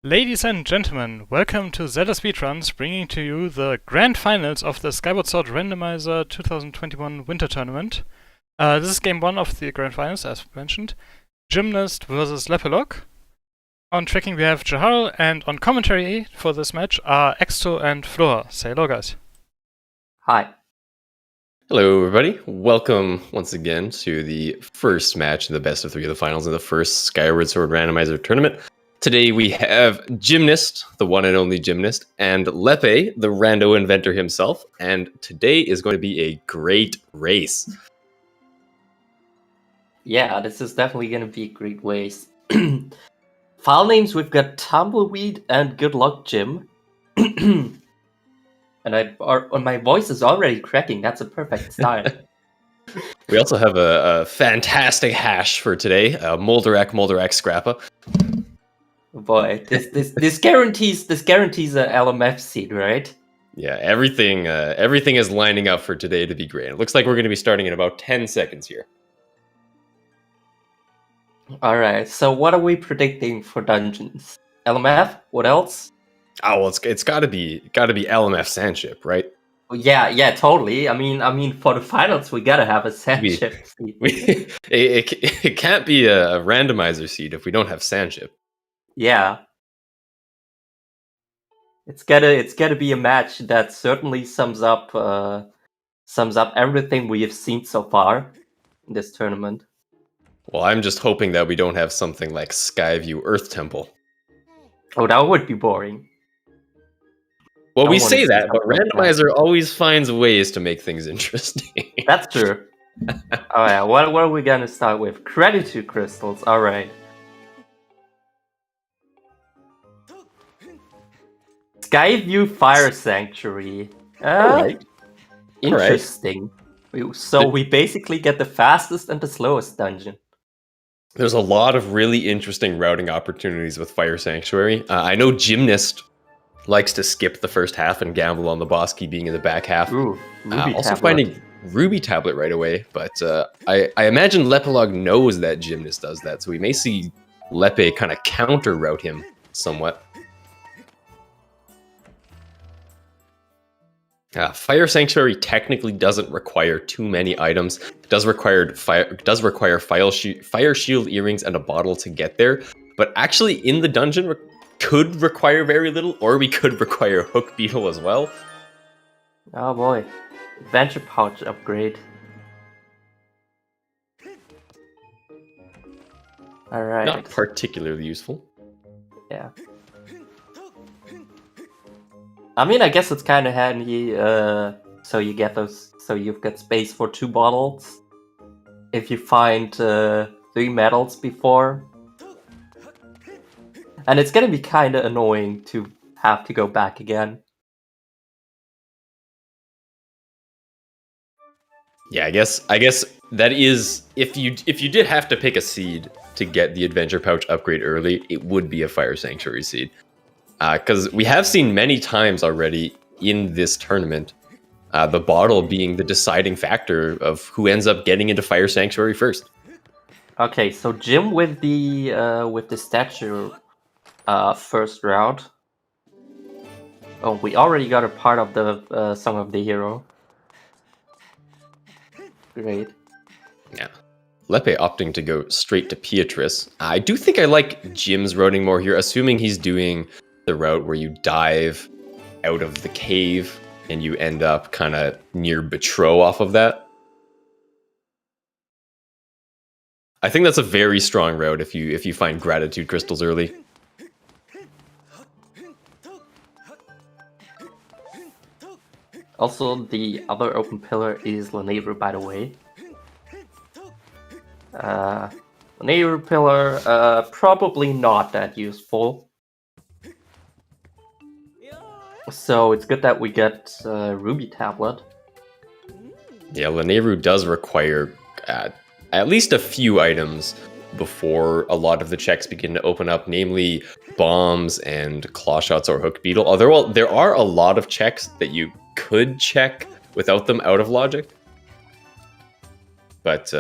Ladies and gentlemen, welcome to ZeldaSpeedRuns, bringing to you the grand finals of the Skyward Sword Randomizer 2021 Winter Tournament. This is game 1 of the grand finals, as mentioned. Gymnast versus lepelog. On tracking we have Jahal, and on commentary for this match are Exto and Flora. Say hello, guys. Hi. Hello, everybody. Welcome once again to the first match in the best of 3 of the finals of the first Skyward Sword Randomizer tournament. Today we have Gymnast, the one and only Gymnast, and Lepe, the rando inventor himself, and today is going to be a great race. Yeah, this is definitely going to be a great race. File names, we've got Tumbleweed and Good Luck Jim. And my voice is already cracking. That's a perfect start. We also have a fantastic hash for today, Molderak Scrappa. Boy, this guarantees a LMF seed, right? Yeah, everything is lining up for today to be great. It looks like we're going to be starting in about 10 seconds here. All right. So what are we predicting for dungeons? LMF? What else? Oh well, it's got to be LMF Sandship, right? Yeah, totally. I mean, for the finals, we gotta have a Sandship seed. It can't be a randomizer seed if we don't have Sandship. Yeah. It's gotta be a match that certainly sums up everything we have seen so far in this tournament. Well, I'm just hoping that we don't have something like Skyview Earth Temple. Oh, that would be boring. Well, we say that, but randomizer always finds ways to make things interesting. That's true. Oh yeah, what are we gonna start with? Gratitude crystals. All right. Skyview Fire Sanctuary. Alright. Interesting. So we basically get the fastest and the slowest dungeon. There's a lot of really interesting routing opportunities with Fire Sanctuary. I know Gymnast likes to skip the first half and gamble on the boss key being in the back half. Ooh, also finding Ruby Tablet right away, but I imagine Lepelog knows that Gymnast does that, so we may see Lepe kind of counter route him somewhat. Fire Sanctuary technically doesn't require too many items. It does require fire shield earrings and a bottle to get there, but actually in the dungeon could require very little, or we could require Hook Beetle as well. Oh boy, Adventure Pouch upgrade. All right. Not particularly useful. Yeah. I mean, I guess it's kind of handy. So you get those. So you've got space for 2 bottles. If you find 3 medals before, and it's gonna be kind of annoying to have to go back again. Yeah, I guess that is if you did have to pick a seed to get the Adventure Pouch upgrade early, it would be a Fire Sanctuary seed. Because we have seen many times already in this tournament, the bottle being the deciding factor of who ends up getting into Fire Sanctuary first. Okay, so Jim with the statue first route. Oh, we already got a part of the Song of the Hero. Great. Yeah. Lepe opting to go straight to Beatrice. I do think I like Jim's routing more here, assuming he's doing the route where you dive out of the cave and you end up kind of near Betrow off of that. I think that's a very strong route if you find Gratitude Crystals early. Also, the other open pillar is Lanayru, by the way. Lanayru pillar, probably not that useful. So it's good that we get Ruby Tablet. Yeah, Lanayru does require at least a few items before a lot of the checks begin to open up, namely bombs and claw shots or Hook Beetle. Although there are a lot of checks that you could check without them out of logic. But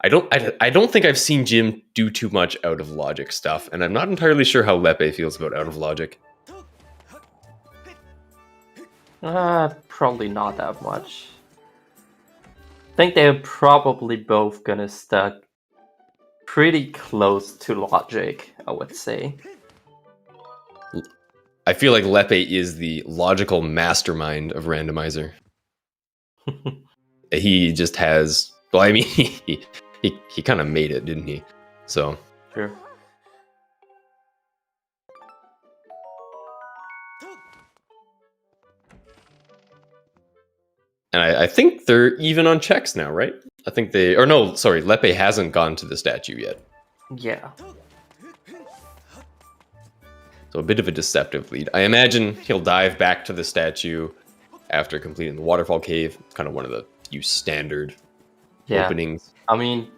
I don't think I've seen Jim do too much out of logic stuff, and I'm not entirely sure how Lepe feels about out of logic. Probably not that much. I think they're probably both gonna stuck pretty close to logic, I would say. I feel like Lepe is the logical mastermind of Randomizer. He just has... Well, I mean, he kind of made it, didn't he? So... Sure. And I think they're even on checks now, right? I think they... Or no, sorry, Lepe hasn't gone to the statue yet. Yeah. So a bit of a deceptive lead. I imagine he'll dive back to the statue after completing the waterfall cave. It's kind of one of the few standard openings. I mean,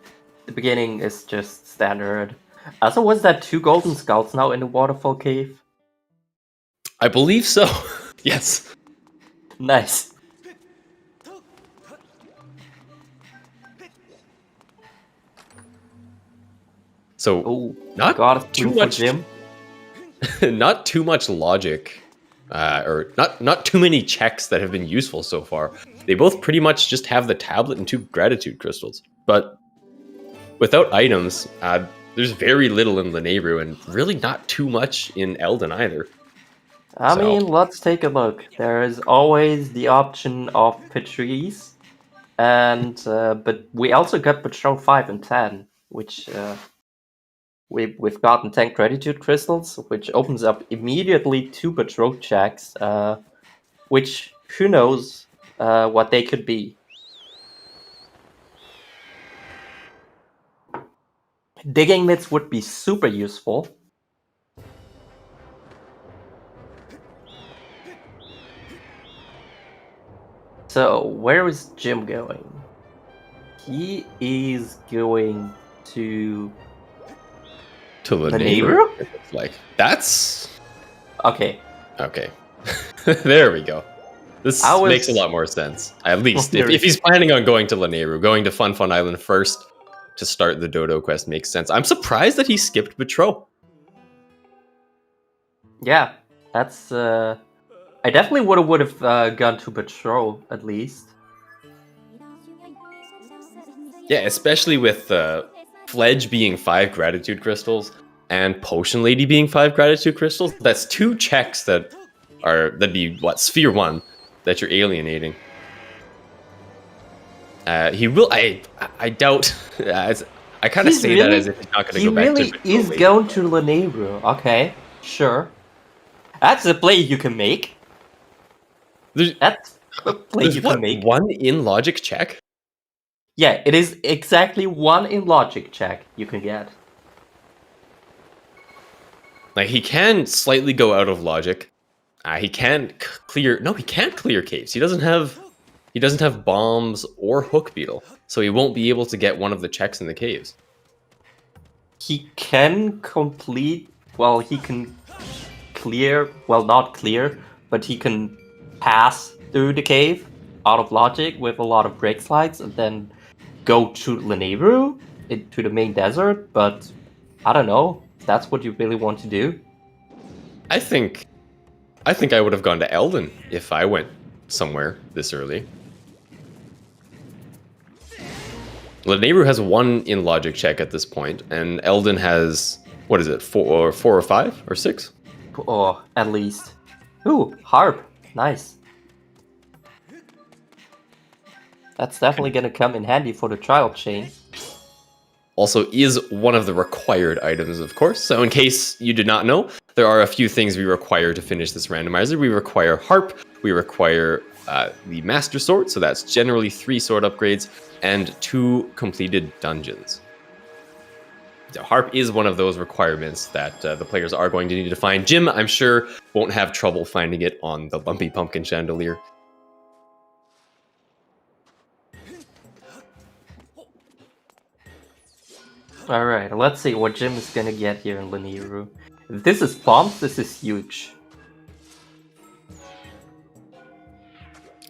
the beginning is just standard. Also, was that 2 golden scouts now in the waterfall cave? I believe so. Yes. Nice. So not too much Jim. not too much logic, or not too many checks that have been useful so far. They both pretty much just have the tablet and 2 gratitude crystals, but without items, there's very little in Lanayru and really not too much in Elden either. I mean, let's take a look. There is always the option of Patrice, and but we also got Patrol 5 and 10, which we've gotten 10 gratitude crystals, which opens up immediately 2 patrol checks, which who knows what they could be. Digging mitts would be super useful. So, where is Jim going? He is going to Lanayru? Like, that's... Okay. Okay. There we go. This makes a lot more sense. At least, if he's planning on going to Lanayru, going to Fun Fun Island first to start the Dodo quest makes sense. I'm surprised that he skipped Betro. Yeah, that's... I definitely would have gone to Betro, at least. Yeah, especially with Fledge being 5 gratitude crystals and Potion Lady being 5 gratitude crystals. That's 2 checks that'd be what, Sphere 1 that you're alienating. He will. I doubt. I kind of say that as if he's not going to go back to. He really is going to Lanayru. Okay, sure. That's a play you can make. That's a play you can make. 1 in logic check. Yeah, it is exactly 1 in logic check you can get. Like, he can slightly go out of logic. He can't clear. No, he can't clear caves. He doesn't have bombs or hook beetle, so he won't be able to get one of the checks in the caves. He can complete. Well, he can clear. Well, not clear, but he can pass through the cave out of logic with a lot of break slides, and then go to Lanayru, to the main desert. But I don't know. If that's what you really want to do. I think I would have gone to Elden if I went somewhere this early. Lanayru has 1 in logic check at this point, and Elden has, what is it, 4 or 5 or 6? Oh, at least. Ooh, harp. Nice. That's definitely gonna come in handy for the trial chain. Also is one of the required items, of course. So in case you did not know, there are a few things we require to finish this randomizer. We require harp, we require the master sword, so that's generally 3 sword upgrades, and 2 completed dungeons. So harp is one of those requirements that the players are going to need to find. Jim, I'm sure, won't have trouble finding it on the Lumpy Pumpkin Chandelier. Alright, let's see what Jim is gonna get here in Lanayru. If this is pumped, this is huge.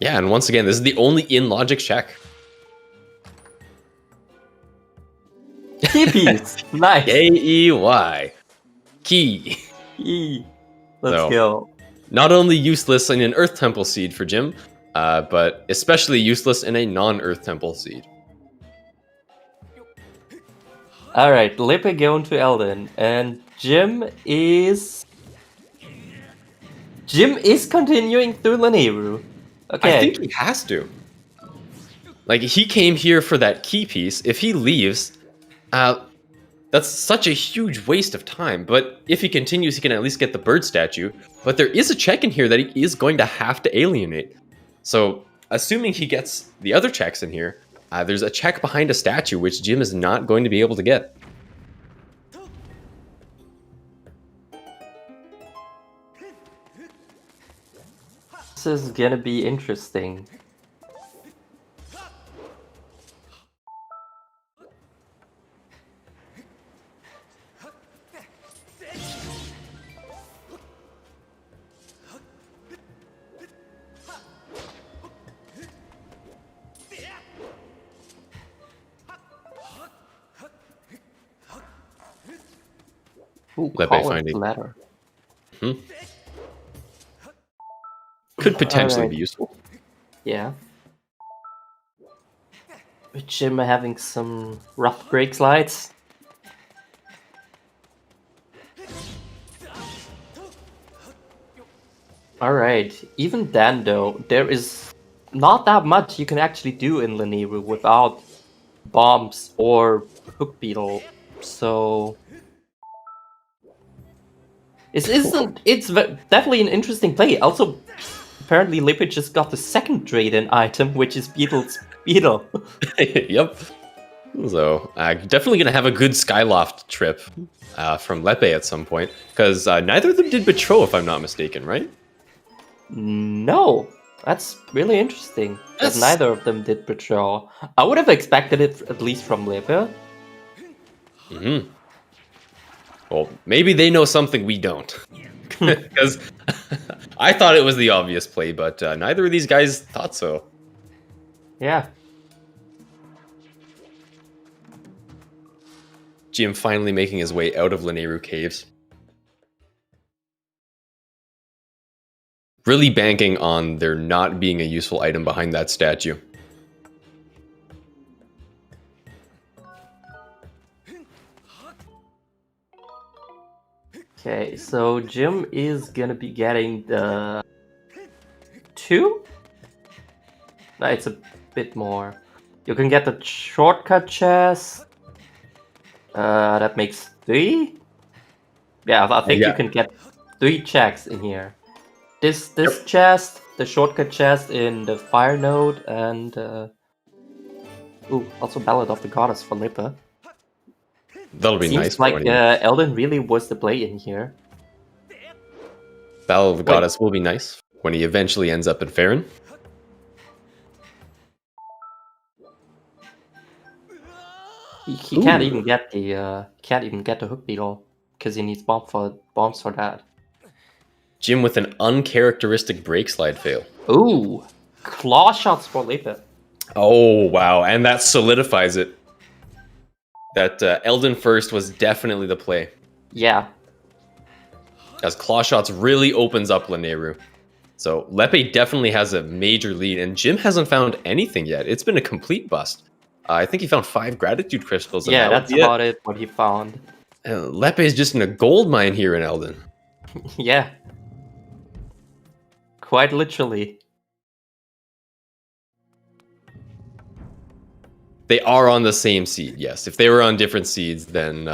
Yeah, and once again, this is the only in-logic check. Keypiece! Nice! Key. Key. Key. Let's So, go. Not only useless in an Earth Temple seed for Jim, but especially useless in a non-Earth Temple seed. Alright, Lippe going to Elden, and Jim is continuing through Lanayru. Okay. I think he has to. Like, he came here for that key piece. If he leaves, that's such a huge waste of time. But if he continues, he can at least get the bird statue. But there is a check in here that he is going to have to alienate. So, assuming he gets the other checks in here, there's a check behind a statue, which Jim is not going to be able to get. This is gonna be interesting. Ooh, Lepe finding. Ladder. Could potentially Alright. be useful. Yeah. With Jim having some rough break slides. Alright, even then though, there is not that much you can actually do in Lanayru without bombs or hook beetle, so... It's definitely an interesting play. Also, apparently Lippe just got the second Drayden item, which is Beetle's Beetle. Yep. So, definitely going to have a good Skyloft trip from Lepe at some point. Because neither of them did Betrow, if I'm not mistaken, right? No, that's really interesting. That neither of them did Betrow. I would have expected it at least from Lippe. Mm-hmm. Well, maybe they know something we don't. Because I thought it was the obvious play, but neither of these guys thought so. Yeah. Jim finally making his way out of Lanayru Caves. Really banking on there not being a useful item behind that statue. Okay, so Jim is gonna be getting the 2? No, it's a bit more. You can get the shortcut chest. That makes 3? Yeah, I think you can get 3 checks in here. This chest, the shortcut chest in the fire node, and also Ballad of the Goddess for Lippe. That'll be Seems nice. like Elden really was the play in here. Battle of the Goddess will be nice when he eventually ends up in Farron. He can't even get the hook beetle because he needs bombs for that. Jim with an uncharacteristic break slide fail. Ooh, claw shots for Lippe. Oh wow, and that solidifies it. That Elden first was definitely the play. Yeah. As claw shots really opens up Lanayru. So Lepe definitely has a major lead, and Jim hasn't found anything yet. It's been a complete bust. I think he found 5 gratitude crystals. Yeah, that's about it, what he found. Lepe is just in a gold mine here in Elden. Yeah. Quite literally. They are on the same seed, yes. If they were on different seeds, then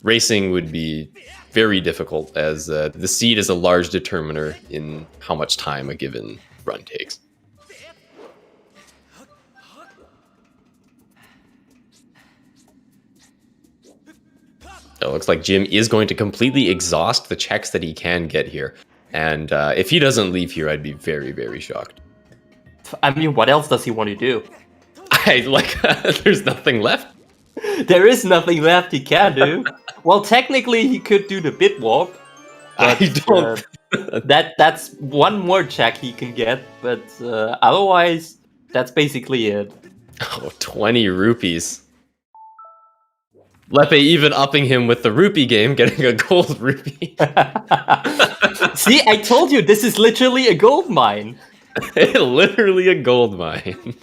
racing would be very difficult, as the seed is a large determiner in how much time a given run takes. It looks like Jim is going to completely exhaust the checks that he can get here. And if he doesn't leave here, I'd be very, very shocked. I mean, what else does he want to do? There's nothing left. There is nothing left he can do. Well, technically, he could do the bit warp. But, I don't. That's one more check he can get, but otherwise, that's basically it. Oh, 20 rupees. Lepe even upping him with the rupee game, getting a gold rupee. See, I told you, this is literally a gold mine. Literally a gold mine.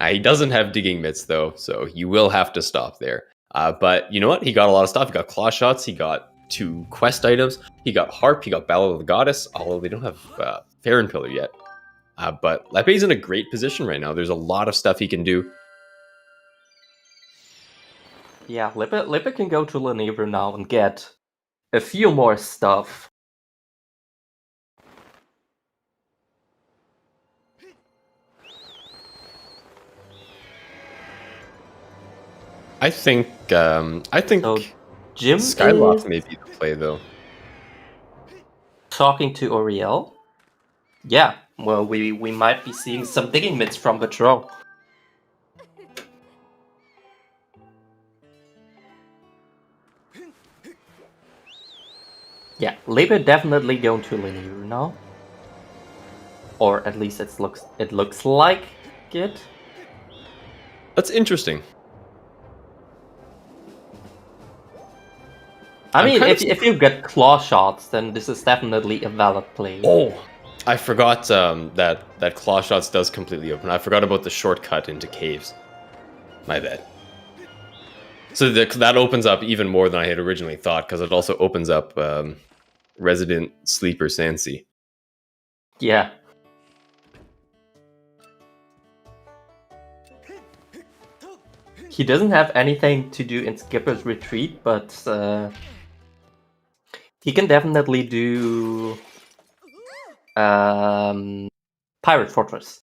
He doesn't have digging mitts though, so you will have to stop there. But you know what? He got a lot of stuff. He got claw shots. He got 2 quest items. He got harp. He got Battle of the Goddess. Although they don't have Farron Pillar yet. But Lepe's in a great position right now. There's a lot of stuff he can do. Yeah, Lippe can go to Lanevra now and get a few more stuff. I think So Jim Skyloft is may be the play though. talking to Oriel. Yeah, well, we might be seeing some digging mitts from the draw. Yeah, Lippe definitely going to Lanevra now. Or at least it looks like it. That's interesting. I I'm mean, kind if you get claw shots, then this is definitely a valid play. Oh, I forgot that claw shots does completely open. I forgot about the shortcut into caves. My bad. So that opens up even more than I had originally thought, because it also opens up Resident Sleeper Sansi. Yeah. He doesn't have anything to do in Skipper's Retreat, but he can definitely do Pirate Fortress.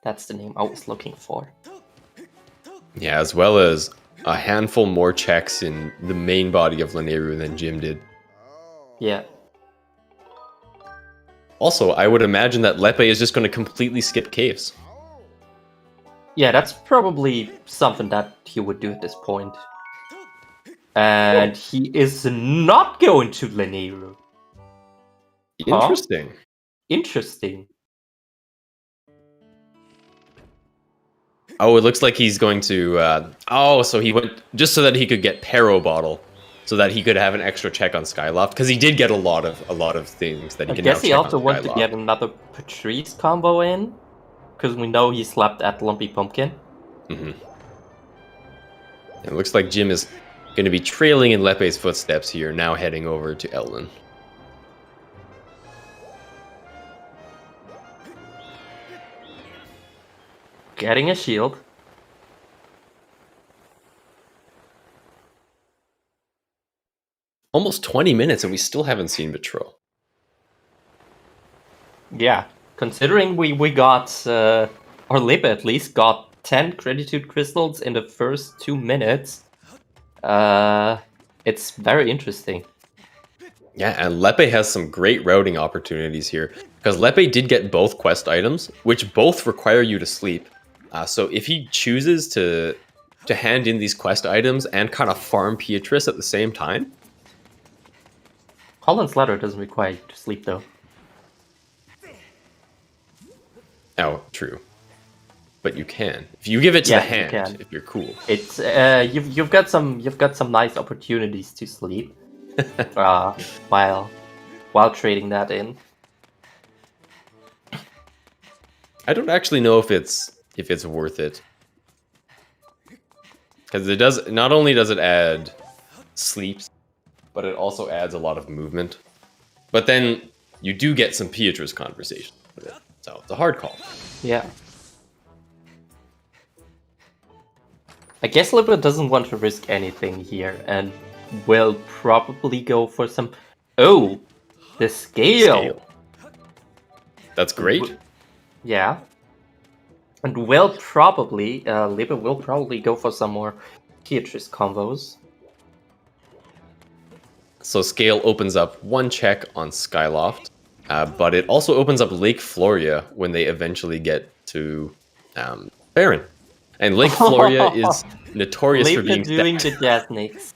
That's the name I was looking for. Yeah, as well as a handful more checks in the main body of Lanayru than Jim did. Yeah. Also, I would imagine that Lepe is just going to completely skip caves. Yeah, that's probably something that he would do at this point. And he is not going to Lanayru. Interesting. Interesting. Oh, it looks like he's going to... so he went... Just so that he could get Pero Bottle. So that he could have an extra check on Skyloft. Because he did get a lot of things that he can now check on Skyloft. I guess he also wanted to get another Patrice combo in. Because we know he slept at Lumpy Pumpkin. Mm-hmm. It looks like Jim is going to be trailing in Lepe's footsteps here, now heading over to Eldon. Getting a shield. Almost 20 minutes and we still haven't seen Betrol. Yeah, considering we got, or Lippe at least, got 10 Gratitude Crystals in the first 2 minutes. It's very interesting. Yeah, and Lepe has some great routing opportunities here. Because Lepe did get both quest items, which both require you to sleep. So if he chooses to hand in these quest items and kind of farm Beatrice at the same time... Holland's Ladder doesn't require you to sleep, though. Oh, true. But you can. If you give it to the hand, if you're cool. It's you've got some nice opportunities to sleep while trading that in. I don't actually know if it's worth it. Because it does not only does it add sleeps, but it also adds a lot of movement. But then you do get some Beatrice conversation with it. So it's a hard call. Yeah. I guess Lippe doesn't want to risk anything here and will probably go for some... Oh! The scale! That's great. Yeah. And will probably... Lippe will probably go for some more Beatrice combos. So Scale opens up one check on Skyloft, but it also opens up Lake Floria when they eventually get to Baron. And Lake Floria is notorious for being doing the Jasnix.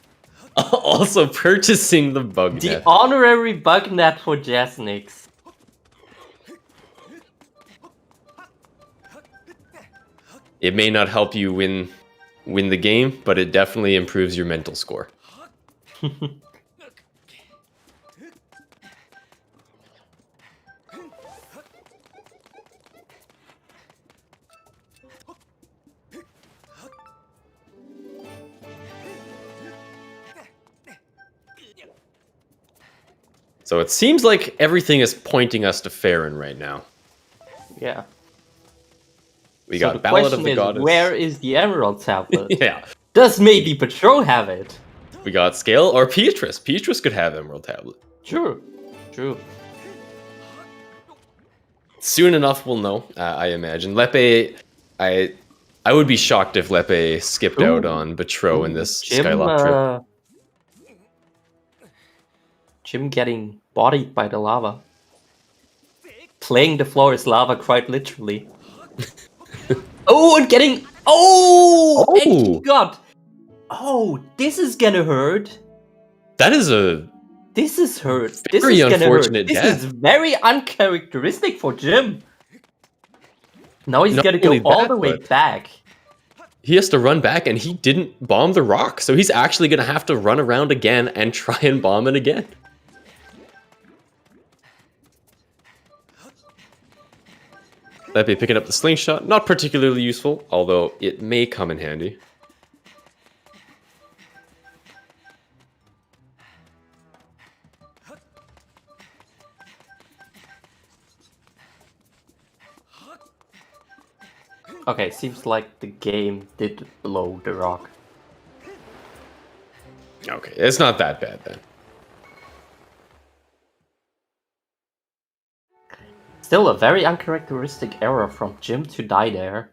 Also purchasing the bug net. The honorary bug net for Jasnix. It may not help you win the game, but it definitely improves your mental score. So it seems like everything is pointing us to Farron right now. Yeah. We So got the Ballad of question the is, Goddess. where is the Emerald Tablet? Yeah. Does maybe Patrol have it? We got Scale or Beatrice. Beatrice could have Emerald Tablet. True. True. Soon enough, we'll know. I imagine Lepe. I would be shocked if Lepe skipped out on Betro in this Skylock trip. Jim getting bodied by the lava. Playing the floor is lava, quite literally. Oh, and getting... Oh! Oh! And he got... Oh, this is gonna hurt. That is a... This is hurt. This Very is gonna hurt. unfortunate This death. is very uncharacteristic for Jim. Now he's Not gonna go only all that, the way but- back. He has to run back, and he didn't bomb the rock, so he's actually going to have to run around again and try and bomb it again. Lepe picking up the slingshot, not particularly useful, although it may come in handy. Okay, seems like the game did blow the rock. Okay, it's not that bad then. Still a very uncharacteristic error from Jim to die there.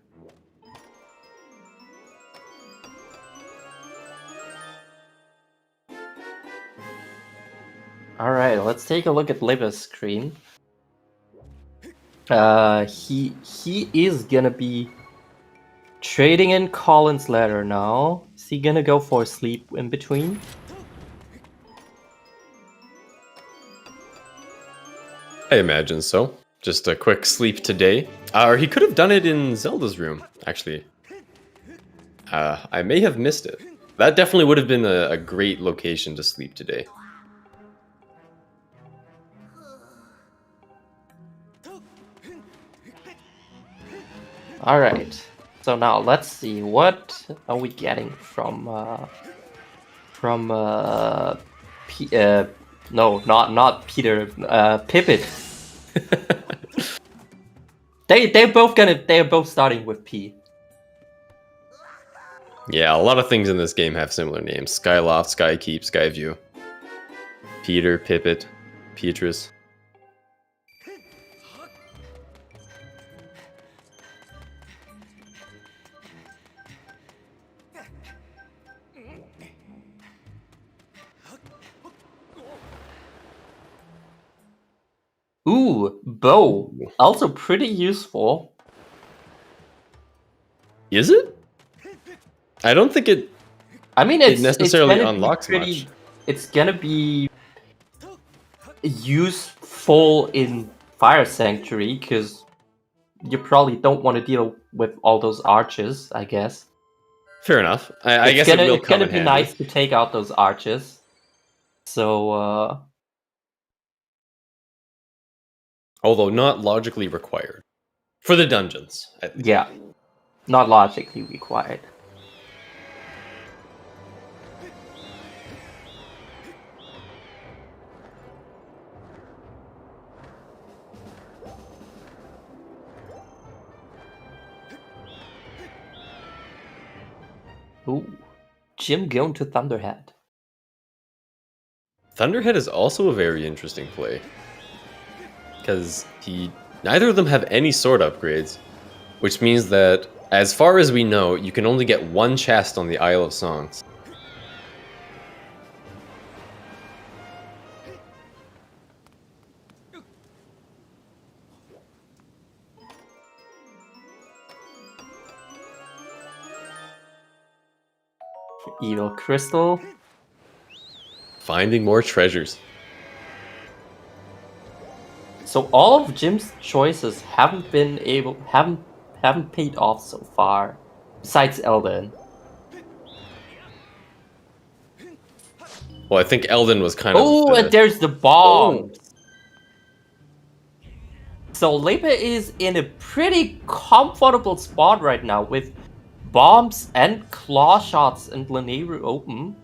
Alright, let's take a look at Lepe's screen. He is gonna be trading in Colin's ladder now. Is he gonna go for a sleep in between? I imagine so. Just a quick sleep today. Or he could have done it in Zelda's room, actually. I may have missed it. That definitely would have been a great location to sleep today. Alright, so now let's see, what are we getting from no, not Peter, Pippet. They're both starting with P. Yeah, a lot of things in this game have similar names. Skyloft, Skykeep, Skyview. Peter, Pippet, Beatrice. Ooh, bow. Also pretty useful. Is it? I don't think it... I mean, It it's necessarily gonna be unlocks much. It's gonna be useful in Fire Sanctuary, because you probably don't want to deal with all those arches, I guess. Fair enough. I guess it will It's come gonna in be handy. nice to take out those arches. So, Although not logically required. For the dungeons, at least. yeah, not logically required. Ooh, Jim going to Thunderhead. Thunderhead is also a very interesting play. Because neither of them have any sword upgrades. Which means that, as far as we know, you can only get one chest on the Isle of Songs. Evil Crystal. Finding more treasures. So all of Jim's choices haven't haven't paid off so far. Besides Elden. Well, I think Elden was kind of. Oh, and there's the bomb. Oh. So Lepe is in a pretty comfortable spot right now with bombs and claw shots and Lanayru open.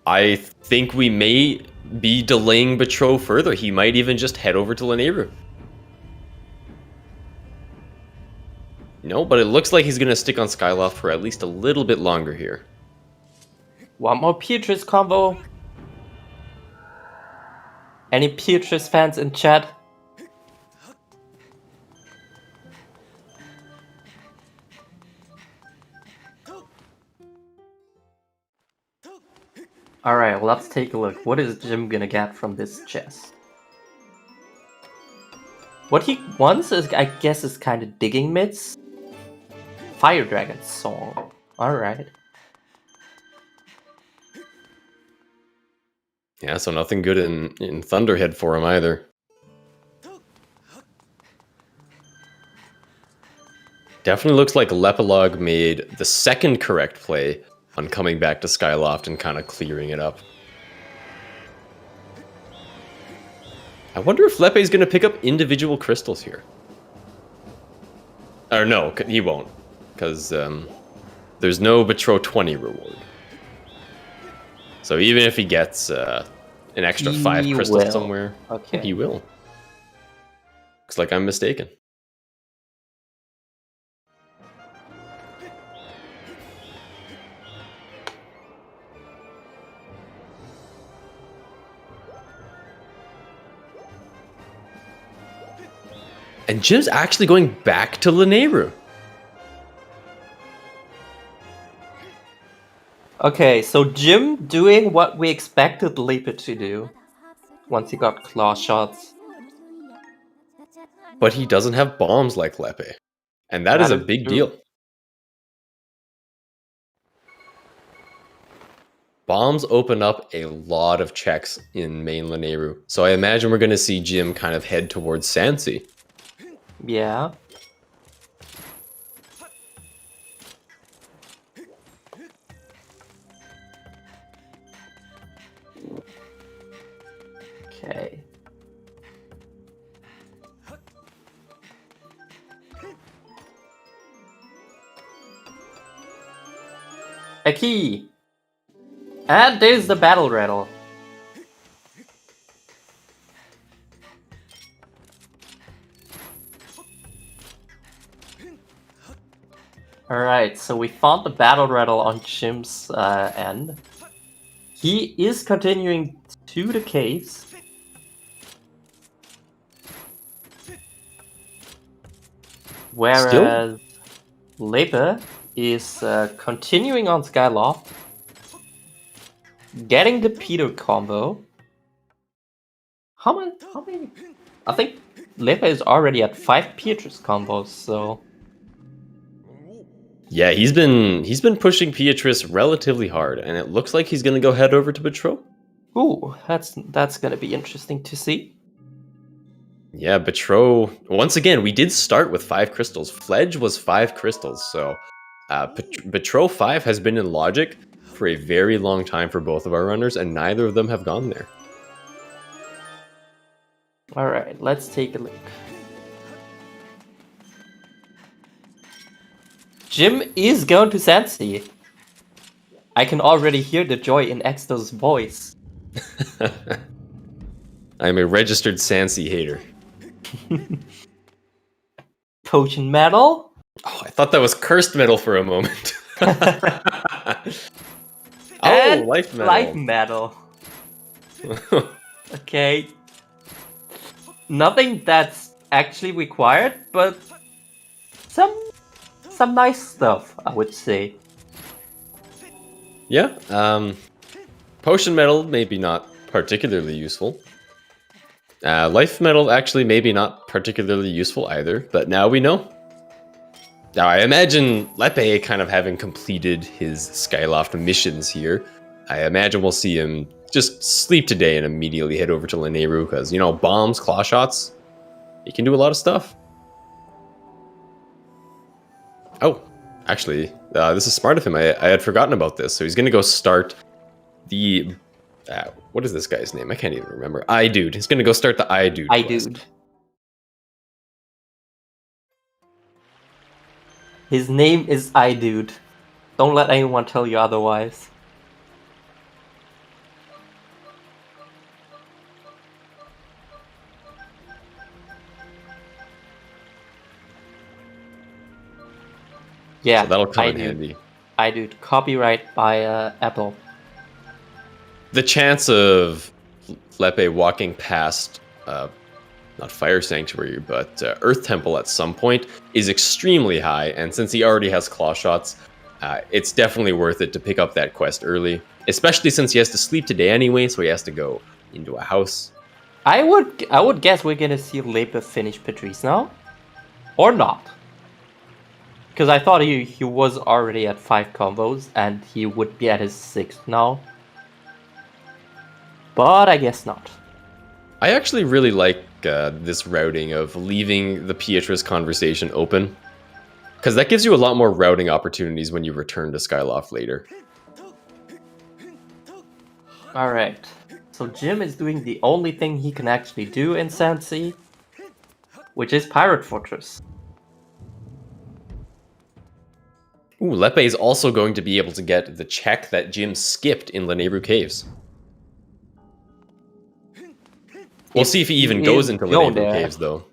I think we may be delaying Betro further. He might even just head over to Lanayru. No, but it looks like he's going to stick on Skyloft for at least a little bit longer here. One more Beatrice combo. Any Beatrice fans in chat? Alright, well, let's take a look. What is Jim gonna get from this chest? What he wants is, I guess, is kind of digging mitts. Fire Dragon Song. Alright. Yeah, so nothing good in Thunderhead for him either. Definitely looks like lepelog made the second correct play on coming back to Skyloft and kind of clearing it up. I wonder if Lepe is going to pick up individual crystals here. Or no, he won't. Because there's no Betro 20 reward. So even if he gets an extra 5 crystals somewhere, okay, he will. Looks like I'm mistaken. And Jim's actually going back to Lanayru. Okay, so Jim doing what we expected Lepe to do once he got claw shots. But he doesn't have bombs like Lepe. And that is a big deal. Bombs open up a lot of checks in main Lanayru. So I imagine we're going to see Jim kind of head towards Sansi. Yeah. Okay. A key. And there's the battle rattle. Alright, so we found the battle rattle on Jim's end. He is continuing to the caves. Whereas Lepe is continuing on Skyloft. Getting the Peter combo. How many? I think Lepe is already at 5 Beatrice combos, so... Yeah, he's been pushing Beatrice relatively hard, and it looks like he's gonna go head over to Betro. Ooh, that's gonna be interesting to see. Yeah, Betro. Once again, we did start with 5 crystals. Fledge was 5 crystals, so Betro 5 has been in logic for a very long time for both of our runners, and neither of them have gone there. Alright, let's take a look. Jim is going to Sansi. I can already hear the joy in Exto's voice. I'm a registered Sansi hater. Potion metal? Oh, I thought that was cursed metal for a moment. And life metal. Life metal. Okay. Nothing that's actually required, but some nice stuff, I would say. Yeah, potion metal, maybe not particularly useful. Life metal, actually, maybe not particularly useful either, but now we know. Now, I imagine Lepe kind of having completed his Skyloft missions here. I imagine we'll see him just sleep today and immediately head over to Lanayru, because, you know, bombs, claw shots, he can do a lot of stuff. Oh, actually, this is smart of him. I had forgotten about this. So he's going to go start the... what is this guy's name? I can't even remember. Dude. He's going to go start the Dude quest. Dude. His name is Dude. Don't let anyone tell you otherwise. Yeah, So that'll come in handy. Dude. Copyright by Apple. The chance of Lepe walking past, not Fire Sanctuary, but Earth Temple at some point is extremely high. And since he already has claw shots, it's definitely worth it to pick up that quest early. Especially since he has to sleep today anyway, so he has to go into a house. I would guess we're gonna see Lepe finish Patrice now. Or not. Because I thought he was already at 5 combos, and he would be at his 6th now. But I guess not. I actually really like this routing of leaving the Pietra's conversation open. Because that gives you a lot more routing opportunities when you return to Skyloft later. Alright. So Jim is doing the only thing he can actually do in Sandsea, which is Pirate Fortress. Ooh, Lepe is also going to be able to get the check that Jim skipped in Lenebru Caves. We'll see if he even goes into Lenebru Caves, though.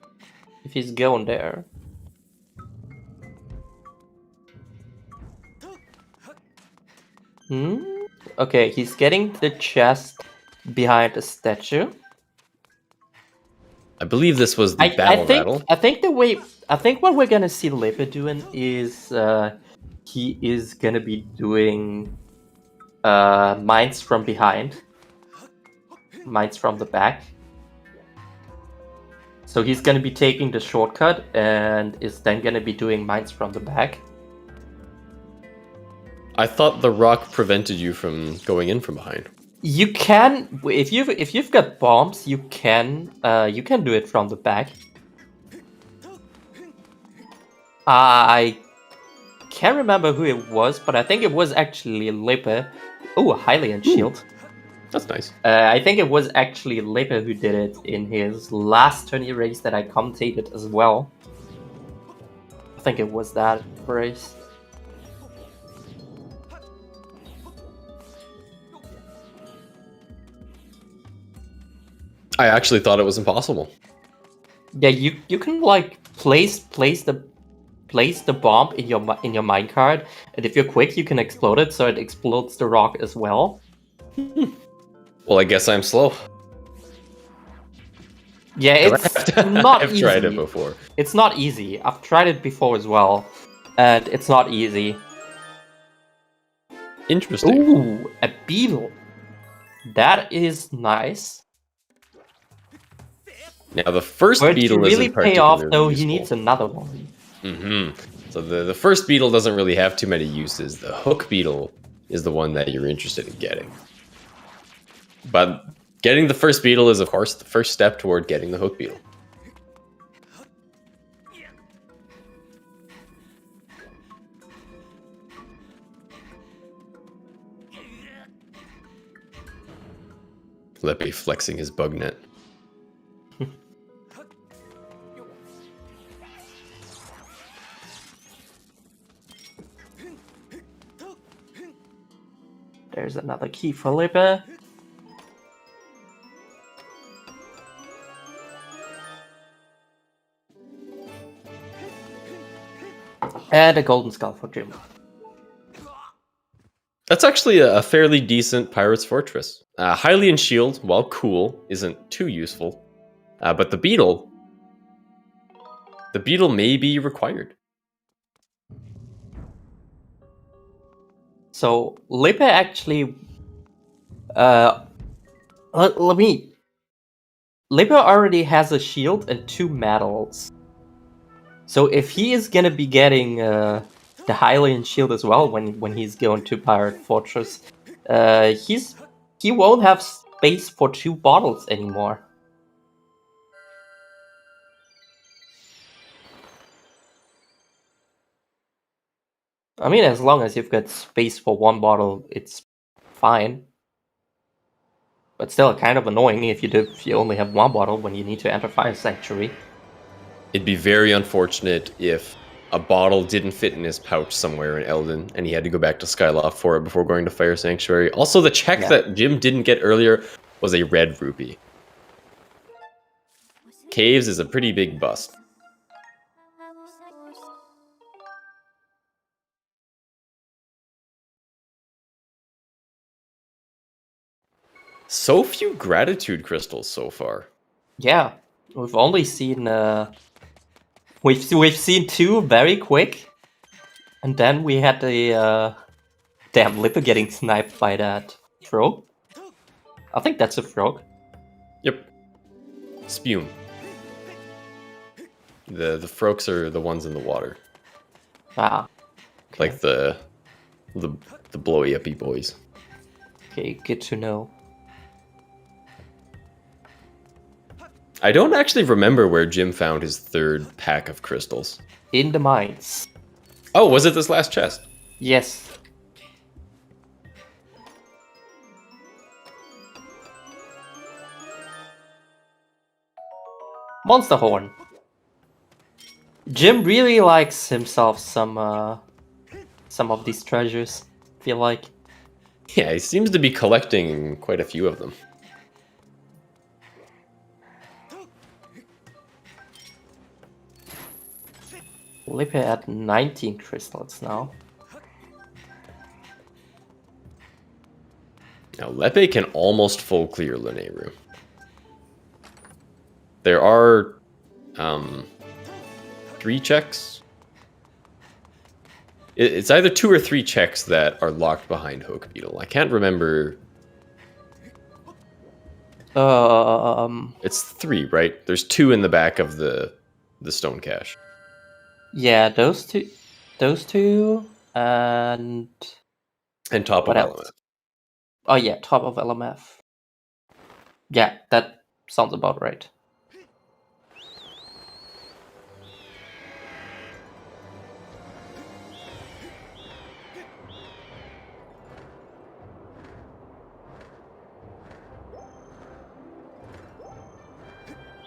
If he's going there. Okay, he's getting the chest behind the statue. I believe this was the battle. I think what we're gonna see Lepe doing is he is gonna be doing mines from behind, mines from the back. So he's gonna be taking the shortcut and is then gonna be doing mines from the back. I thought the rock prevented you from going in from behind. You can, if you've got bombs, you can do it from the back. I can't remember who it was, but I think it was actually Lepe. Oh, a Hylian shield. That's nice. I think it was actually Lepe who did it in his last tourney race that I commentated as well. I think it was that race. I actually thought it was impossible. Yeah, you can like place the bomb in your minecart, and if you're quick, you can explode it, so it explodes the rock as well. Well, I guess I'm slow. Yeah, it's not I've easy. tried it before. It's not easy. I've tried it before as well, and it's not easy. Interesting. Ooh, a beetle. That is nice. Now the first But beetle to really isn't pay off, particularly though, useful. he needs another one. So the first beetle doesn't really have too many uses. The hook beetle is the one that you're interested in getting. But getting the first beetle is, of course, the first step toward getting the hook beetle. Lepe flexing his bug net. There's another key for Lepe. And a golden skull for Jim. That's actually a fairly decent Pirate's Fortress. Hylian Shield, while cool, isn't too useful. But the beetle may be required. So Lepe actually, Lepe already has a shield and 2 medals. So if he is gonna be getting the Hylian shield as well when he's going to Pirate Fortress, he won't have space for 2 bottles anymore. I mean, as long as you've got space for one bottle, it's fine. But still, kind of annoying if you only have one bottle when you need to enter Fire Sanctuary. It'd be very unfortunate if a bottle didn't fit in his pouch somewhere in Eldin, and he had to go back to Skyloft for it before going to Fire Sanctuary. Also, the check that Jim didn't get earlier was a red rupee. Caves is a pretty big bust. So few gratitude crystals so far. Yeah, we've only seen we've seen 2 very quick, and then we had the damn Lipper getting sniped by that frog. I think that's a frog. Yep. Spume. The frogs are the ones in the water. Ah. Okay. Like the blowy uppy boys. Okay, good to know. I don't actually remember where Jim found his 3rd pack of crystals. In the mines. Oh, was it this last chest? Yes. Monster Horn. Jim really likes himself some of these treasures, I feel like. Yeah, he seems to be collecting quite a few of them. Lippe at 19 crystals now. Now, Lepe can almost full clear Lineru. There are 3 checks. It's either 2 or 3 checks that are locked behind Hook Beetle. I can't remember. It's 3, right? There's 2 in the back of the stone cache. Yeah, those two, and top what of else? LMF. Oh yeah, top of LMF. Yeah, that sounds about right.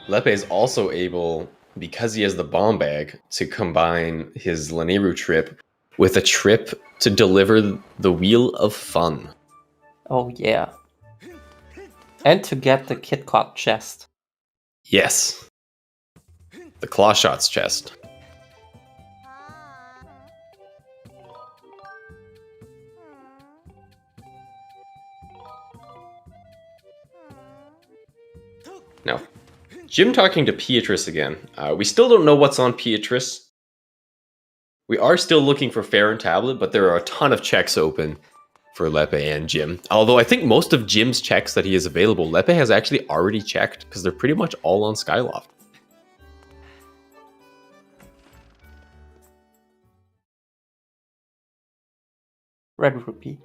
Lepe is also able, because he has the bomb bag, to combine his Lineru trip with a trip to deliver the Wheel of Fun. Oh yeah. And to get the KitKat chest. Yes. The Claw Shots chest. Now, Jim talking to Beatrice again. We still don't know what's on Beatrice. We are still looking for Fair and Tablet, but there are a ton of checks open for Lepe and Jim. Although I think most of Jim's checks that he has available, Lepe has actually already checked, because they're pretty much all on Skyloft. Red rupee.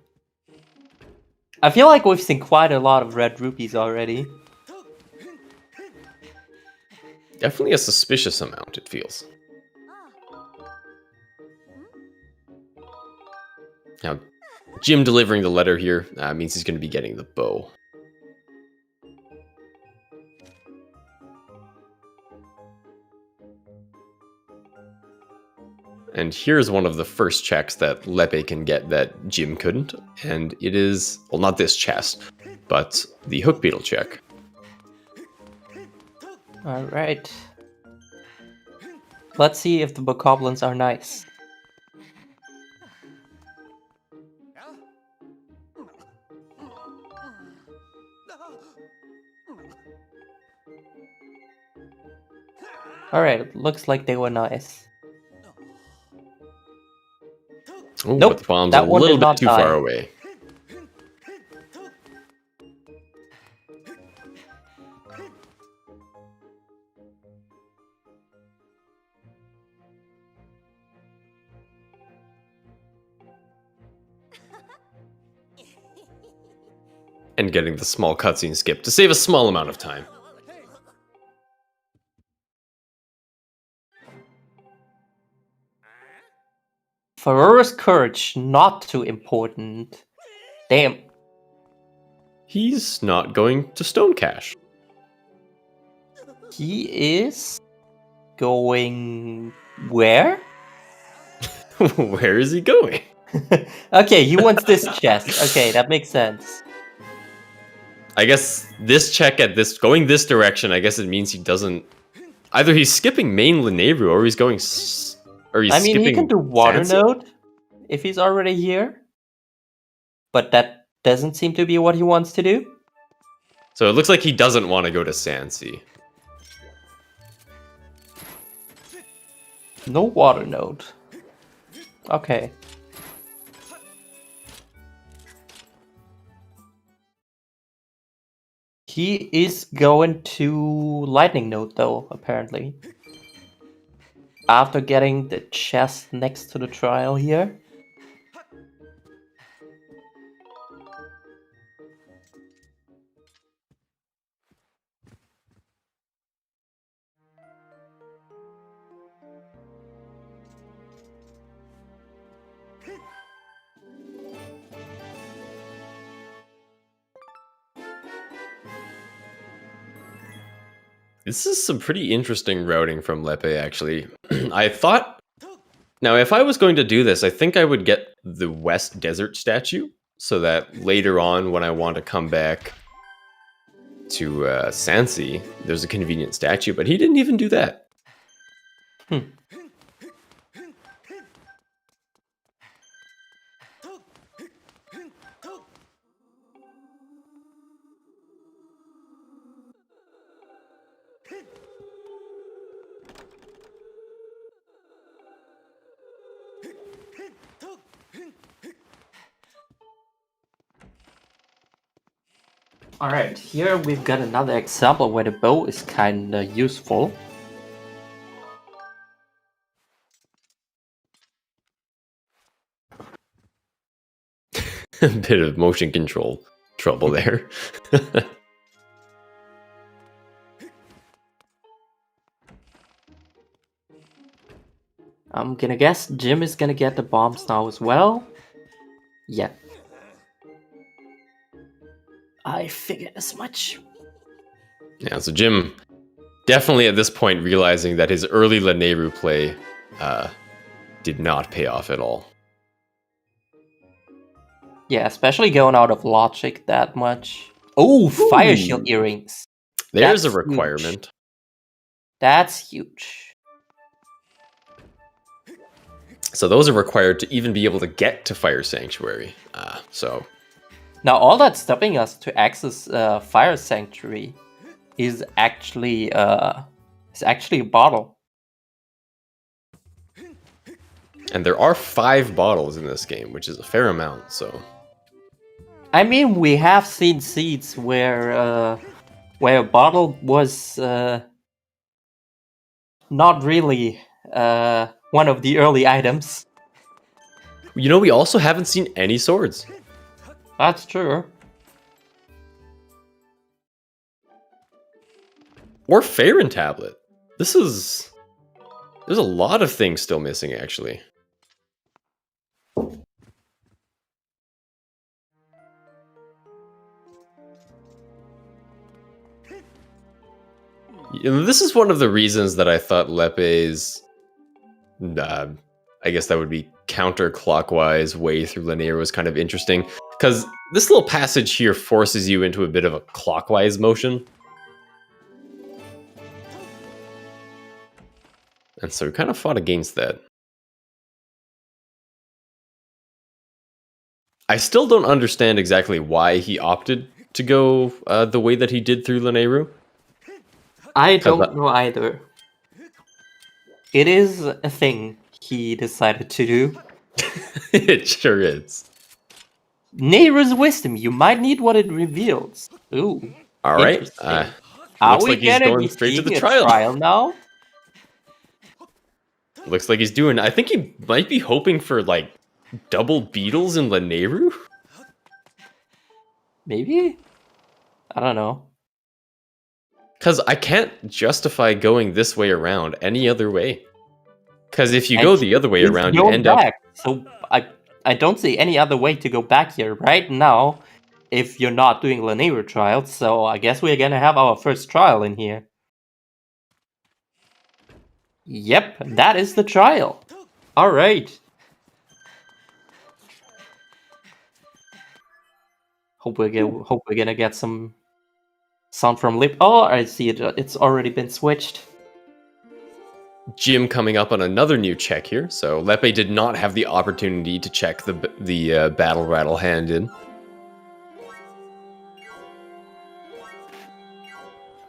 I feel like we've seen quite a lot of red rupees already. Definitely a suspicious amount, it feels. Now, Jim delivering the letter here means he's going to be getting the bow. And here's one of the first checks that Lepe can get that Jim couldn't. And it is, well, not this chest, but the Hook Beetle check. Alright. Let's see if the bokoblins are nice. Alright, it looks like they were nice. Ooh, Nope, but the bomb's that a one little did bit not too die. far away. And getting the small cutscene skip to save a small amount of time. Ferocious courage, not too important. Damn. He's not going to Stone Cache. He is going where? Where is he going? Okay, he wants this chest. Okay, that makes sense. I guess this check at this going this direction. I guess it means he doesn't. Either he's skipping main Lanayru, or he's going. Or he's I mean, skipping he can do water Sansa? node if he's already here, but that doesn't seem to be what he wants to do. So it looks like he doesn't want to go to Sansi. No water node. Okay. He is going to lightning node though, apparently. After getting the chest next to the trial here. This is some pretty interesting routing from Lepe, actually. I thought... Now, if I was going to do this, I think I would get the West Desert statue, so that later on, when I want to come back to Sansi, there's a convenient statue, but he didn't even do that. Alright, here we've got another example where the bow is kinda useful. A bit of motion control trouble there. I'm gonna guess Jim is gonna get the bombs now as well. Yeah. I figured as much. Yeah, so Jim definitely at this point realizing that his early Lanayru play did not pay off at all. Yeah, especially going out of logic that much. Oh, fire shield earrings. There's That's a requirement. huge. That's huge. So those are required to even be able to get to Fire Sanctuary. So Now, all that's stopping us to access Fire Sanctuary is actually a bottle. and there are 5 bottles in this game, which is a fair amount. So I mean, we have seen seeds where a bottle was not really one of the early items. you know, we also haven't seen any swords. That's true. Or Faerun tablet. There's a lot of things still missing, actually. You know, this is one of the reasons that I thought Lepe's, I guess that would be counterclockwise way through Lanayru was kind of interesting. Because this little passage here forces you into a bit of a clockwise motion. And so we kind of fought against that. I still don't understand exactly why he opted to go the way that he did through Lanayru. I don't know either. It is a thing he decided to do. It sure is. Nayru's wisdom, you might need what it reveals. Ooh. All right. Interesting. Are Looks we like he's going straight to the trial? trial now? Looks like he's doing. I think he might be hoping for like double beetles in Lanayru. Maybe? I don't know. Because I can't justify going this way around any other way. Because if you go the other way around, you end up So I don't see any other way to go back here right now if you're not doing linear trials, so I guess we're gonna have our first trial in here. Yep, that is the trial. Alright. Hope we're gonna get some sound from Lip. Oh, I see it. It's already been switched. Jim coming up on another new check here. So Lepe did not have the opportunity to check the battle rattle hand in.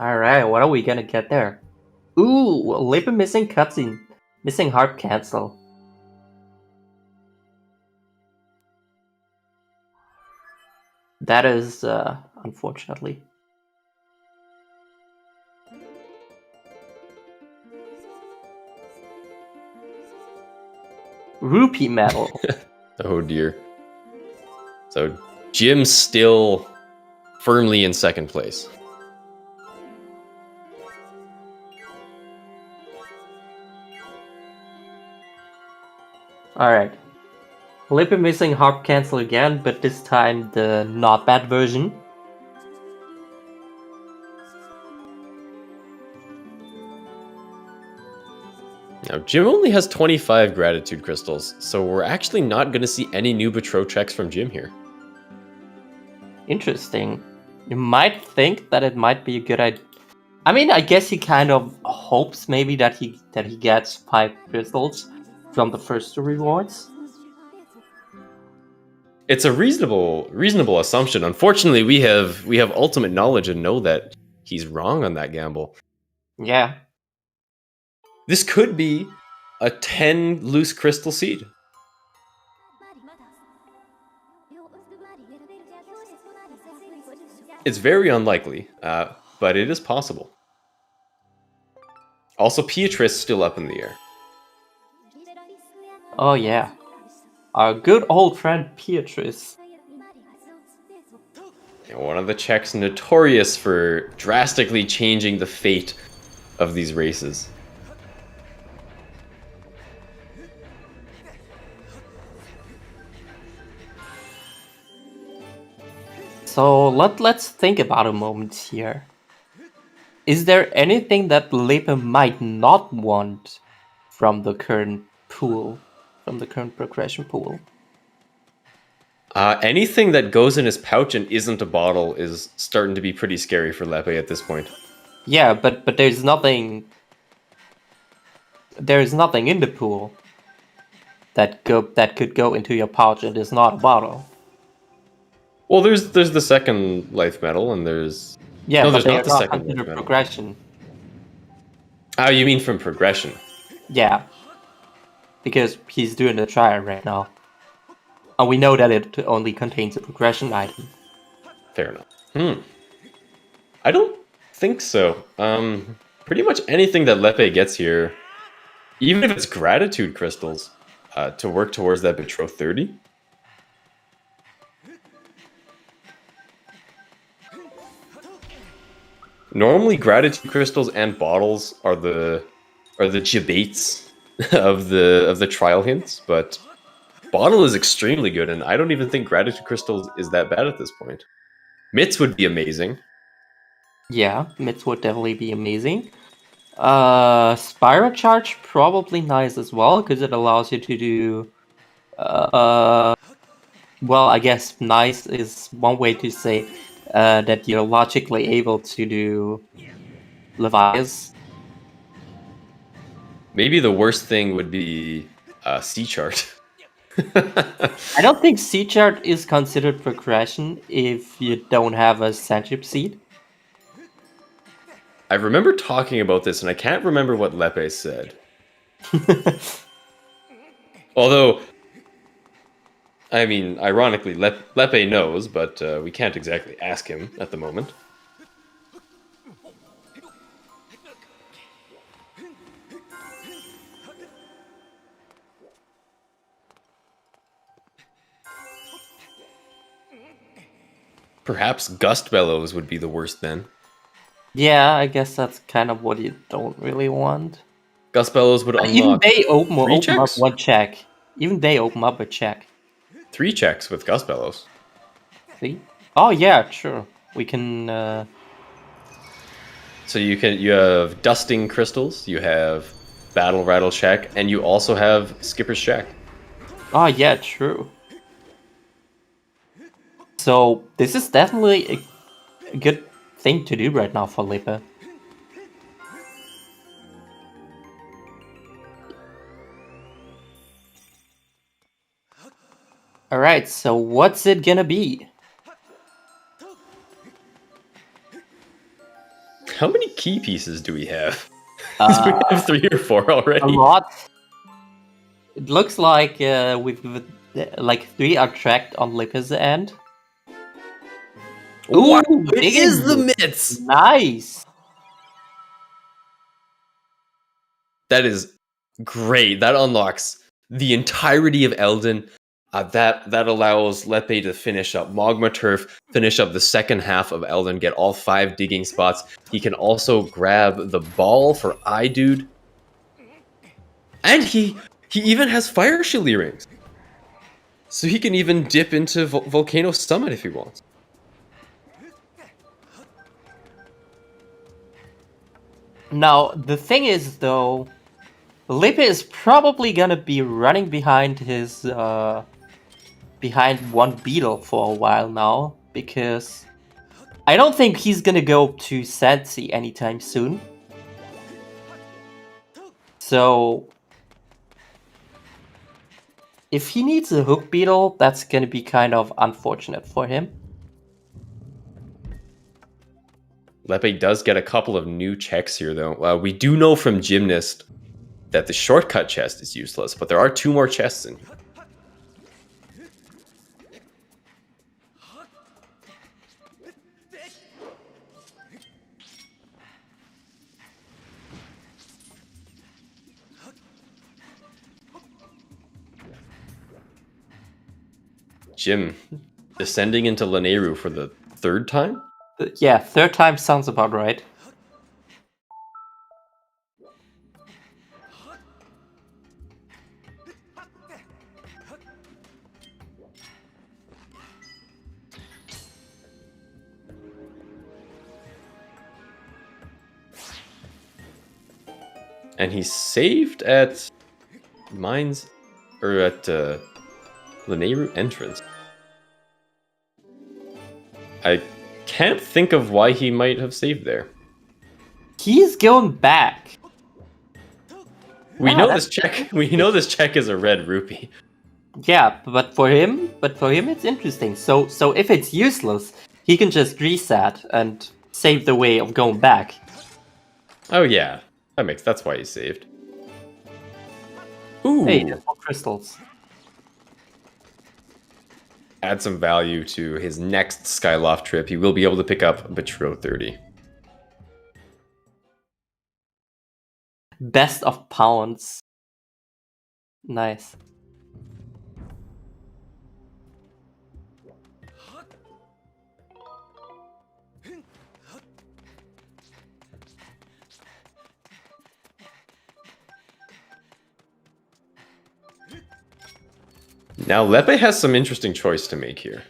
Alright, what are we gonna get there? Ooh, Lip missing cutscene. Missing harp cancel. That is, unfortunately. Rupee medal. Oh dear. So Jim's still firmly in second place. Alright. Lippy missing harp cancel again, but this time the not bad version. Now, Jim only has 25 gratitude crystals, so we're actually not going to see any new Betroth checks from Jim here. Interesting. You might think that it might be a good idea. I mean, I guess he kind of hopes maybe that he gets 5 crystals from the first 2 rewards. It's a reasonable assumption. Unfortunately, we have ultimate knowledge and know that he's wrong on that gamble. Yeah. This could be a 10 loose crystal seed. It's very unlikely, but it is possible. Also, Beatrice still up in the air. Oh yeah. Our good old friend Beatrice. One of the checks notorious for drastically changing the fate of these races. So let's think about a moment here. Is there anything that Lepe might not want from the current pool, from the current progression pool? Anything that goes in his pouch and isn't a bottle is starting to be pretty scary for Lepe at this point. Yeah, but there's nothing. There is nothing in the pool that could go into your pouch and is not a bottle. Well, there's the second life medal, and there's Yeah, no, but there's they not are the not second life considered medal. progression. Oh, you mean from progression? Yeah, because he's doing the trial right now, and we know that it only contains a progression item. Fair enough. I don't think so. Pretty much anything that Lepe gets here, even if it's gratitude crystals, to work towards that Betroth 30. Normally, gratitude crystals and bottles are the debates of the trial hints, but bottle is extremely good, and I don't even think gratitude crystals is that bad at this point. Mitts would be amazing. Yeah, mitts would definitely be amazing. Spyro Charge probably nice as well, because it allows you to do. Well, I guess nice is one way to say that you're logically able to do Levias. Maybe the worst thing would be C-chart. I don't think C-chart is considered progression if you don't have a Sandship Seed. I remember talking about this, and I can't remember what Lepe said. Although, I mean, ironically, Lepe knows, but we can't exactly ask him at the moment. Perhaps Gust Bellows would be the worst then. Yeah, I guess that's kind of what you don't really want. Gust Bellows would unlock Even they open up checks? one check. Even they open up a check. 3 checks with Gust Bellows. See? Oh yeah, sure. We can. So you have Dusting Crystals, you have Battle Rattle check, and you also have Skipper's check. Oh yeah, true. So this is definitely a good thing to do right now for Lepe. Alright, so what's it gonna be? How many key pieces do we have? We have 3 or 4 already. A lot. It looks like we've like 3 are tracked on Lepe's end. Wow, Ooh, it is the mitts! Nice! That is great. That unlocks the entirety of Eldin. That allows Lepe to finish up Magma Turf, finish up the second half of Eldin, get all 5 digging spots. He can also grab the ball for Idude. And he even has Fire Shield earrings. So he can even dip into Volcano Summit if he wants. Now, the thing is, though, Lepe is probably gonna be running behind his behind one beetle for a while now, because I don't think he's gonna go to Sandsea anytime soon. So if he needs a hook beetle, that's gonna be kind of unfortunate for him. Lepe does get a couple of new checks here, though. We do know from Gymnast that the shortcut chest is useless, but there are 2 more chests in here. Jim, descending into Lanayru for the 3rd time? Yeah, 3rd time sounds about right. And he's saved at Mines, or at Lanayru entrance. I can't think of why he might have saved there. He's going back. We know this check. We know this check is a red rupee. Yeah, but for him it's interesting. So if it's useless, he can just reset and save the way of going back. Oh yeah, that's why he saved. Ooh, Hey, there's more crystals. add some value to his next Skyloft trip. He will be able to pick up Betrothed 30. Best of pounds. Nice. Now Lepe has some interesting choice to make here.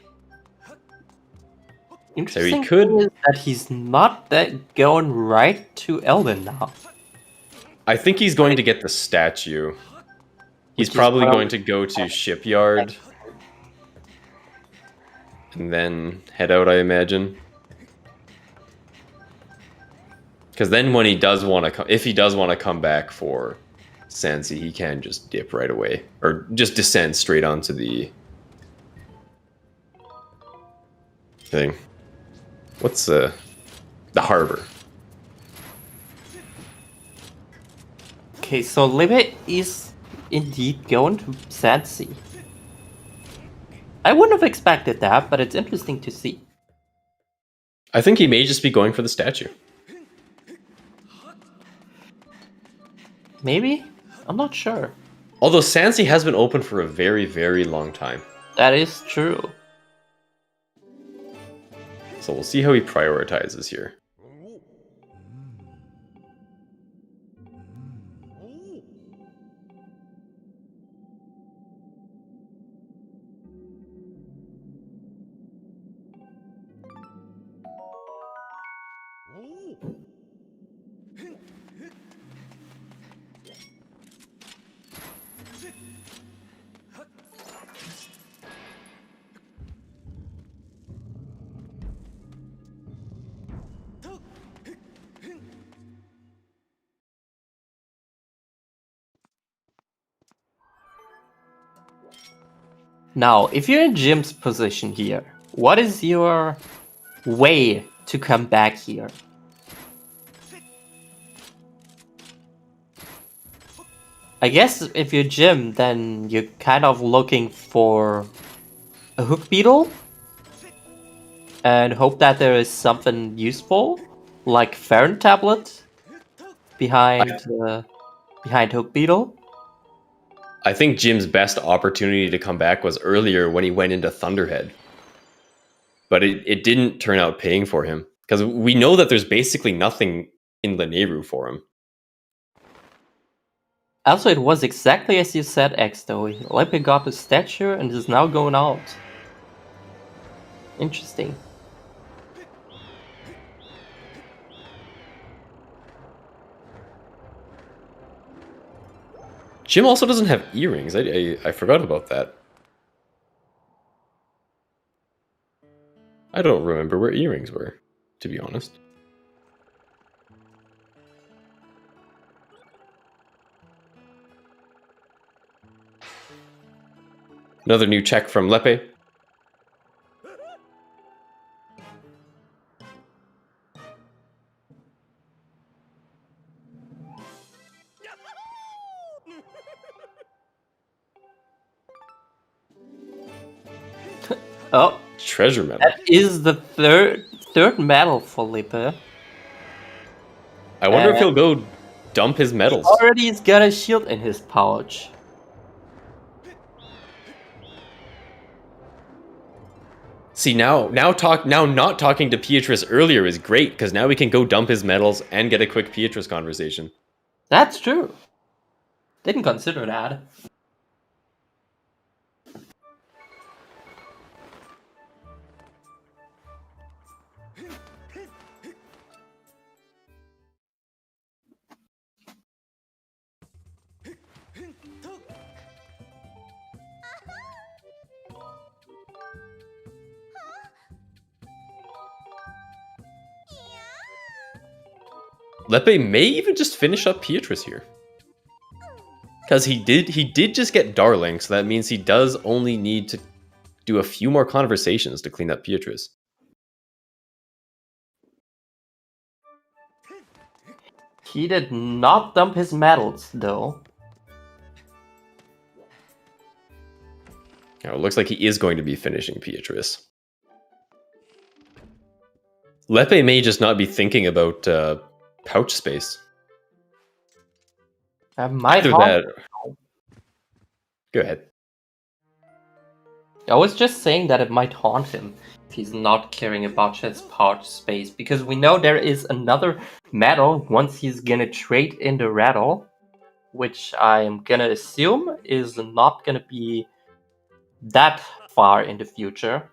Interesting could- thing is that he's not that going right to Eldin now. I think he's going to get the statue. He's Which is probably probably- going to go to Shipyard and then head out, I imagine. Because then when he does want to if he does want to come back for Sandsea, he can just dip right away. Or just descend straight onto the thing. What's the harbor? Okay, so Lepe is indeed going to Sandsea. I wouldn't have expected that, but it's interesting to see. I think he may just be going for the statue. Maybe? I'm not sure. Although Sandsea has been open for a very, very long time. That is true. So we'll see how he prioritizes here. Now, if you're in Jim's position here, what is your way to come back here? I guess if you're Jim, then you're kind of looking for a hook beetle and hope that there is something useful, like Farron tablet behind hook beetle. I think Jim's best opportunity to come back was earlier when he went into Thunderhead. But it didn't turn out paying for him. Because we know that there's basically nothing in Lanayru for him. Also, it was exactly as you said, X, though. Lepe got the stature and is now going out. Interesting. Jim also doesn't have earrings. I forgot about that. I don't remember where earrings were, to be honest. Another new check from Lepe. Oh, Treasure medal. that is the third medal for Lepe. I wonder if he'll go dump his medals. Already he's got a shield in his pouch. See, now not talking to Beatrice earlier is great, because now we can go dump his medals and get a quick Beatrice conversation. That's true. Didn't consider that. Lepe may even just finish up Beatrice here. Because he did just get Darling, so that means he does only need to do a few more conversations to clean up Beatrice. He did not dump his medals, though. Now, it looks like he is going to be finishing Beatrice. Lepe may just not be thinking about pouch space. Might Either that. Go ahead. I was just saying that it might haunt him if he's not caring about his pouch space, because we know there is another medal once he's gonna trade in the rattle, which I'm gonna assume is not gonna be that far in the future.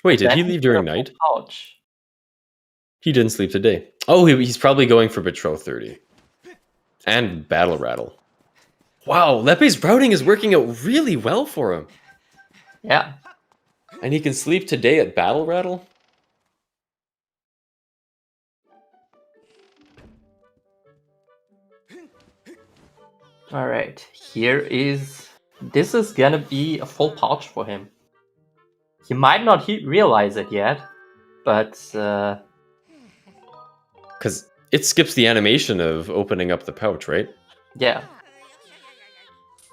Wait, did he leave during night? Pouch. He didn't sleep today. Oh, he's probably going for Betroth 30. And Battle Rattle. Wow, Lepe's routing is working out really well for him. Yeah. And he can sleep today at Battle Rattle? Alright, this is gonna be a full pouch for him. He might not realize it yet, but Because it skips the animation of opening up the pouch, right? yeah.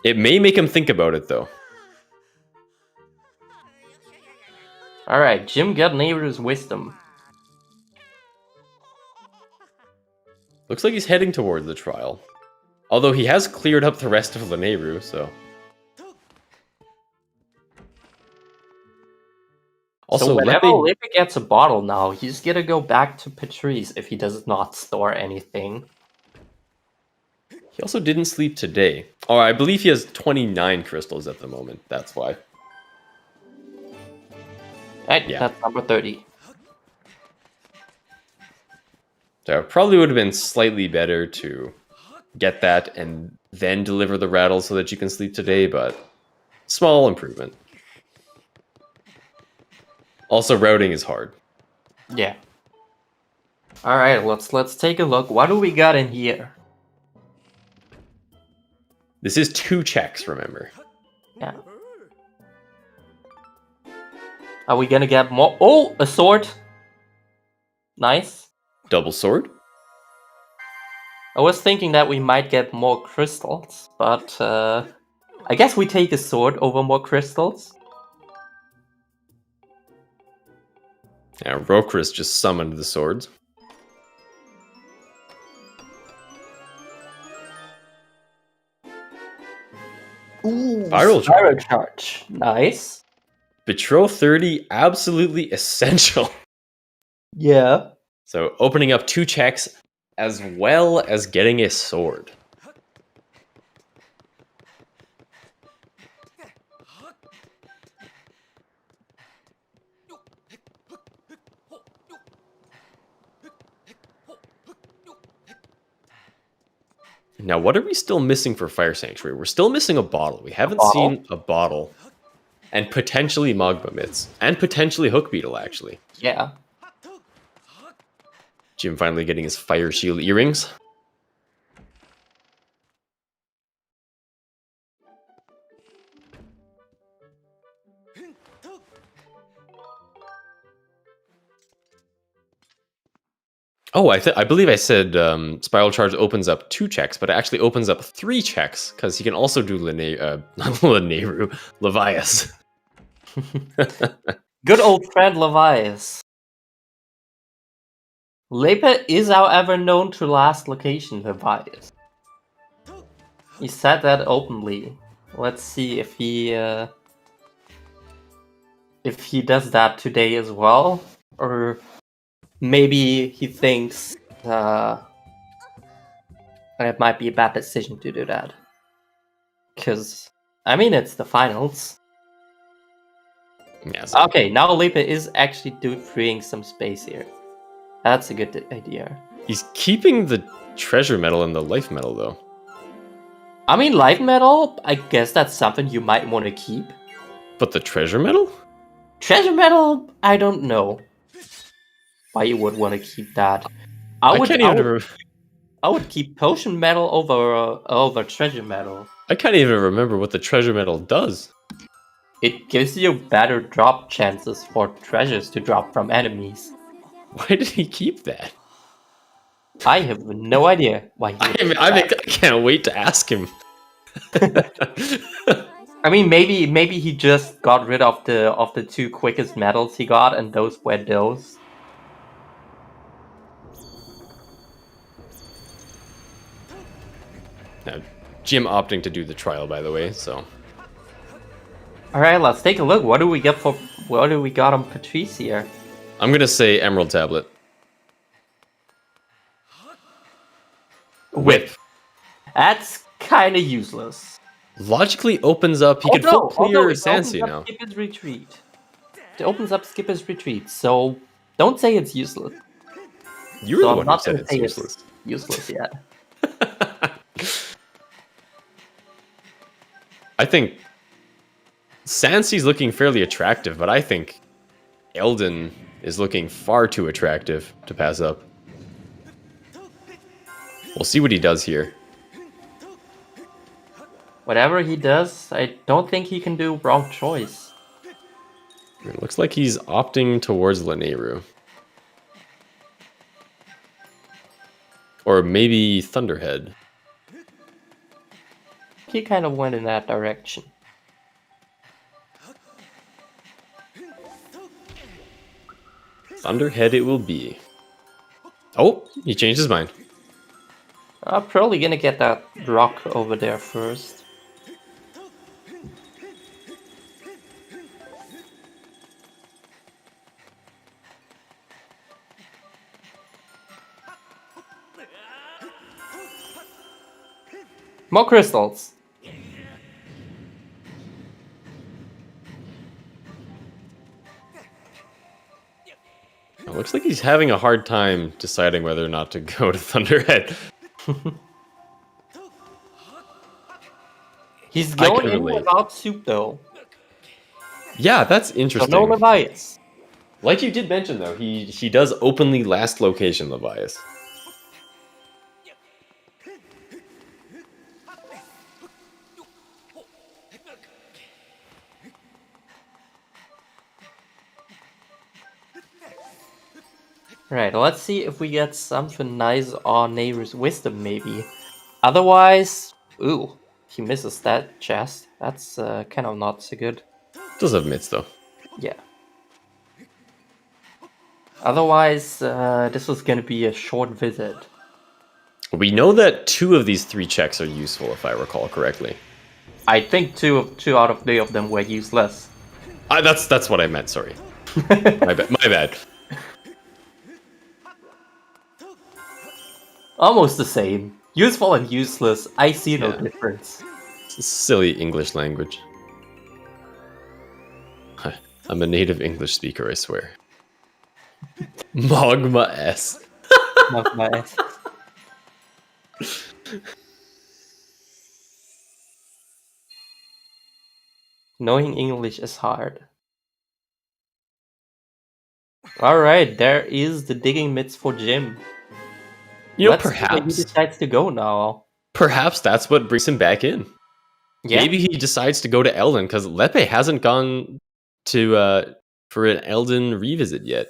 It may make him think about it, though. Alright, Jim got Neighbor's Wisdom. Looks like he's heading towards the trial. Although he has cleared up the rest of Lanayru, so... Also, so whenever Lepe gets a bottle now, he's gonna go back to Patrice if he does not store anything. He also didn't sleep today. Oh, I believe he has 29 crystals at the moment, that's why. Right, Yeah. that's number 30. So it probably would have been slightly better to get that and then deliver the rattle so that you can sleep today, but small improvement. Also, routing is hard. Yeah. All right, let's take a look. What do we got in here? This is 2 checks, remember. Yeah. Are we gonna get more? Oh, a sword. Nice. Double sword. I was thinking that we might get more crystals, but I guess we take a sword over more crystals. Yeah, Rokris just summoned the swords. Ooh, Spiral charge. Nice. Betroth 30, absolutely essential. Yeah. So opening up 2 checks as well as getting a sword. Now, what are we still missing for Fire Sanctuary? We're still missing a bottle. We haven't seen a bottle. And potentially Magma Mitts. And potentially Hook Beetle, actually. Yeah. Jim finally getting his Fire Shield earrings. Oh, I believe I said Spiral Charge opens up 2 checks, but it actually opens up 3 checks, because he can also do Levias. Good old friend Levias. Lepe is, however, known to last location Levias. He said that openly. Let's see if he does that today as well, or maybe he thinks that it might be a bad decision to do that. Because, I mean, it's the finals. Yeah, so Okay, now Lepe is actually freeing some space here. That's a good idea. he's keeping the treasure medal and the life medal, though. I mean, life medal, I guess that's something you might want to keep. But the treasure medal? Treasure medal, I don't know why you would want to keep that. I would keep potion medal over treasure medal. I can't even remember what the treasure medal does. It gives you better drop chances for treasures to drop from enemies. Why did he keep that? I have no idea why he would keep I that. can't wait to ask him. I mean, maybe he just got rid of the 2 quickest medals he got, and those were those. Now, Jim opting to do the trial, by the way, so... Alright, let's take a look. What do we got on Patrice here? I'm gonna say Emerald Tablet. Whip. That's kinda useless. Logically opens up... He could full clear Sansi now. Skipper's Retreat. It opens up Skipper's Retreat, so don't say it's useless. You were the one who said it's useless. Useless yet. I think Sansi's looking fairly attractive, but I think Eldon is looking far too attractive to pass up. We'll see what he does here. Whatever he does, I don't think he can do wrong choice. It looks like he's opting towards Lanayru. Or maybe Thunderhead. He kind of went in that direction. Thunderhead it will be. Oh, he changed his mind. I'm probably gonna get that rock over there first. More crystals. It looks like he's having a hard time deciding whether or not to go to Thunderhead. He's I going can in relate. without soup though. Yeah, that's So interesting. no Levias. Like you did mention, though, he does openly last location Levias. Right, let's see if we get something nice on Neighbor's Wisdom, maybe. Otherwise, ooh, he misses that chest. That's kind of not so good. Does have mitts, though. Yeah. Otherwise, this was gonna be a short visit. We know that 2 of these 3 checks are useful, if I recall correctly. I think two out of 3 of them were useless. That's what I meant, sorry. My bad. Almost the same. Useful and useless. I see no Yeah. difference. Silly English language. I'm a native English speaker, I swear. Magma S. Not my ass. Knowing English is hard. Alright, there is the digging mitts for Jim. You know, Let's see where he perhaps decides to go now. that's what brings him back in. Yeah. Maybe he decides to go to Eldin, because Lepe hasn't gone to for an Eldin revisit yet.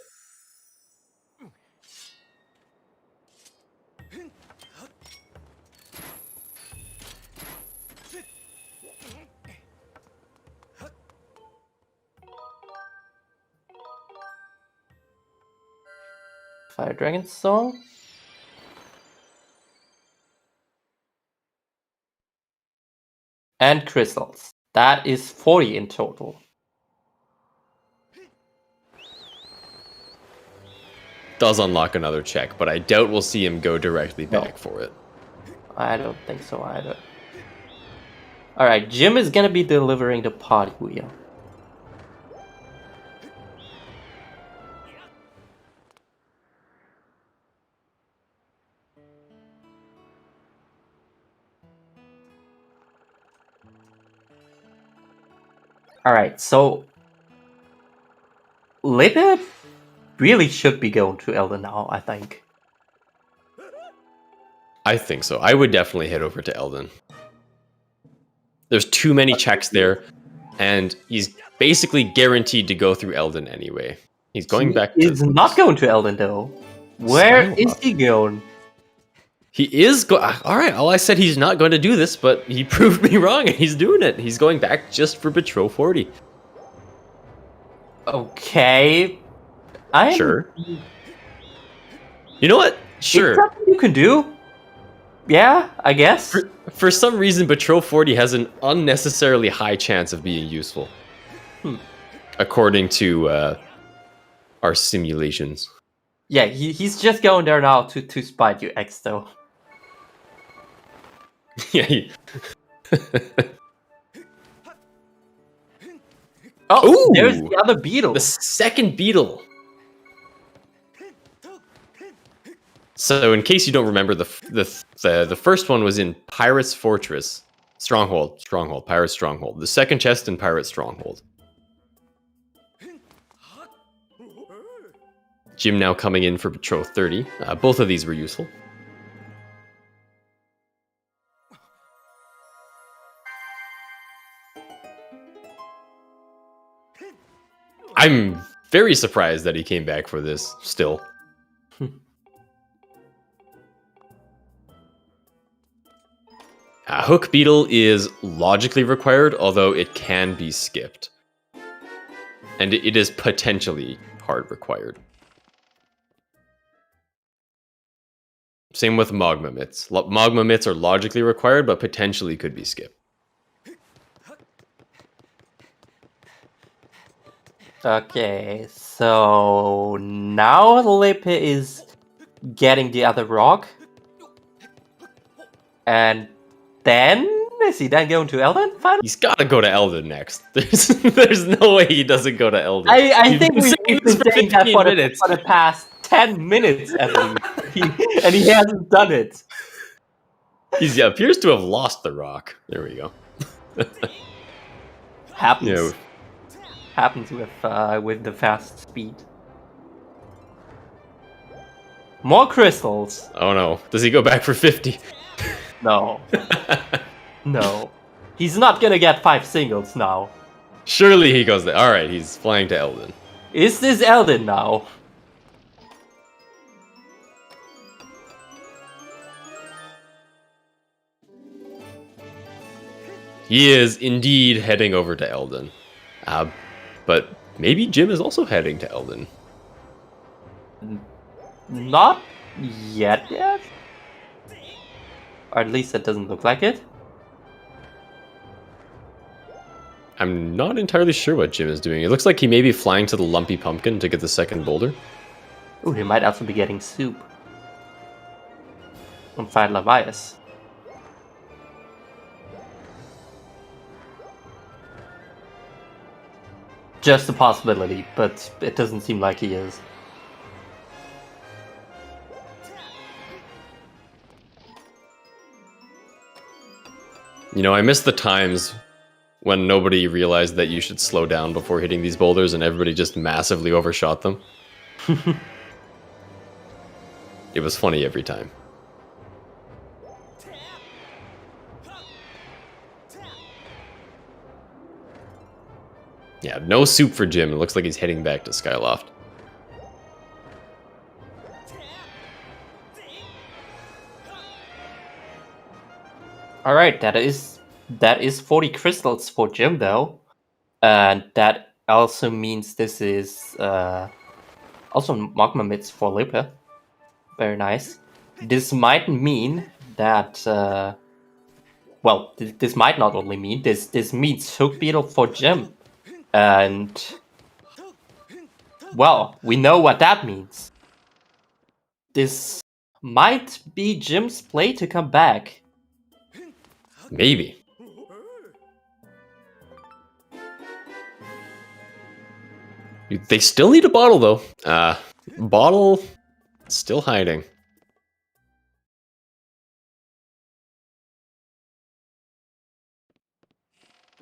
Fire Dragon Song. And crystals. That is 40 in total. Does unlock another check, but I doubt we'll see him go directly back for it. I don't think so either. Alright, Jim is gonna be delivering the party wheel. Alright, so Lippe really should be going to Elden now, I think. I think so. I would definitely head over to Eldin. There's too many checks there, and he's basically guaranteed to go through Eldin anyway. He's going back to... He's not going to Elden though. Where is he going? He is Alright, all I said he's not going to do this, but he proved me wrong, and he's doing it. He's going back just for Betrow 40. Okay. Sure. You know what? Sure. It's something you can do. Yeah, I guess. For some reason, Betrow 40 has an unnecessarily high chance of being useful. According to our simulations. Yeah, he's just going there now to spite you, X though. Yeah. Oh, Ooh! there's the other beetle. The second beetle. So, in case you don't remember, the first one was in Pirate's Fortress. Stronghold, Pirate's Stronghold. The second chest in Pirate's Stronghold. Jim now coming in for Betrow 30. Both of these were useful. I'm very surprised that he came back for this, still. Hook Beetle is logically required, although it can be skipped. And it is potentially hard required. Same with Magma Mitts. Magma Mitts are logically required, but potentially could be skipped. Okay, so now Lippe is getting the other rock. And then Is he then going to Elden finally? He's got to go to Elden next. There's no way he doesn't go to Elden. I think we've saying been saying that 15 for minutes. the past 10 minutes at least. And he hasn't done it. He appears to have lost the rock. There we go. Happens. Yeah. Happens with the fast speed. More crystals. Oh no. Does he go back for 50? No. No. He's not gonna get 5 singles now. Surely he goes there. Alright, he's flying to Elden. Is this Elden now? He is indeed heading over to Elden. But maybe Jim is also heading to Elden. Not yet. Or at least it doesn't look like it. I'm not entirely sure what Jim is doing. It looks like he may be flying to the Lumpy Pumpkin to get the second boulder. Ooh, he might also be getting soup. On Fire Levias. Just a possibility, but it doesn't seem like he is. You know, I miss the times when nobody realized that you should slow down before hitting these boulders and everybody just massively overshot them. It was funny every time. Yeah, no soup for Jim. It looks like he's heading back to Skyloft. Alright, that is 40 crystals for Jim though. And that also means this is also magma mitts for Lippe. Very nice. This might mean that well, this might not only mean this means Hook Beetle for Jim. And well, we know what that means. This might be Jim's play to come back. Maybe. They still need a bottle, though. Bottle still hiding.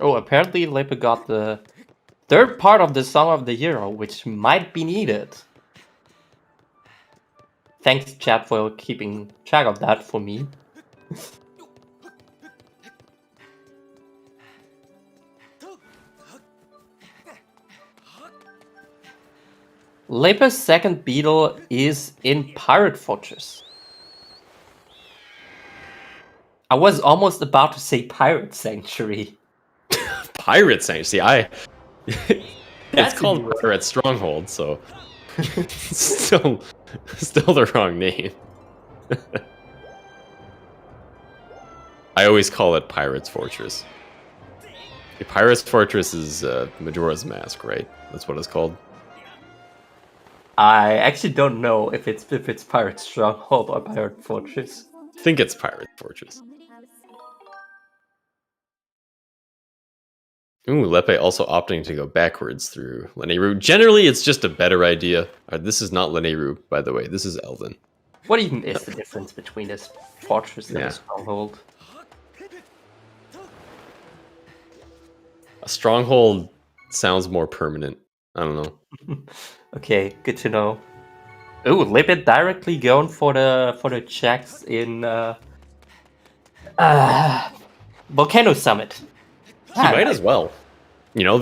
Oh, apparently Lippe got the third part of the Song of the Hero, which might be needed. Thanks, chat, for keeping track of that for me. Lippe's second beetle is in Pirate Fortress. I was almost about to say Pirate Sanctuary. Pirate Sanctuary. See, it's called easy. Pirate Stronghold, so still the wrong name. I always call it Pirate's Fortress. Okay, Pirate's Fortress is Majora's Mask, right? That's what it's called. I actually don't know if it's Pirate Stronghold or Pirate Fortress. I think it's Pirate Fortress. Ooh, Lepe also opting to go backwards through Lanayru. Generally, it's just a better idea. This is not Lanayru, by the way. This is Elden. What even is the difference between a fortress and a stronghold? A stronghold sounds more permanent. I don't know. Okay, good to know. Ooh, Lippe directly going for the checks in Volcano Summit. He might as well. You know,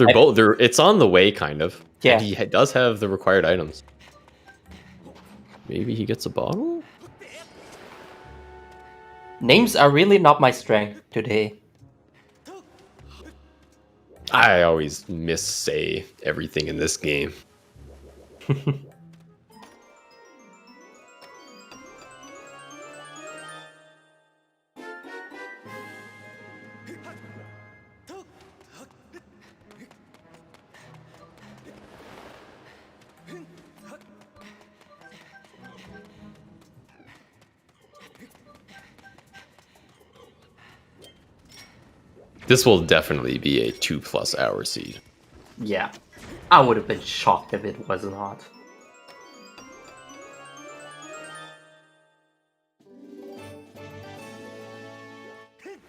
it's on the way, kind of. Yeah. And he does have the required items. Maybe he gets a bottle? Names are really not my strength today. I always missay everything in this game. This will definitely be a 2+ hour seed. Yeah. I would have been shocked if it was not.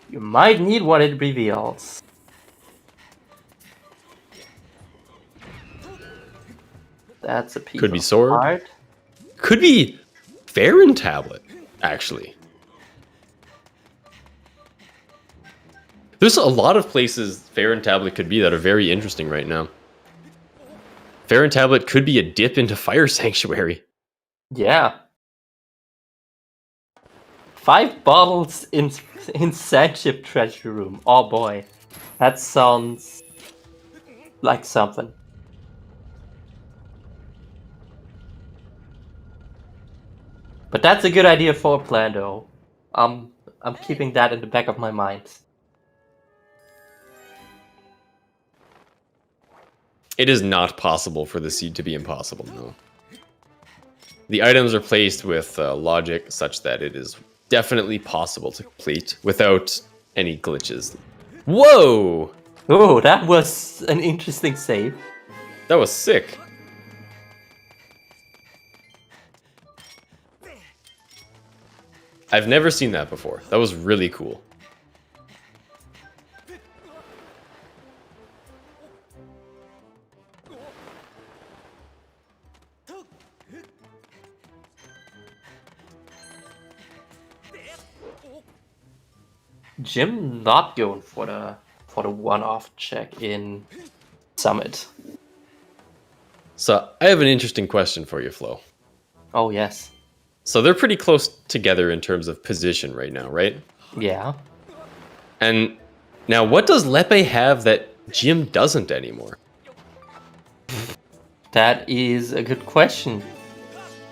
You might need what it reveals. That's a piece Could be of sword. art. Could be Farron tablet, actually. There's a lot of places Farron tablet could be that are very interesting right now. Farron tablet could be a dip into Fire Sanctuary. Yeah. 5 bottles in Sandship Treasure Room. Oh boy. That sounds like something. But that's a good idea for a plan though. I'm keeping that in the back of my mind. It is not possible for the seed to be impossible, no. The items are placed with logic such that it is definitely possible to complete without any glitches. Whoa! Oh, that was an interesting save. That was sick. I've never seen that before. That was really cool. Jim not going for the one-off check in Summit. So I have an interesting question for you, Flo. Oh yes. So they're pretty close together in terms of position right now, right? Yeah. And now what does Lepe have that Jim doesn't anymore? That is a good question.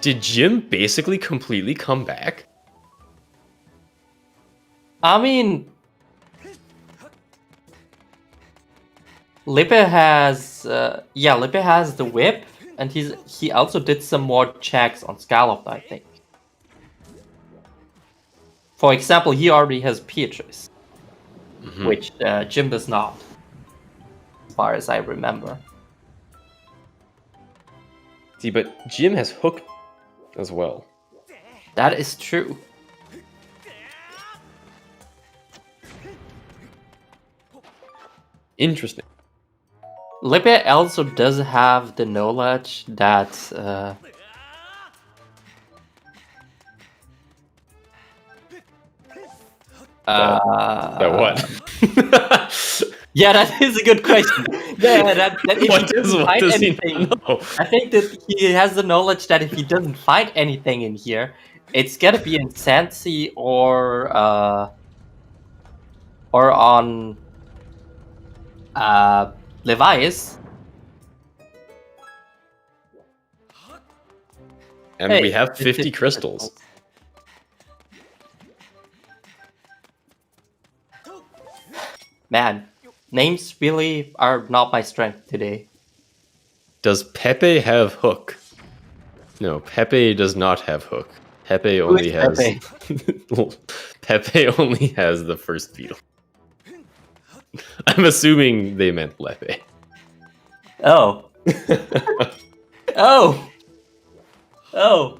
Did Jim basically completely come back? I mean, Lippe has the whip, and he also did some more checks on Scallop, I think. For example, he already has Beatrice, which Jim does not, as far as I remember. See, but Jim has Hook as well. That is true. Interesting. Lippe also does have the knowledge that That what? yeah, that is a good question. Yeah, that if What he doesn't what find does he anything, know? I think that he has the knowledge that if he doesn't find anything in here, it's gonna be in Sansi or on Levi's. And Hey, we have it's 50 crystals. Man, names really are not my strength today. Does Pepe have Hook? No, Pepe does not have Hook. Pepe only has Pepe only has the first beetle. I'm assuming they meant Lepe. Oh. Oh. Oh.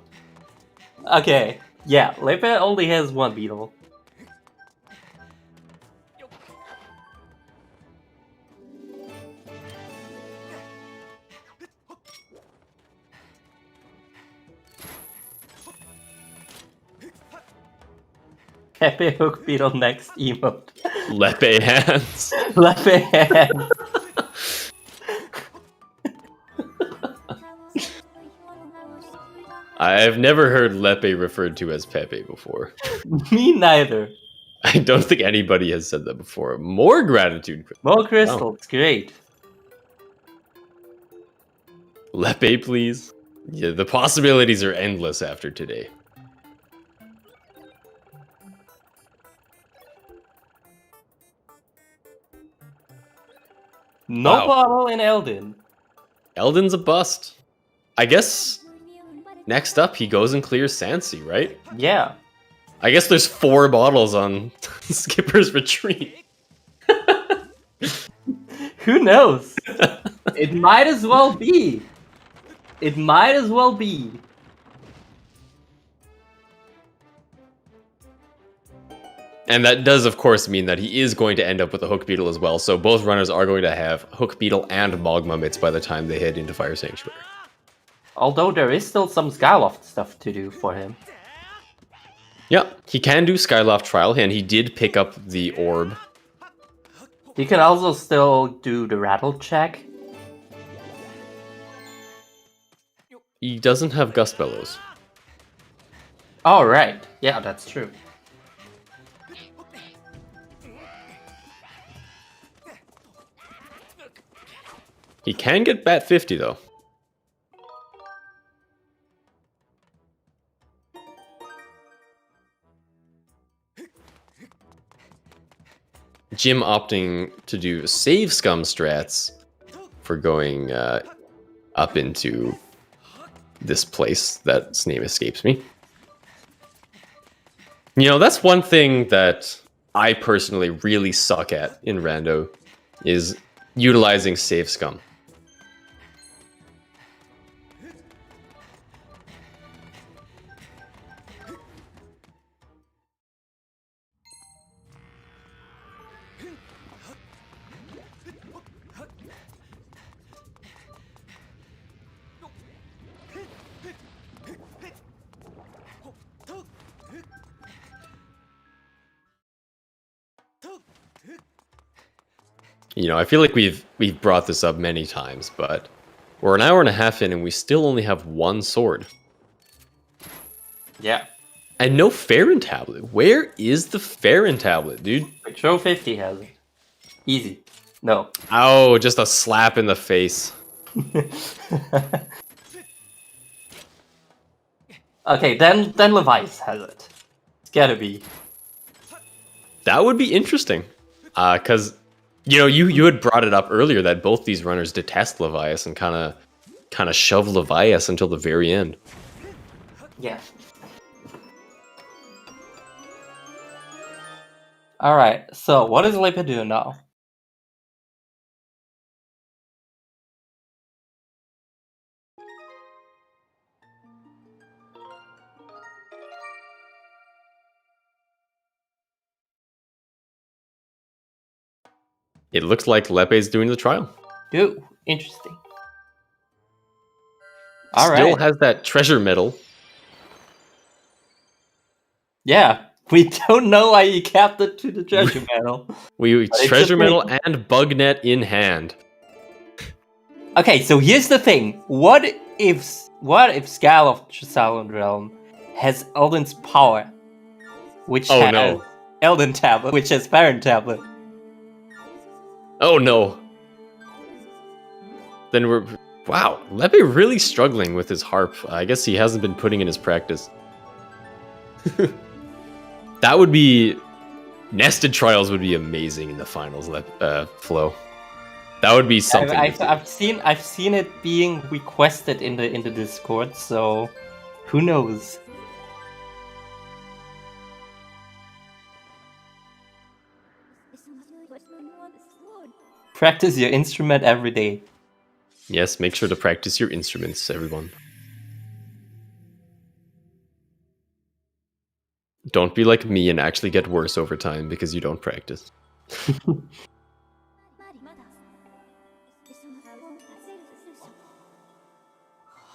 Okay. Yeah, Lepe only has one beetle. Pepe Hook Beetle next emote. Lepe hands. Lepe hand. I've never heard Lepe referred to as Pepe before. Me neither. I don't think anybody has said that before. More gratitude. More crystals, great. Lepe, please. Yeah, the possibilities are endless after today. No Wow. bottle in Eldin. Eldon's a bust. I guess next up he goes and clears Sansi, right? Yeah. I guess there's 4 bottles on Skipper's Retreat. Who knows? It might as well be. It might as well be. And that does, of course, mean that he is going to end up with a Hook Beetle as well. So both runners are going to have Hook Beetle and Mogma Mitts by the time they head into Fire Sanctuary. Although there is still some Skyloft stuff to do for him. Yeah, he can do Skyloft Trial, and he did pick up the orb. He can also still do the rattle check. He doesn't have Gust Bellows. Oh, right. Yeah, that's true. He can get Bat 50, though. Jim opting to do Save Scum strats for going up into this place that's name escapes me. You know, that's one thing that I personally really suck at in Rando, is utilizing Save Scum. You know, I feel like we've brought this up many times, but we're an hour and a half in and we still only have one sword. Yeah. And no Farron tablet. Where is the Farron tablet, dude? Patrol 50 has it. Easy. No. Oh, just a slap in the face. Okay, then Levice has it. It's gotta be. That would be interesting. Because, you know, you had brought it up earlier that both these runners detest Levias and kind of shove Levias until the very end. Yeah. Alright, so what is Lepe doing now? It looks like Lepe's doing the trial. Ooh, interesting. Still Alright. has that treasure medal. Yeah, we don't know why he capped it to the treasure medal. We But it's treasure a medal thing. and bug net in hand. Okay, so here's the thing. What if Skal of Silent Realm has Elden's power? Which Oh, has no. Elden Tablet, which has Baron Tablet. Oh no. Then we're... Wow, Lepe really struggling with his harp. I guess he hasn't been putting in his practice. That would be... Nested Trials would be amazing in the finals, Flo. That would be something. I've seen it being requested in the Discord, so who knows? Practice your instrument every day. Yes, make sure to practice your instruments, everyone. Don't be like me and actually get worse over time because you don't practice.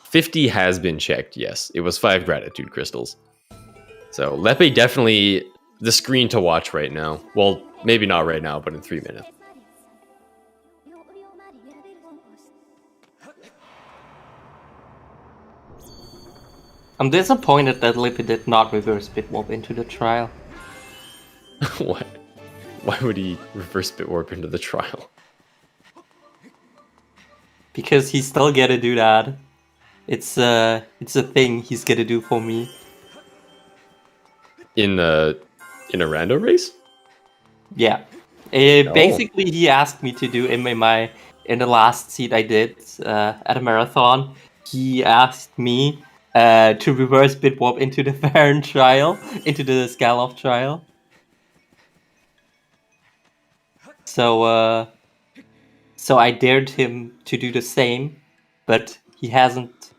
50 has been checked, yes. It was 5 gratitude crystals. So Lepe definitely the screen to watch right now. Well, maybe not right now, but in 3 minutes. I'm disappointed that Lippy did not reverse Bitwarp into the trial. What? Why would he reverse Bitwarp into the trial? Because he's still gotta do that. It's a thing he's gonna do for me. In a rando race? Yeah. Basically, he asked me to do in the last seat I did at a marathon. He asked me to reverse Bitwarp into the Baron trial, into the Scaloff so I dared him to do the same, but he hasn't.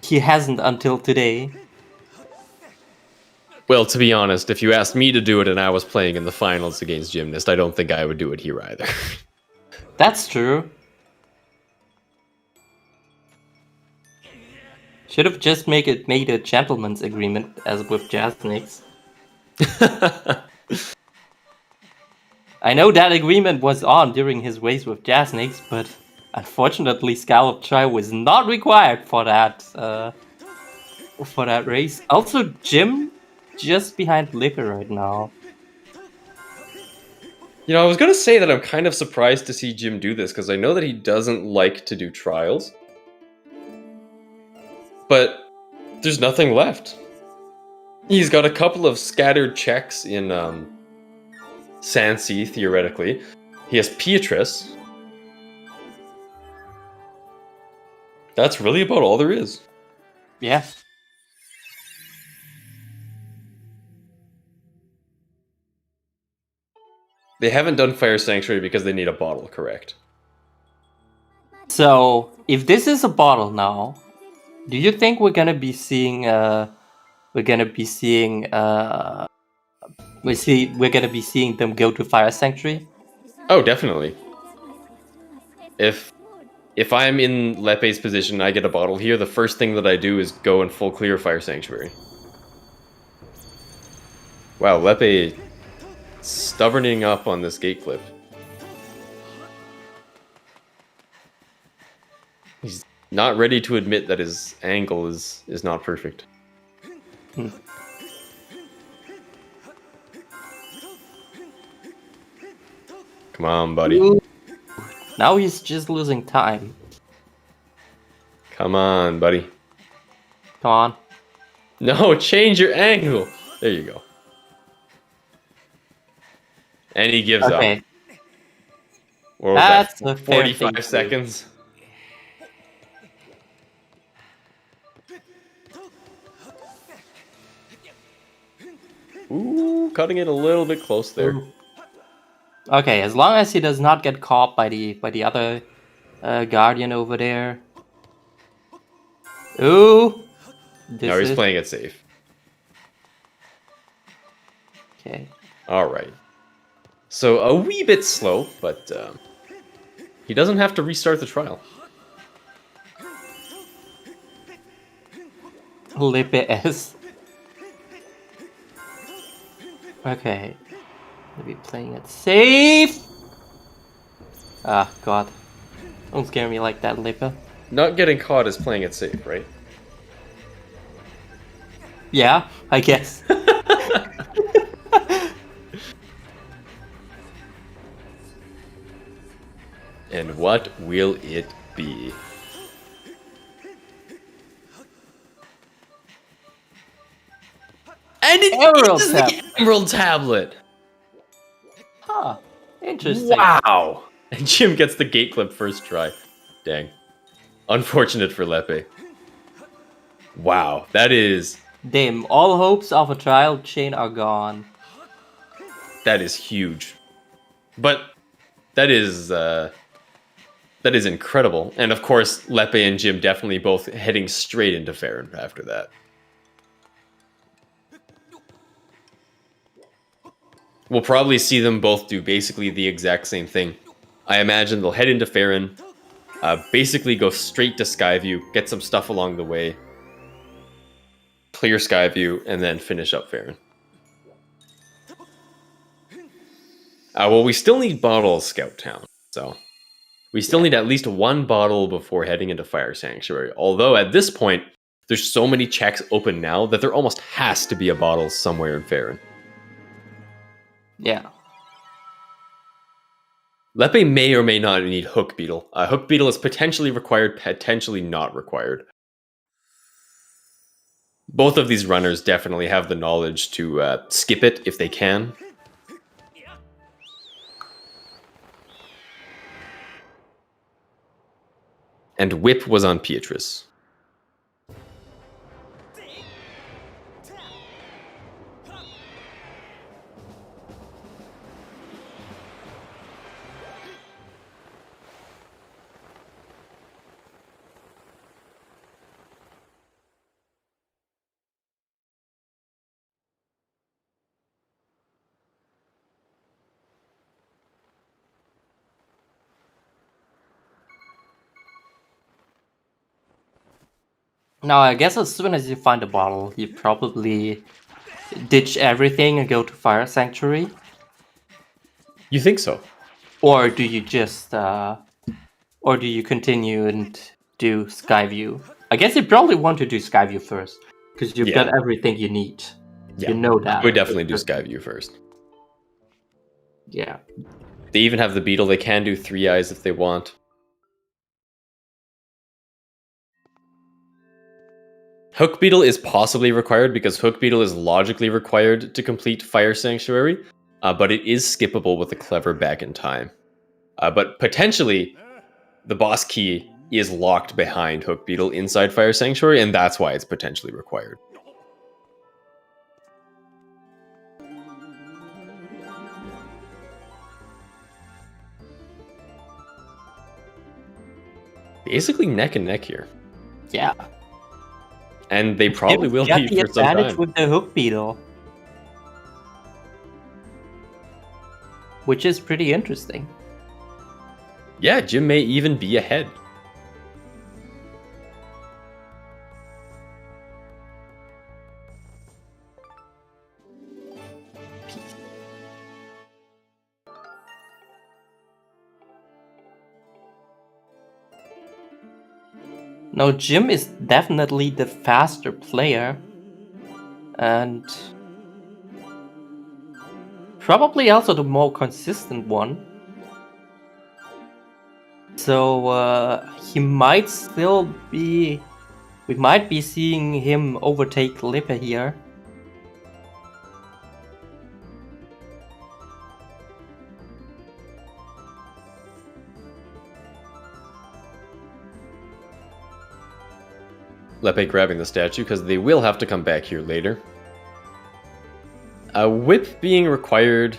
He hasn't until today. Well, to be honest, if you asked me to do it and I was playing in the finals against Gymnast, I don't think I would do it here either. That's true. Should have just made a gentleman's agreement as with Jasnix. I know that agreement was on during his race with Jasnix, but unfortunately Scallop Try was not required for that race. Also, Jim just behind Lipper right now. You know, I was going to say that I'm kind of surprised to see Jim do this, because I know that he doesn't like to do trials. But there's nothing left. He's got a couple of scattered checks in Sansi, theoretically. He has Beatrice. That's really about all there is. Yeah. They haven't done Fire Sanctuary because they need a bottle, correct? So, if this is a bottle now, do you think we're gonna be seeing them go to Fire Sanctuary? Oh, definitely. If I'm in Lepe's position and I get a bottle here, the first thing that I do is go and full clear Fire Sanctuary. Wow, Lepe stubborning up on this gate clip. He's not ready to admit that his angle is not perfect. Come on, buddy. Ooh. Now he's just losing time. Come on, buddy. Come on. No, change your angle. There you go. And he gives up. What was That's that? a fair 45 thing seconds. Ooh, cutting it a little bit close there. Ooh. Okay, as long as he does not get caught by the other guardian over there. Ooh. No, he's playing it safe. Okay. All right. So a wee bit slow, but he doesn't have to restart the trial. Lippe S. Okay. Maybe playing it safe. Ah, God. Don't scare me like that, Lippe. Not getting caught is playing it safe, right? Yeah, I guess. And what will it be? And it Emerald is the Emerald Tablet! Huh. Interesting. Wow! And Jim gets the gate clip first try. Dang. Unfortunate for Lepe. Wow, that is... Damn, all hopes of a trial chain are gone. That is huge. But that is incredible. And of course, Lepe and Jim definitely both heading straight into Farron after that. We'll probably see them both do basically the exact same thing. I imagine they'll head into Farron, basically go straight to Skyview, get some stuff along the way, clear Skyview, and then finish up Farron. Well, we still need bottles, Scout Town, so we still need at least one bottle before heading into Fire Sanctuary. Although at this point, there's so many checks open now that there almost has to be a bottle somewhere in Farron. Yeah. Lepe may or may not need Hook Beetle. Hook Beetle is potentially required, potentially not required. Both of these runners definitely have the knowledge to skip it if they can. And Whip was on Beatrice. Now, I guess as soon as you find a bottle, you probably ditch everything and go to Fire Sanctuary. You think so? Or do you just, or do you continue and do Skyview? I guess you probably want to do Skyview first, because you've got everything you need. Yeah. You know that. I would definitely do Skyview first. Yeah. They even have the beetle. They can do 3 eyes if they want. Hook Beetle is possibly required because Hook Beetle is logically required to complete Fire Sanctuary, but it is skippable with a clever back in time. But potentially, the boss key is locked behind Hook Beetle inside Fire Sanctuary, and that's why it's potentially required. Basically neck and neck here. Yeah. And they probably will be for some time. advantage with the Hook Beetle, which is pretty interesting. Yeah, Jim may even be ahead. Now, Jim is definitely the faster player, and probably also the more consistent one. So he might still be. We might be seeing him overtake Lippe here. Lepe grabbing the statue because they will have to come back here later. A whip being required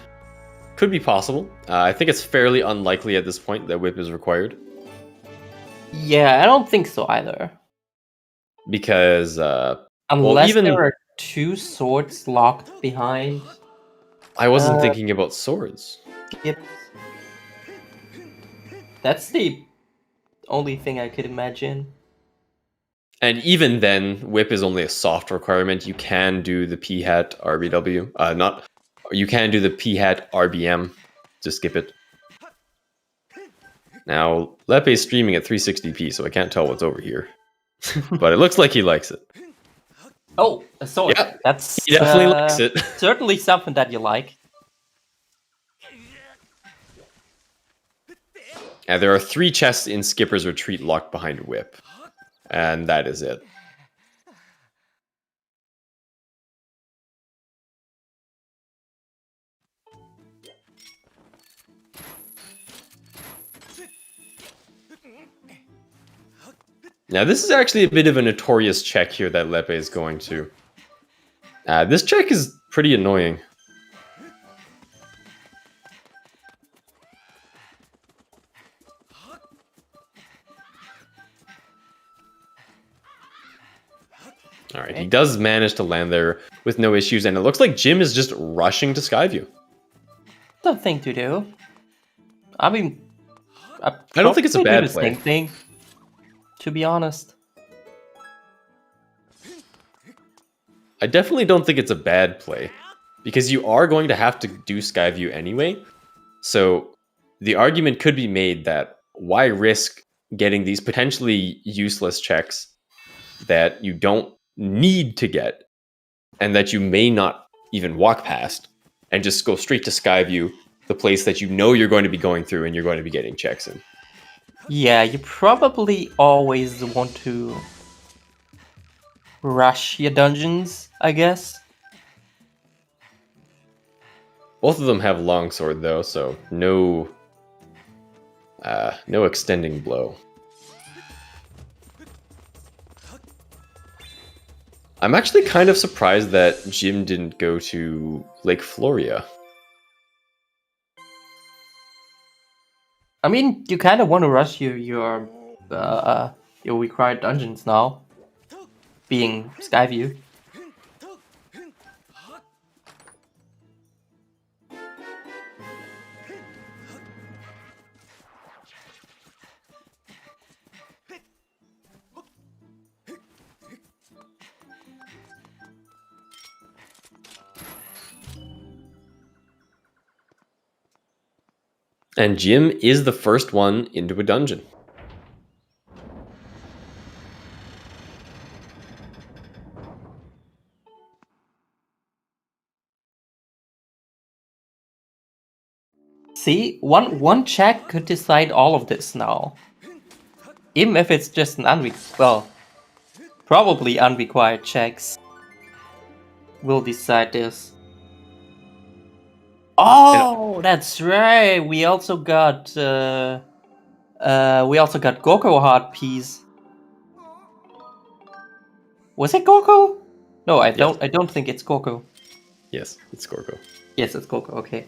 could be possible. I think it's fairly unlikely at this point that whip is required. Yeah, I don't think so either. Because unless there are 2 swords locked behind. I wasn't thinking about swords. Yep. That's the only thing I could imagine. And even then, whip is only a soft requirement. You can do the P-hat RBW. You can do the P-hat RBM to skip it. Now, Lepe is streaming at 360p, so I can't tell what's over here. But it looks like he likes it. Oh, a sword. Yeah, That's he definitely likes it. Certainly something that you like. And there are 3 chests in Skipper's Retreat locked behind whip. And that is it. Now, this is actually a bit of a notorious check here that Lepe is going to. This check is pretty annoying. Alright, he does manage to land there with no issues, and it looks like Jim is just rushing to Skyview. Something to do. I mean, I don't think it's a bad play. Same thing, to be honest. I definitely don't think it's a bad play, because you are going to have to do Skyview anyway. So the argument could be made that why risk getting these potentially useless checks that you don't need to get and that you may not even walk past, and just go straight to Skyview, the place that you know you're going to be going through and you're going to be getting checks in. Yeah, you probably always want to rush your dungeons, I guess. Both of them have longsword though, so no extending blow. I'm actually kind of surprised that Jim didn't go to Lake Floria. I mean, you kind of want to rush your required dungeons now, being Skyview. And Jim is the first one into a dungeon. See, one check could decide all of this now. Even if it's just an probably unrequired checks will decide this. Oh, that's right. We also got Goko heart piece. Was it Goko? No, I don't think it's Goko. Yes, it's Gorgo. Yes, it's Goko. Okay.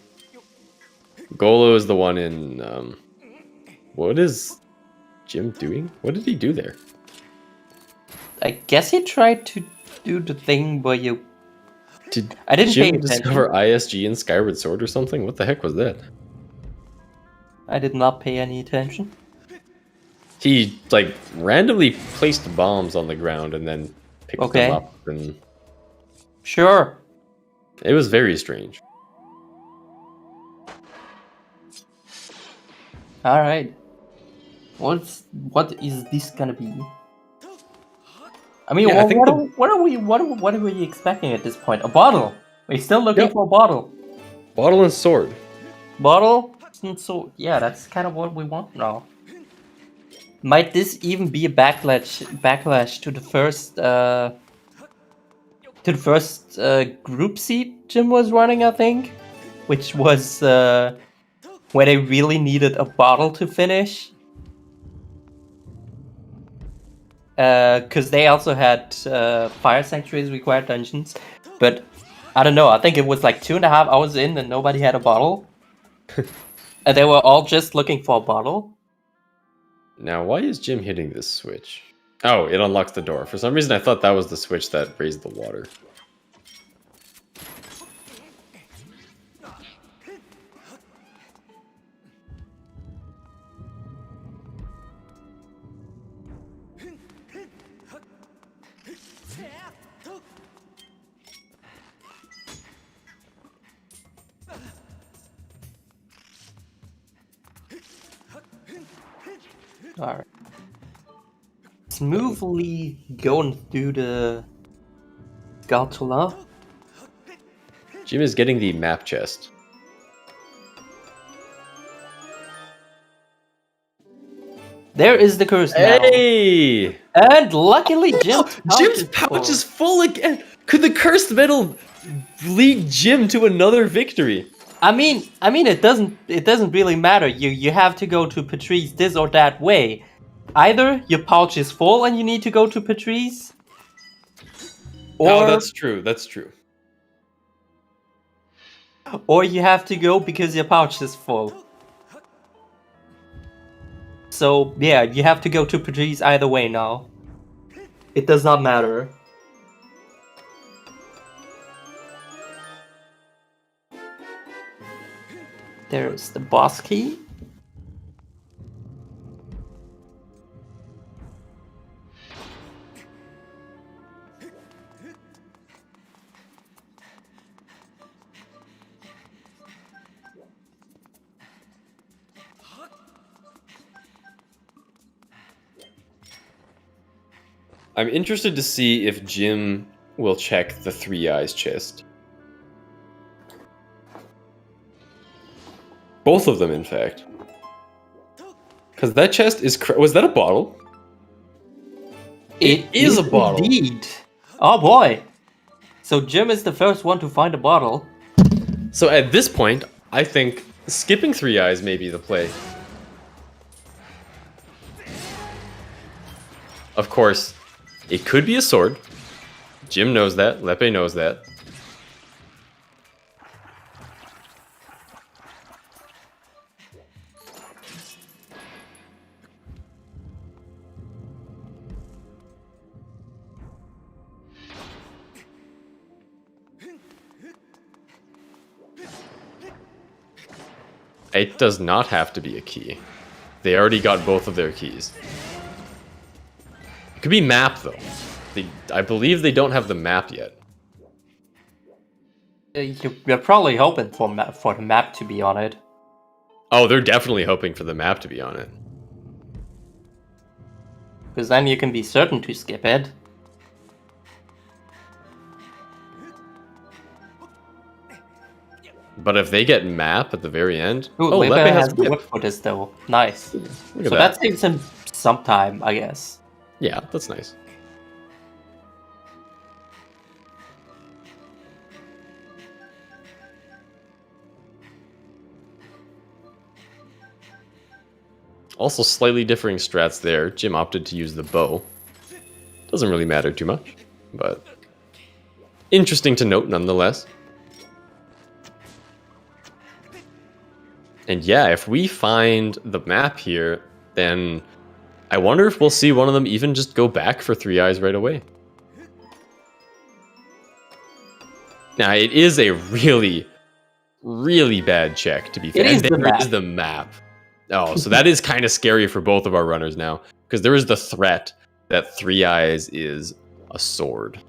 Golo is the one in. What is Jim doing? What did he do there? I guess he tried to do the thing where you. I didn't pay Jim attention. discover ISG in Skyward Sword or something? What the heck was that? I did not pay any attention. He like randomly placed bombs on the ground and then picked them up, and Sure. it was very strange. All right. What is this gonna be? I mean, Yeah, I think what are we expecting at this point? A bottle. We're still looking for a bottle. Bottle and sword. Bottle and sword. Yeah, that's kind of what we want now. Might this even be a backlash to the first group seat Jim was running, I think, which was where they really needed a bottle to finish. Because they also had Fire Sanctuaries required dungeons, but I don't know, I think it was like 2.5 hours in and nobody had a bottle. And they were all just looking for a bottle. Now, why is Jim hitting this switch? Oh, it unlocks the door. For some reason, I thought that was the switch that raised the water. Alright. Smoothly going through the Galtula. Jim is getting the map chest. There is the curse now. Hey! And luckily Jim's pouch is full again! Could the cursed metal lead Jim to another victory? I mean, it doesn't really matter. You have to go to Patrice this or that way. Either your pouch is full and you need to go to Patrice, or Oh, that's true. That's true. or you have to go because your pouch is full. So yeah, you have to go to Patrice either way now. It does not matter. There's the boss key. I'm interested to see if Jim will check the 3 Eyes chest. Both of them, in fact. Because that chest is... Was that a bottle? It is a bottle. Indeed. Oh boy. So Jim is the first one to find a bottle. So at this point, I think skipping 3 Eyes may be the play. Of course, it could be a sword. Jim knows that. Lepe knows that. It does not have to be a key. They already got both of their keys. It could be map, though. I believe they don't have the map yet. You're probably hoping for the map to be on it. Oh, they're definitely hoping for the map to be on it. Because then you can be certain to skip it. But if they get map at the very end... Ooh, oh, Lepe Lepe has has the whip. whip for this though. Nice. Look at So that saves him some time, I guess. Yeah, that's nice. Also, slightly differing strats there. Jim opted to use the bow. Doesn't really matter too much, but interesting to note nonetheless. And yeah, if we find the map here, then I wonder if we'll see one of them even just go back for 3 eyes right away. Now, it is a really, really bad check, to be fair. It is And the there map. is the map. Oh, so that is kind of scary for both of our runners now, because there is the threat that 3 eyes is a sword.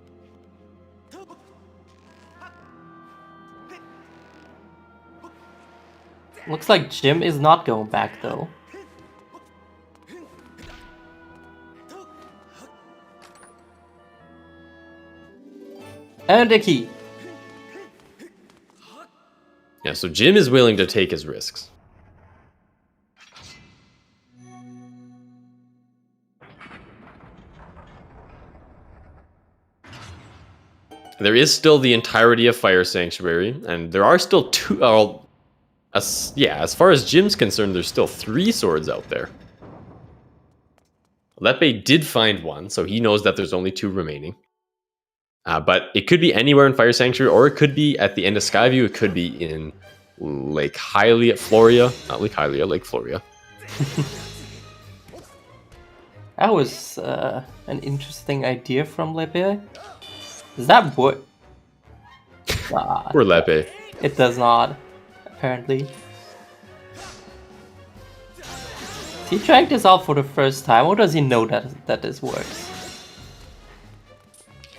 Looks like Jim is not going back though. And a key. Yeah, so Jim is willing to take his risks. There is still the entirety of Fire Sanctuary, and there are still two... as far as Jim's concerned, there's still 3 swords out there. Lepe did find one, so he knows that there's only 2 remaining. But it could be anywhere in Fire Sanctuary, or it could be at the end of Skyview. It could be in Lake Hylia, Floria. Not Lake Hylia, Lake Floria. That was an interesting idea from Lepe. Does that work? Or Lepe. It does not, apparently. Is he trying this out for the first time, or does he know that this works?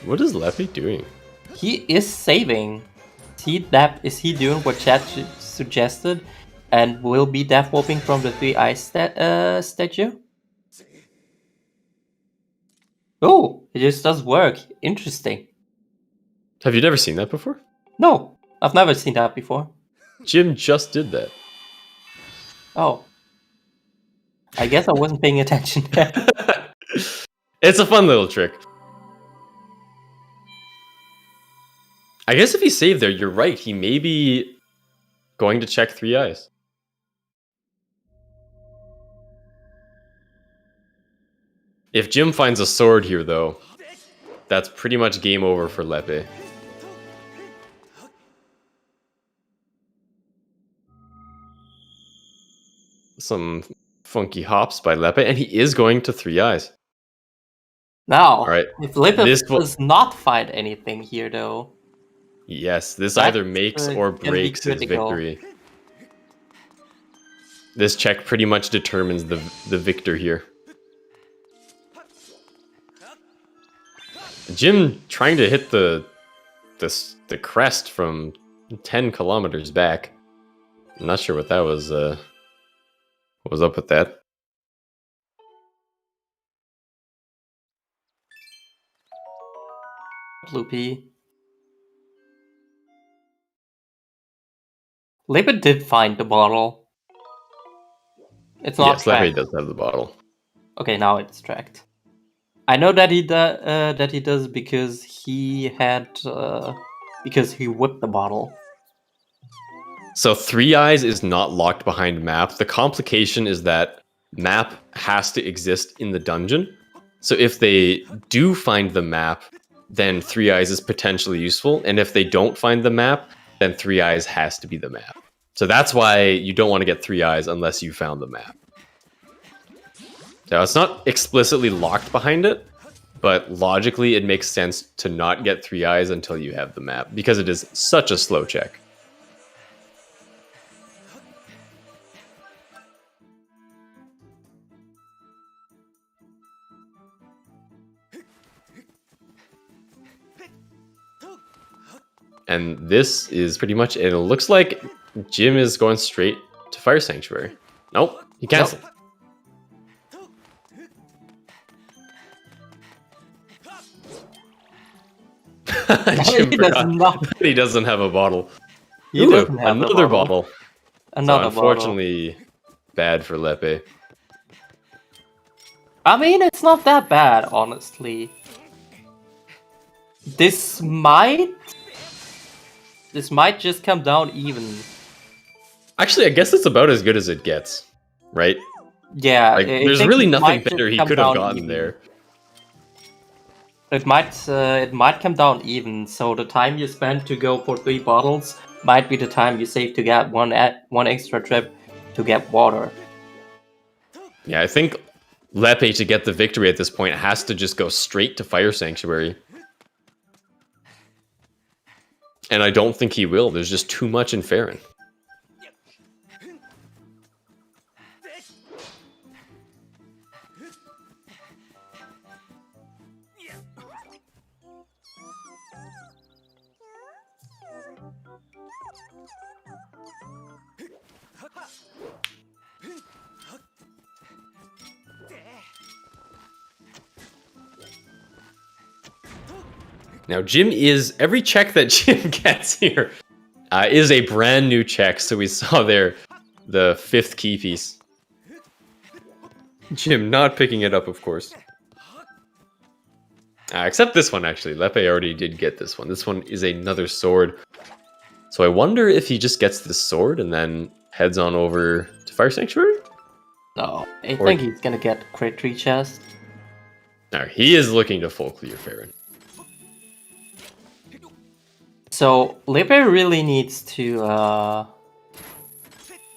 What is Lepe doing? He is saving. Is he doing what chat suggested, and will be death whopping from the 3 eyes statue? Oh, it just does work. Interesting. Have you never seen that before? No, I've never seen that before. Jim just did that. Oh. I guess I wasn't paying attention. It's a fun little trick. I guess if he saved there, you're right. He may be going to check 3 eyes. If Jim finds a sword here, though, that's pretty much game over for Lepe. Some funky hops by Lepe, and he is going to 3 eyes. Now, All right. if Lepe This does not find anything here, though... Yes, this That's, either makes or gonna be breaks his critical. victory. This check pretty much determines the victor here. Jim trying to hit the crest from 10 kilometers back. I'm not sure what that was. What was up with that? Loopy. Lepe did find the bottle. It's not Yes, Lepe tracked. does have the bottle. Okay, now it's tracked. I know that he does because he had because he whipped the bottle. So 3 eyes is not locked behind map. The complication is that map has to exist in the dungeon. So if they do find the map, then 3 eyes is potentially useful. And if they don't find the map, then 3 eyes has to be the map. So that's why you don't want to get 3 eyes unless you found the map. Now, it's not explicitly locked behind it, but logically it makes sense to not get 3 eyes until you have the map, because it is such a slow check. And this is pretty much it. It looks like Jim is going straight to Fire Sanctuary. Nope, he canceled. Nope. Jim He does forgot not. that he doesn't have a bottle. He Ooh, doesn't have a another bottle. Another So unfortunately, bad for Lepe. I mean, it's not that bad, honestly. This might just come down even. Actually, I guess it's about as good as it gets, right? Yeah, Like, I there's think really it nothing might just better he come could have down gotten even. there. It might come down even. So the time you spend to go for 3 bottles might be the time you save to get one extra trip to get water. Yeah, I think Lepe, to get the victory at this point, has to just go straight to Fire Sanctuary. And I don't think he will. There's just too much in Farron. Now, every check that Jim gets here is a brand new check. So we saw there the 5th key piece. Jim not picking it up, of course. Except this one, actually. Lepe already did get this one. This one is another sword. So I wonder if he just gets this sword and then heads on over to Fire Sanctuary? No, I think he's gonna get crit 3 chest. No, he is looking to full clear Farron. So Lepe really needs to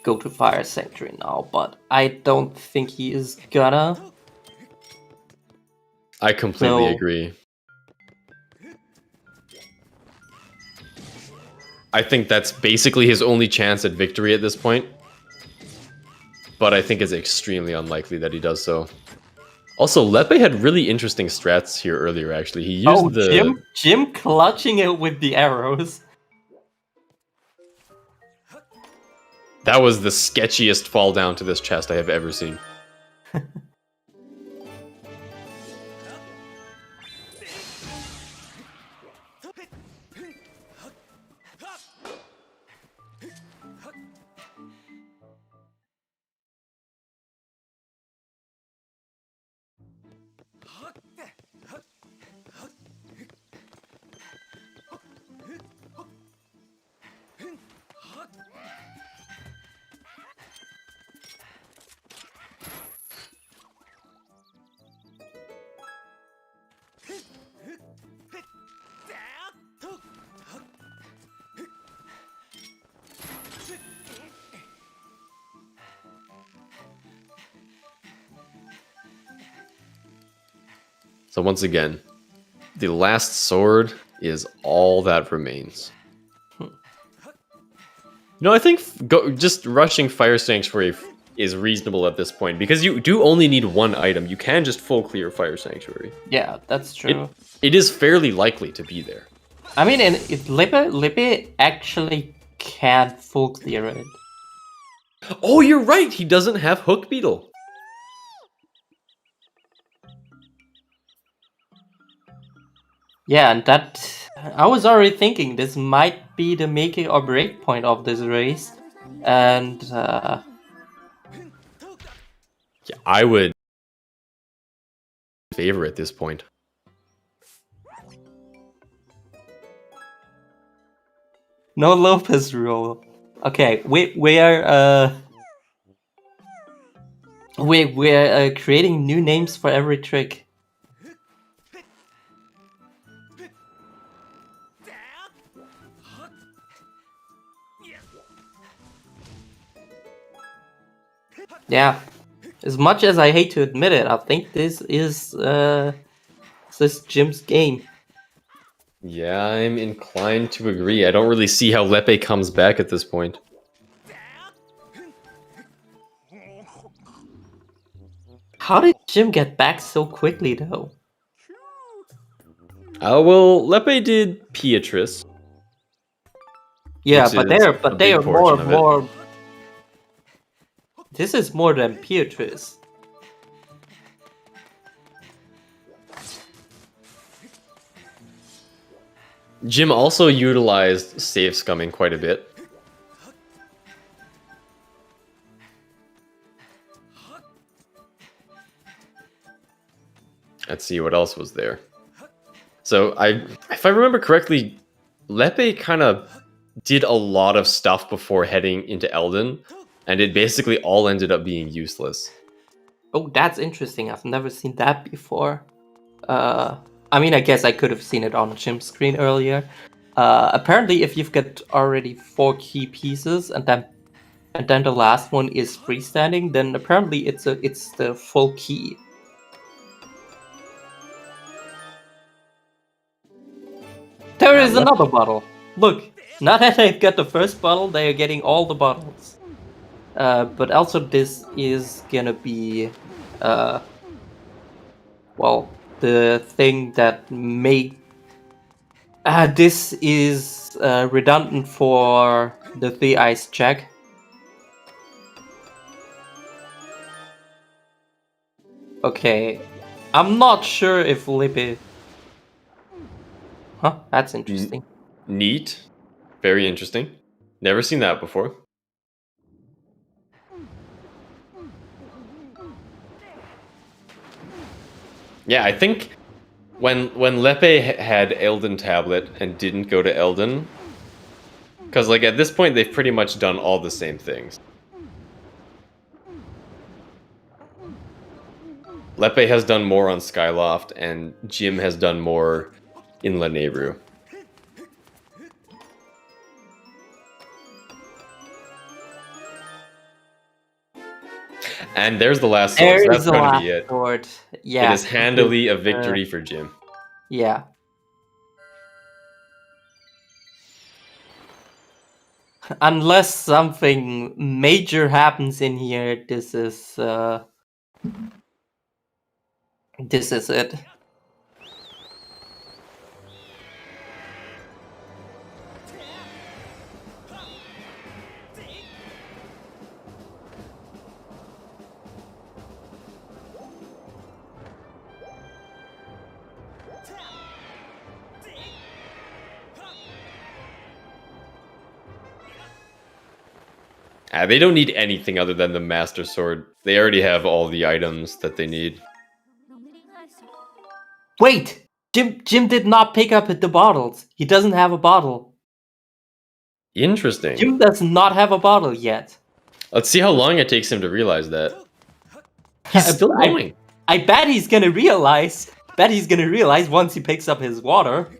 go to Fire Sanctuary now, but I don't think he is gonna. I completely So- agree. I think that's basically his only chance at victory at this point. But I think it's extremely unlikely that he does so. Also, Lepe had really interesting strats here earlier, actually. He used Jim clutching it with the arrows. That was the sketchiest fall down to this chest I have ever seen. So once again, the last sword is all that remains. No, I think just rushing Fire Sanctuary is reasonable at this point, because you do only need one item. You can just full clear Fire Sanctuary. Yeah, that's true. It is fairly likely to be there. I mean, and if Lippe actually can't full clear it. Oh, you're right! He doesn't have Hook Beetle. Yeah, and that... I was already thinking this might be the making or break point of this race. And... Yeah, I would favor at this point. no Lopez rule. Okay, we're creating new names for every trick. Yeah, as much as I hate to admit it, I think this is Jim's game. Yeah, I'm inclined to agree. I don't really see how Lepe comes back at this point. How did Jim get back so quickly, though? Well, Lepe did Beatrice. Yeah, Which but is they a are big more portion of it. This is more than Beatrice. Jim also utilized save scumming quite a bit. Let's see what else was there. So if I remember correctly, Lepe kind of did a lot of stuff before heading into Elden, and it basically all ended up being useless. Oh, that's interesting. I've never seen that before. I mean, I guess I could have seen it on Jim's screen earlier. Apparently, if you've got already 4 key pieces and then the last one is freestanding, then apparently it's the full key. There is another bottle. Look, now that they've got the first bottle, they are getting all the bottles. But also this is gonna be, well, the thing that made... this is redundant for the 3 ice check. Okay, I'm not sure if Lippy... Huh, that's interesting. Neat. Very interesting. Never seen that before. Yeah, I think when Lepe had Elden Tablet and didn't go to Elden, because like at this point they've pretty much done all the same things. Lepe has done more on Skyloft, and Jim has done more in Lanayru. And there's the last sword. There So is that's the going to last be it. sword. Yeah. It is handily a victory for Jim. Yeah. Unless something major happens in here, this is it. They don't need anything other than the Master Sword. They already have all the items that they need. Wait! Jim did not pick up the bottles. He doesn't have a bottle. Interesting. Jim does not have a bottle yet. Let's see how long it takes him to realize that. He's still going. I bet he's gonna realize. Once he picks up his water.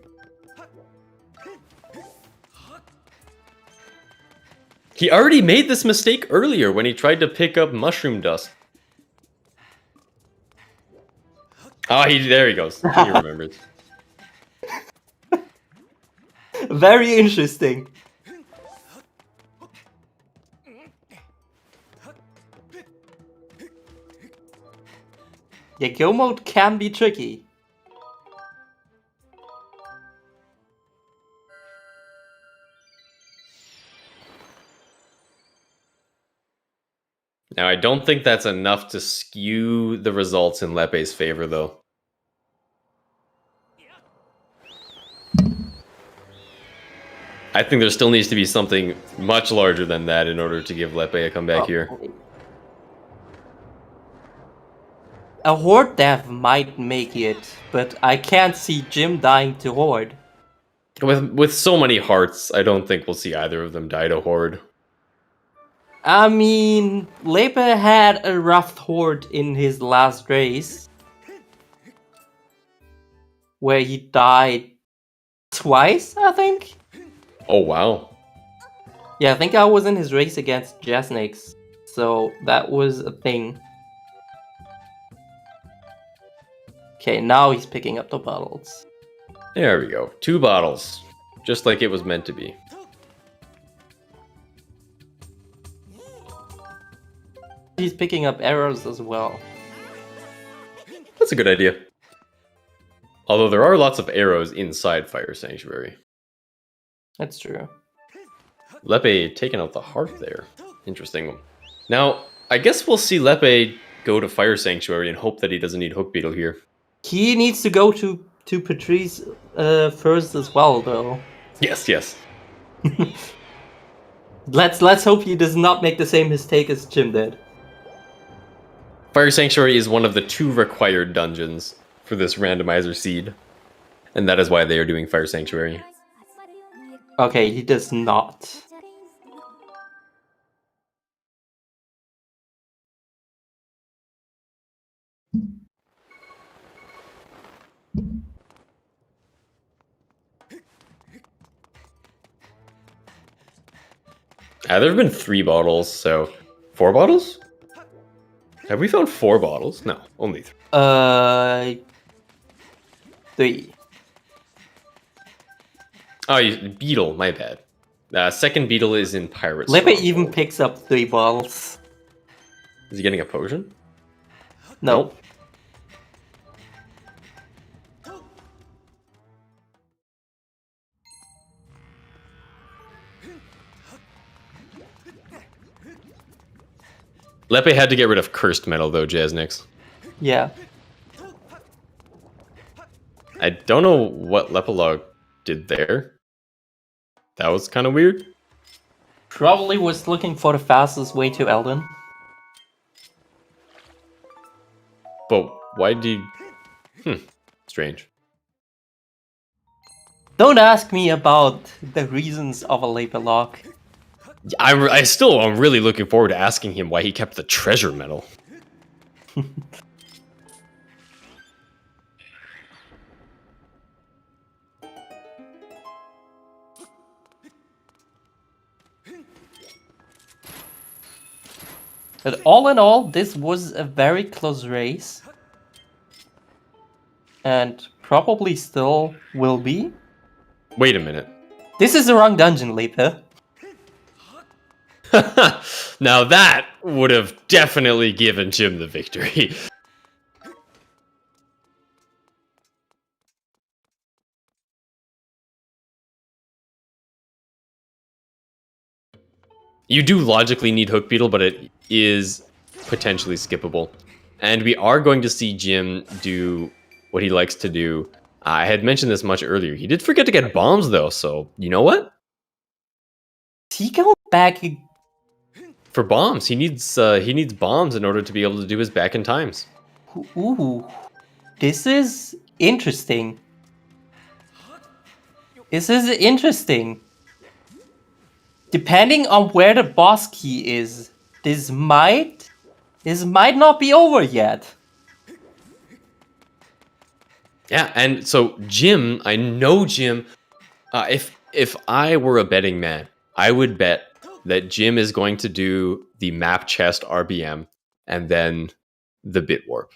He already made this mistake earlier when he tried to pick up mushroom dust. Oh, there he goes. He remembers. Very interesting. Yeah, go mode can be tricky. Now, I don't think that's enough to skew the results in Lepe's favor, though. I think there still needs to be something much larger than that in order to give Lepe a comeback here. A Horde death might make it, but I can't see Jim dying to Horde. With so many hearts, I don't think we'll see either of them die to Horde. I mean, Lepe had a rough Horde in his last race, where he died twice, I think? Oh, wow. Yeah, I think I was in his race against Jasnix, so that was a thing. Okay, now he's picking up the bottles. There we go. 2 bottles. Just like it was meant to be. He's picking up arrows as well. That's a good idea. Although there are lots of arrows inside Fire Sanctuary. That's true. Lepe taking out the heart there. Interesting. Now, I guess we'll see Lepe go to Fire Sanctuary and hope that he doesn't need Hook Beetle here. He needs to go to Patrice first as well, though. Yes. Let's hope he does not make the same mistake as Jim did. Fire Sanctuary is one of the 2 required dungeons for this randomizer seed. And that is why they are doing Fire Sanctuary. Okay, he does not. There have been 3 bottles, so 4 bottles? Have we found 4 bottles? No, only 3. 3. Oh, Beetle, my bad. Second Beetle is in Pirate Lepe Stronghold. even picks up 3 bottles. Is he getting a potion? No. Lepe had to get rid of Cursed Metal, though, Jaznix. Yeah. I don't know what lepelog did there. That was kind of weird. Probably was looking for the fastest way to Elden. But why did strange. Don't ask me about the reasons of a lepelog. I still am really looking forward to asking him why he kept the treasure medal. But all in all, this was a very close race. And probably still will be. Wait a minute. This is the wrong dungeon, Lepe. Now that would have definitely given Jim the victory. You do logically need Hook Beetle, but it is potentially skippable. And we are going to see Jim do what he likes to do. I had mentioned this much earlier. He did forget to get bombs, though, so you know what? He go back. For bombs, he needs bombs in order to be able to do his back in times. Ooh. This is interesting. This is interesting. Depending on where the boss key is, this might not be over yet. Yeah, and so Jim, I know Jim. If I were a betting man, I would bet that Jim is going to do the map chest RBM and then the bit warp.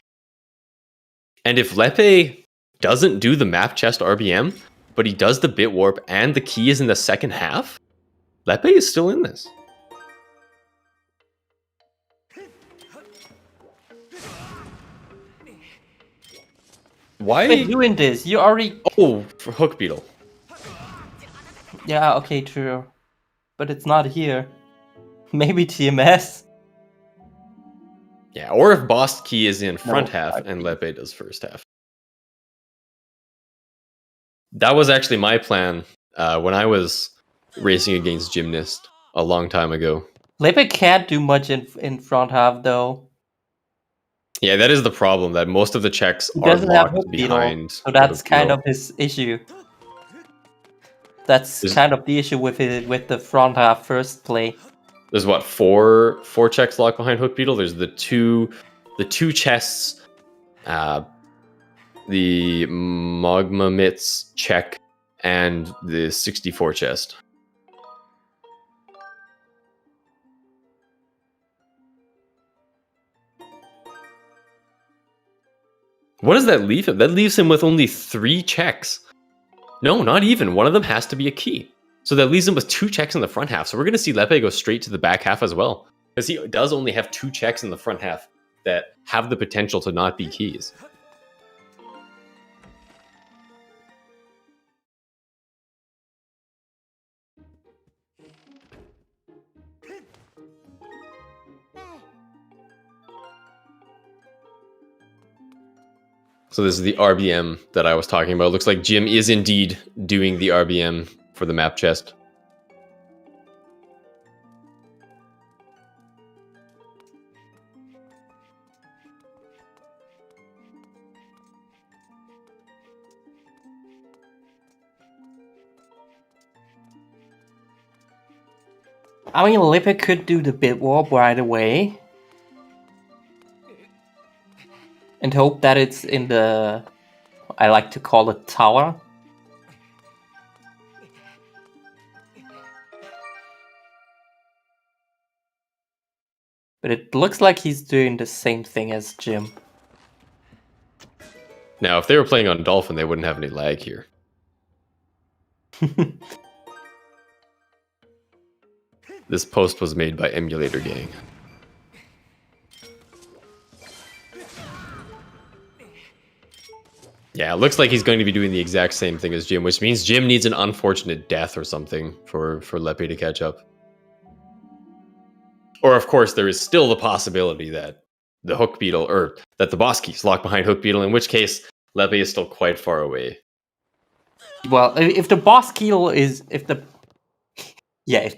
And if Lepe doesn't do the map chest RBM, but he does the bit warp and the key is in the second half, Lepe is still in this. Why? Wait, doing this? You already. Oh, for Hook Beetle. Yeah, okay, true. But it's not here. Maybe TMS. Yeah, or if boss key is in front No, half and Lepe does first half. That was actually my plan when I was racing against Gymnast a long time ago. Lepe can't do much in front half though. Yeah, that is the problem, that most of the checks He are doesn't have locked Hook Beetle, behind. so that's Hook kind Beetle. of his issue. That's There's- kind of the issue with it, with the front half first play. There's what, four checks locked behind Hook Beetle? There's the two chests, the Magma Mitts check, and the 64 chest. What does that leave him? That leaves him with only 3 checks. No, not even. One of them has to be a key. So that leaves him with 2 checks in the front half. So we're going to see Lepe go straight to the back half as well. Because he does only have 2 checks in the front half that have the potential to not be keys. So this is the RBM that I was talking about. Looks like Jim is indeed doing the RBM for the map chest. I mean, Lippe could do the bit warp right away. And hope that it's in the... I like to call it tower. But it looks like he's doing the same thing as Jim. Now, if they were playing on Dolphin, they wouldn't have any lag here. This post was made by Emulator Gang. Yeah, it looks like he's going to be doing the exact same thing as Jim, which means Jim needs an unfortunate death or something for Lepe to catch up. Or, of course, there is still the possibility that the Hook Beetle, or that the boss key's locked behind Hook Beetle, in which case Lepe is still quite far away. Well, if the boss keel is... If the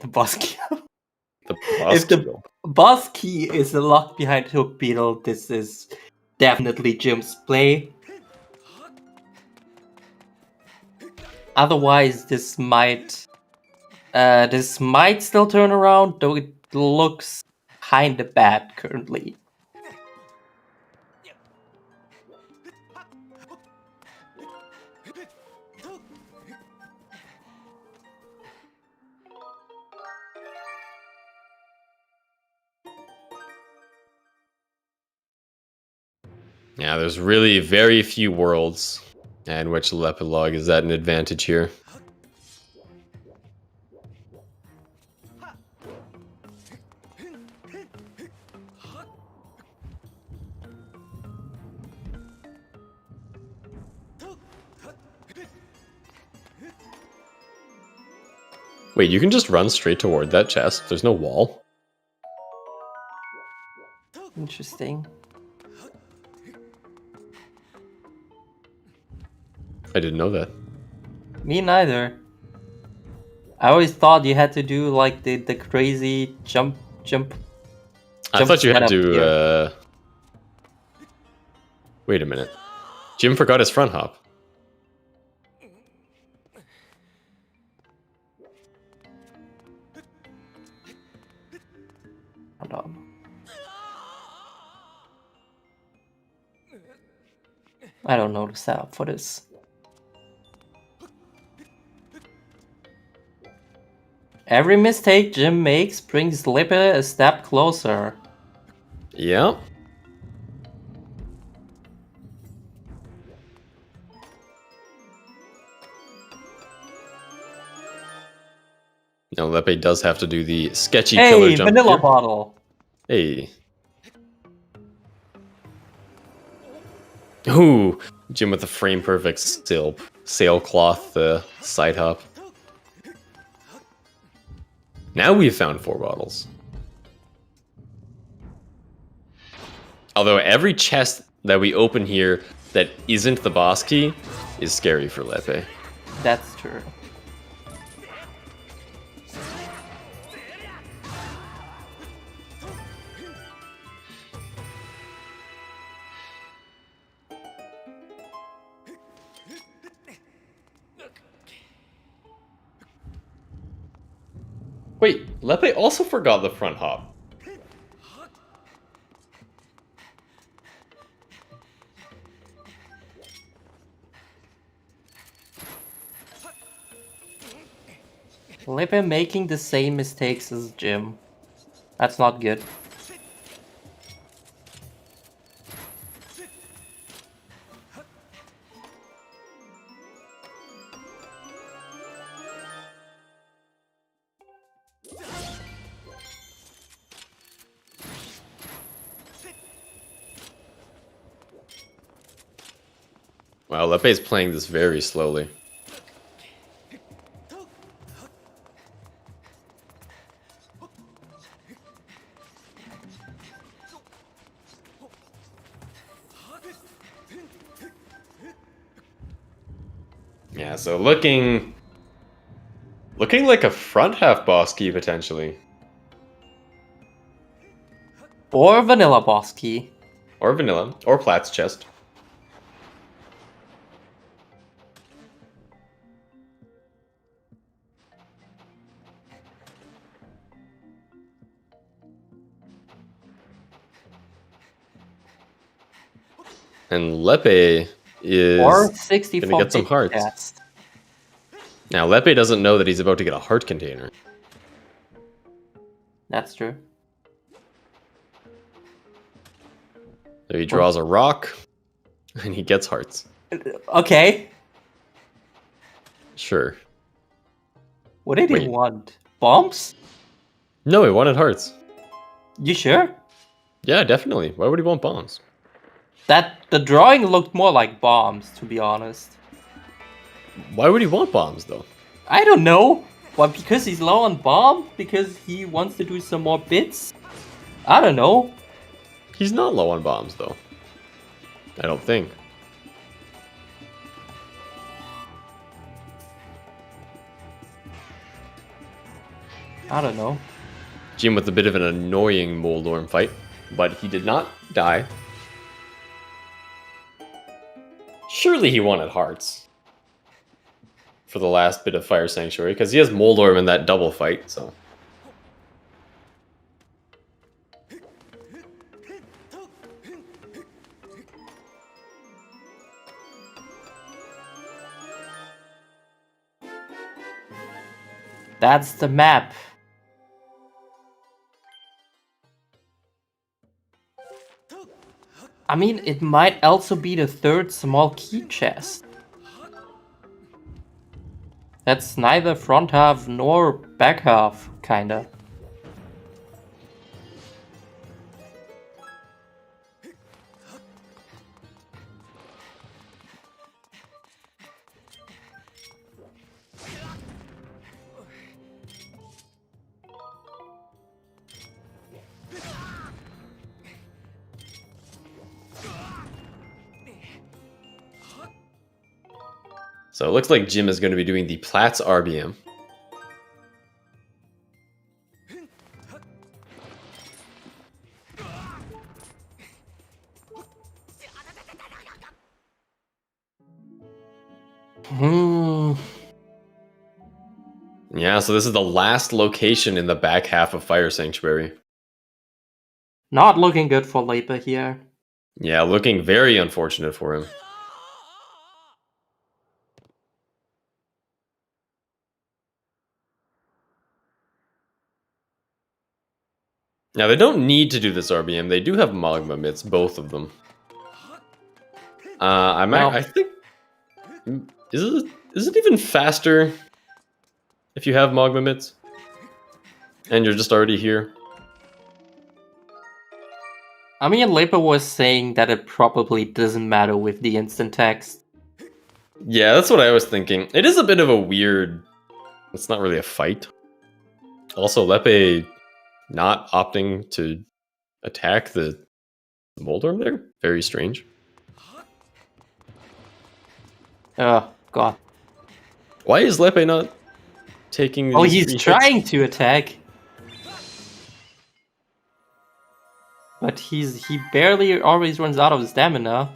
boss keel... The boss If the keel. boss key is locked behind Hook Beetle, this is definitely Jim's play. Otherwise, this might still turn around, though it looks kinda bad currently. Yeah, there's really very few worlds in which lepelog is at an advantage here. Wait, you can just run straight toward that chest? There's no wall? Interesting. I didn't know that. Me neither. I always thought you had to do like the crazy jump. I thought you had setup to, here. Wait a minute. Jim forgot his front hop. Hold on. I don't know the setup for this. Every mistake Jim makes brings Lippe a step closer. Yeah. Now Lepe does have to do the sketchy killer Hey, jump vanilla here. bottle. Hey. Ooh, Jim with the frame perfect sailcloth side hop. Now we've found 4 bottles. Although every chest that we open here that isn't the boss key is scary for Lepe. That's true. Wait, Lepe also forgot the front hop. Lippe making the same mistakes as Jim. That's not good. Wow, Lepe's playing this very slowly. Yeah, so looking like a front half boss key potentially. Or vanilla boss key. Or vanilla. Or Platt's chest. And Lepe is Or 64 gonna get some big hearts. chest. Now Lepe doesn't know that he's about to get a heart container. That's true. So he draws a rock, and he gets hearts. Okay. Sure. What did he Wait. want? Bombs? No, he wanted hearts. You sure? Yeah, definitely. Why would he want bombs? The drawing looked more like bombs, to be honest. Why would he want bombs, though? I don't know. What, because he's low on bomb? Because he wants to do some more bits? I don't know. He's not low on bombs, though. I don't think. I don't know. Jim with a bit of an annoying Moldorm fight, but he did not die. Surely he wanted hearts for the last bit of Fire Sanctuary, because he has Moldorm in that double fight, so... That's the map. I mean, it might also be the third small key chest. That's neither front half nor back half, kinda. So it looks like Jim is going to be doing the Platts RBM. Yeah, so this is the last location in the back half of Fire Sanctuary. Not looking good for Lepe here. Yeah, looking very unfortunate for him. Now, they don't need to do this RBM. They do have Magma Mitts, both of them. I think... Is it even faster if you have Magma Mitts? And you're just already here? I mean, Lepe was saying that it probably doesn't matter with the instant text. Yeah, that's what I was thinking. It is a bit of a weird... It's not really a fight. Also, Lepe not opting to attack the Moldorm there? Very strange. Oh, God. Why is Lepe not taking... Oh, these he's 3 hits? trying to attack. But he barely always runs out of stamina.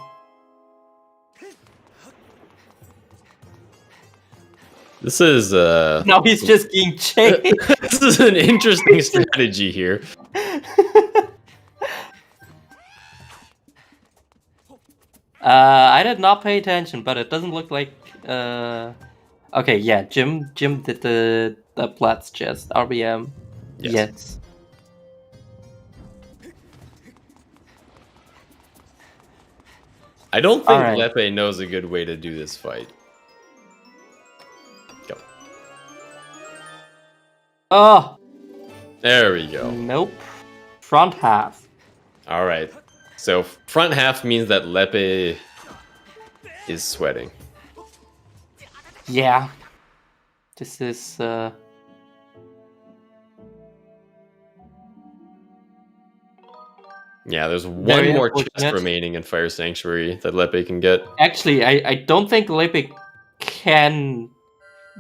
This is... Now he's just being chased. This is an interesting strategy here. I did not pay attention, but it doesn't look like... Okay, yeah, Jim did the Platts chest, RBM. Yes. I don't think Alright. Lepe knows a good way to do this fight. Go. Oh! There we go. Nope. Front half. Alright. So front half means that Lepe is sweating. Yeah. This is, Yeah, there's one Very more chest unfortunate. remaining in Fire Sanctuary that Lepe can get. Actually, I don't think Lepe can.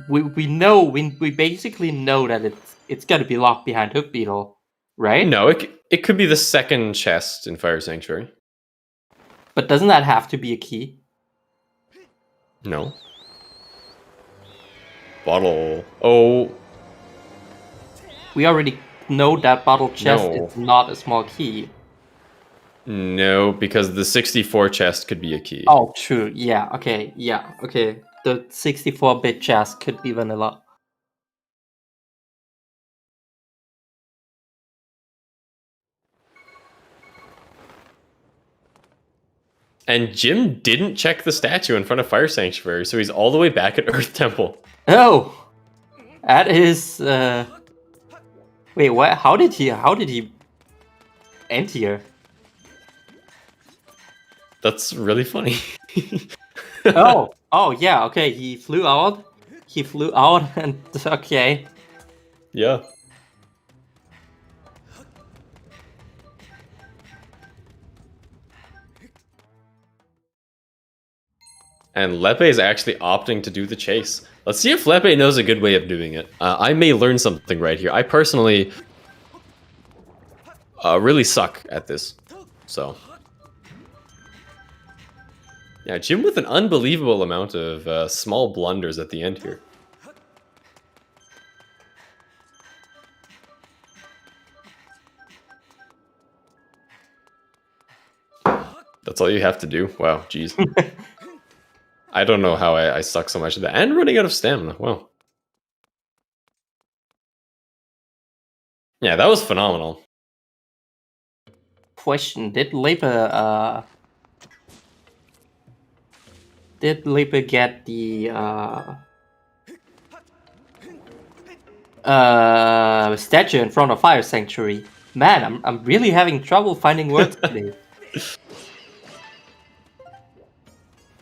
We know we basically know that it's gonna be locked behind Hook Beetle, right? No, it could be the second chest in Fire Sanctuary. But doesn't that have to be a key? No. Bottle. Oh. We already know that bottle chest No. is not a small key. No, because the 64 chest could be a key. Oh, true. Yeah. Okay. The 64-bit chest could be vanilla. And Jim didn't check the statue in front of Fire Sanctuary, so he's all the way back at Earth Temple. Oh, that is. Wait, what? How did he end here? That's really funny. Oh, yeah. Okay, he flew out, and okay. Yeah. And Lepe is actually opting to do the chase. Let's see if Lepe knows a good way of doing it. I may learn something right here. I personally really suck at this. So. Yeah, Jim with an unbelievable amount of small blunders at the end here. That's all you have to do? Wow, jeez. I don't know how I suck so much at that. And running out of stamina. Wow. Yeah, that was phenomenal. Question: Did Lepe get the statue in front of Fire Sanctuary? Man, I'm really having trouble finding words today.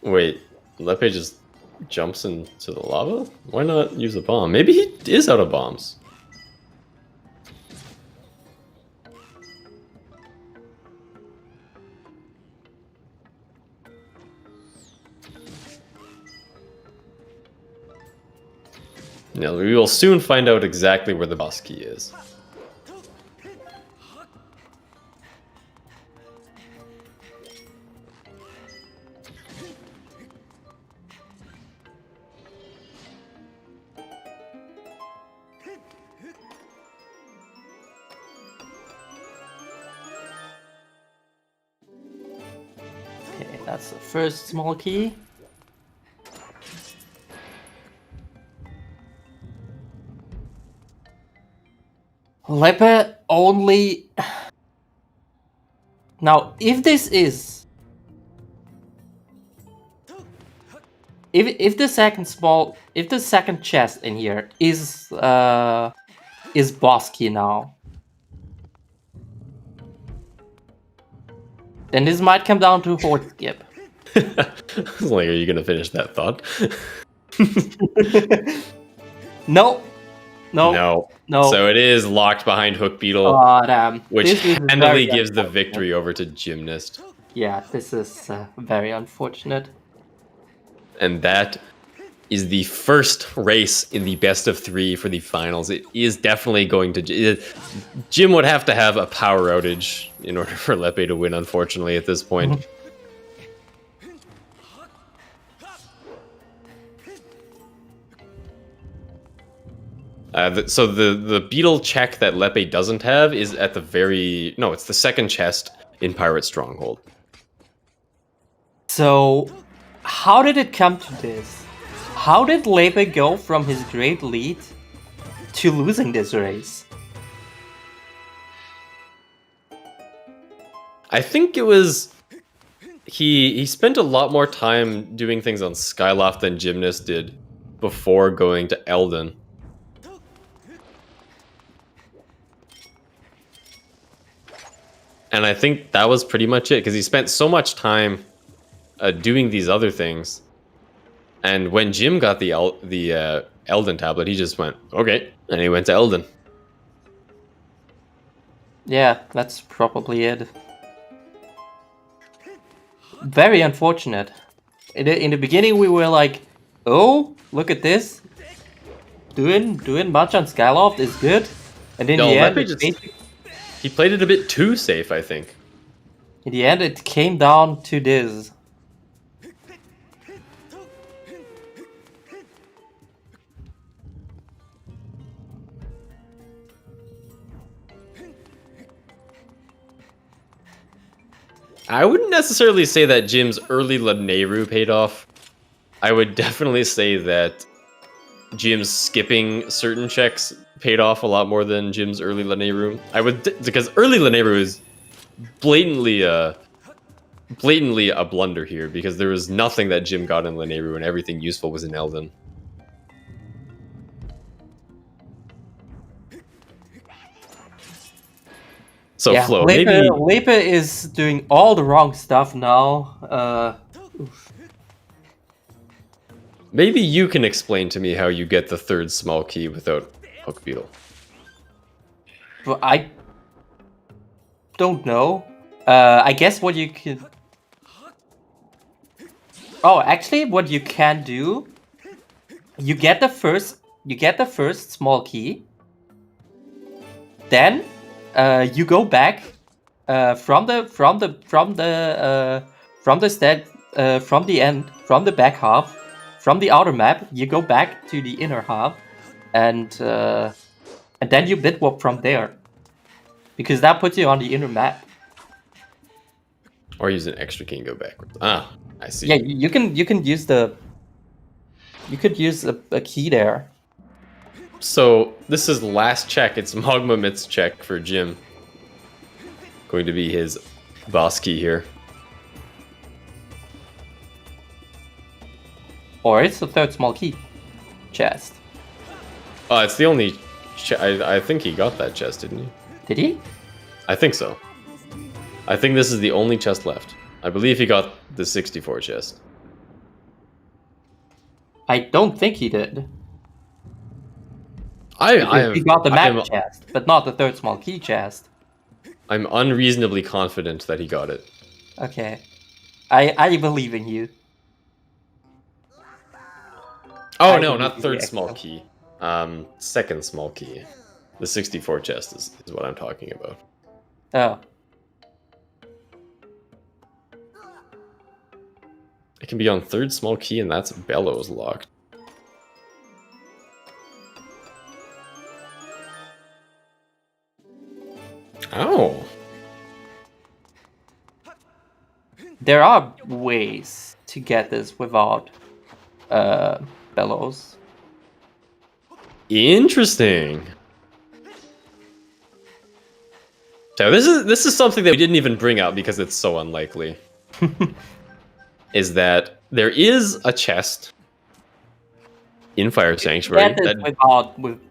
Wait, Lepe just jumps into the lava? Why not use a bomb? Maybe he is out of bombs. Now, we will soon find out exactly where the boss key is. Okay, that's the first small key. Lepe only. Now, if this is. If the second chest in here is boss key now, then this might come down to horde skip. Like, are you gonna finish that thought? No. So it is locked behind Hook Beetle, Oh, damn. which This is handily very gives the unfortunate. victory over to Gymnast. Yeah, this is very unfortunate. And that is the first race in the best of 3 for the finals. It is definitely going to... Jim would have to have a power outage in order for Lepe to win, unfortunately, at this point. So the beetle check that Lepe doesn't have is at the very... No, it's the second chest in Pirate Stronghold. So, how did it come to this? How did Lepe go from his great lead to losing this race? I think it was... He spent a lot more time doing things on Skyloft than Gymnast did before going to Elden. And I think that was pretty much it, because he spent so much time doing these other things. And when Jim got the Elden tablet, he just went, okay. And he went to Elden. Yeah, that's probably it. Very unfortunate. In the beginning we were like, Oh, look at this. Doing much on Skyloft is good. And in No, the end, he played it a bit too safe, I think. in the end, it came down to this. I wouldn't necessarily say that Jim's early Laneru paid off. I would definitely say that Jim's skipping certain checks paid off a lot more than Jim's early Laneru. Because early Laneru is blatantly a blunder here, because there was nothing that Jim got in Laneru and everything useful was in Elden. So Yeah, Flo, maybe Lepe is doing all the wrong stuff now. maybe you can explain to me how you get the third small key without Hook Beetle. But I don't know. I guess what you could. Oh, actually, what you can do, you get the first small key. Then, you go back from the back half, from the outer map. You go back to the inner half, and then you bit warp from there, because that puts you on the inner map. Or use an extra key and go backwards. Ah, I see. Yeah, you can use a key there. So this is last check. It's Magma Myth's check for Jim. Going to be his boss key here. Or it's the third small key chest. It's the only. I think he got that chest, didn't he? Did he? I think so. I think this is the only chest left. I believe he got the 64 chest. I don't think he did. He got the map chest, but not the third small key chest. I'm unreasonably confident that he got it. Okay. I believe in you. Oh no, not third small key. Second small key. The 64 chest is what I'm talking about. Oh. It can be on third small key, and that's Bellows locked. Oh. There are ways to get this without Bellows. Interesting. So this is something that we didn't even bring up because it's so unlikely. Is that there is a chest in Fire Sanctuary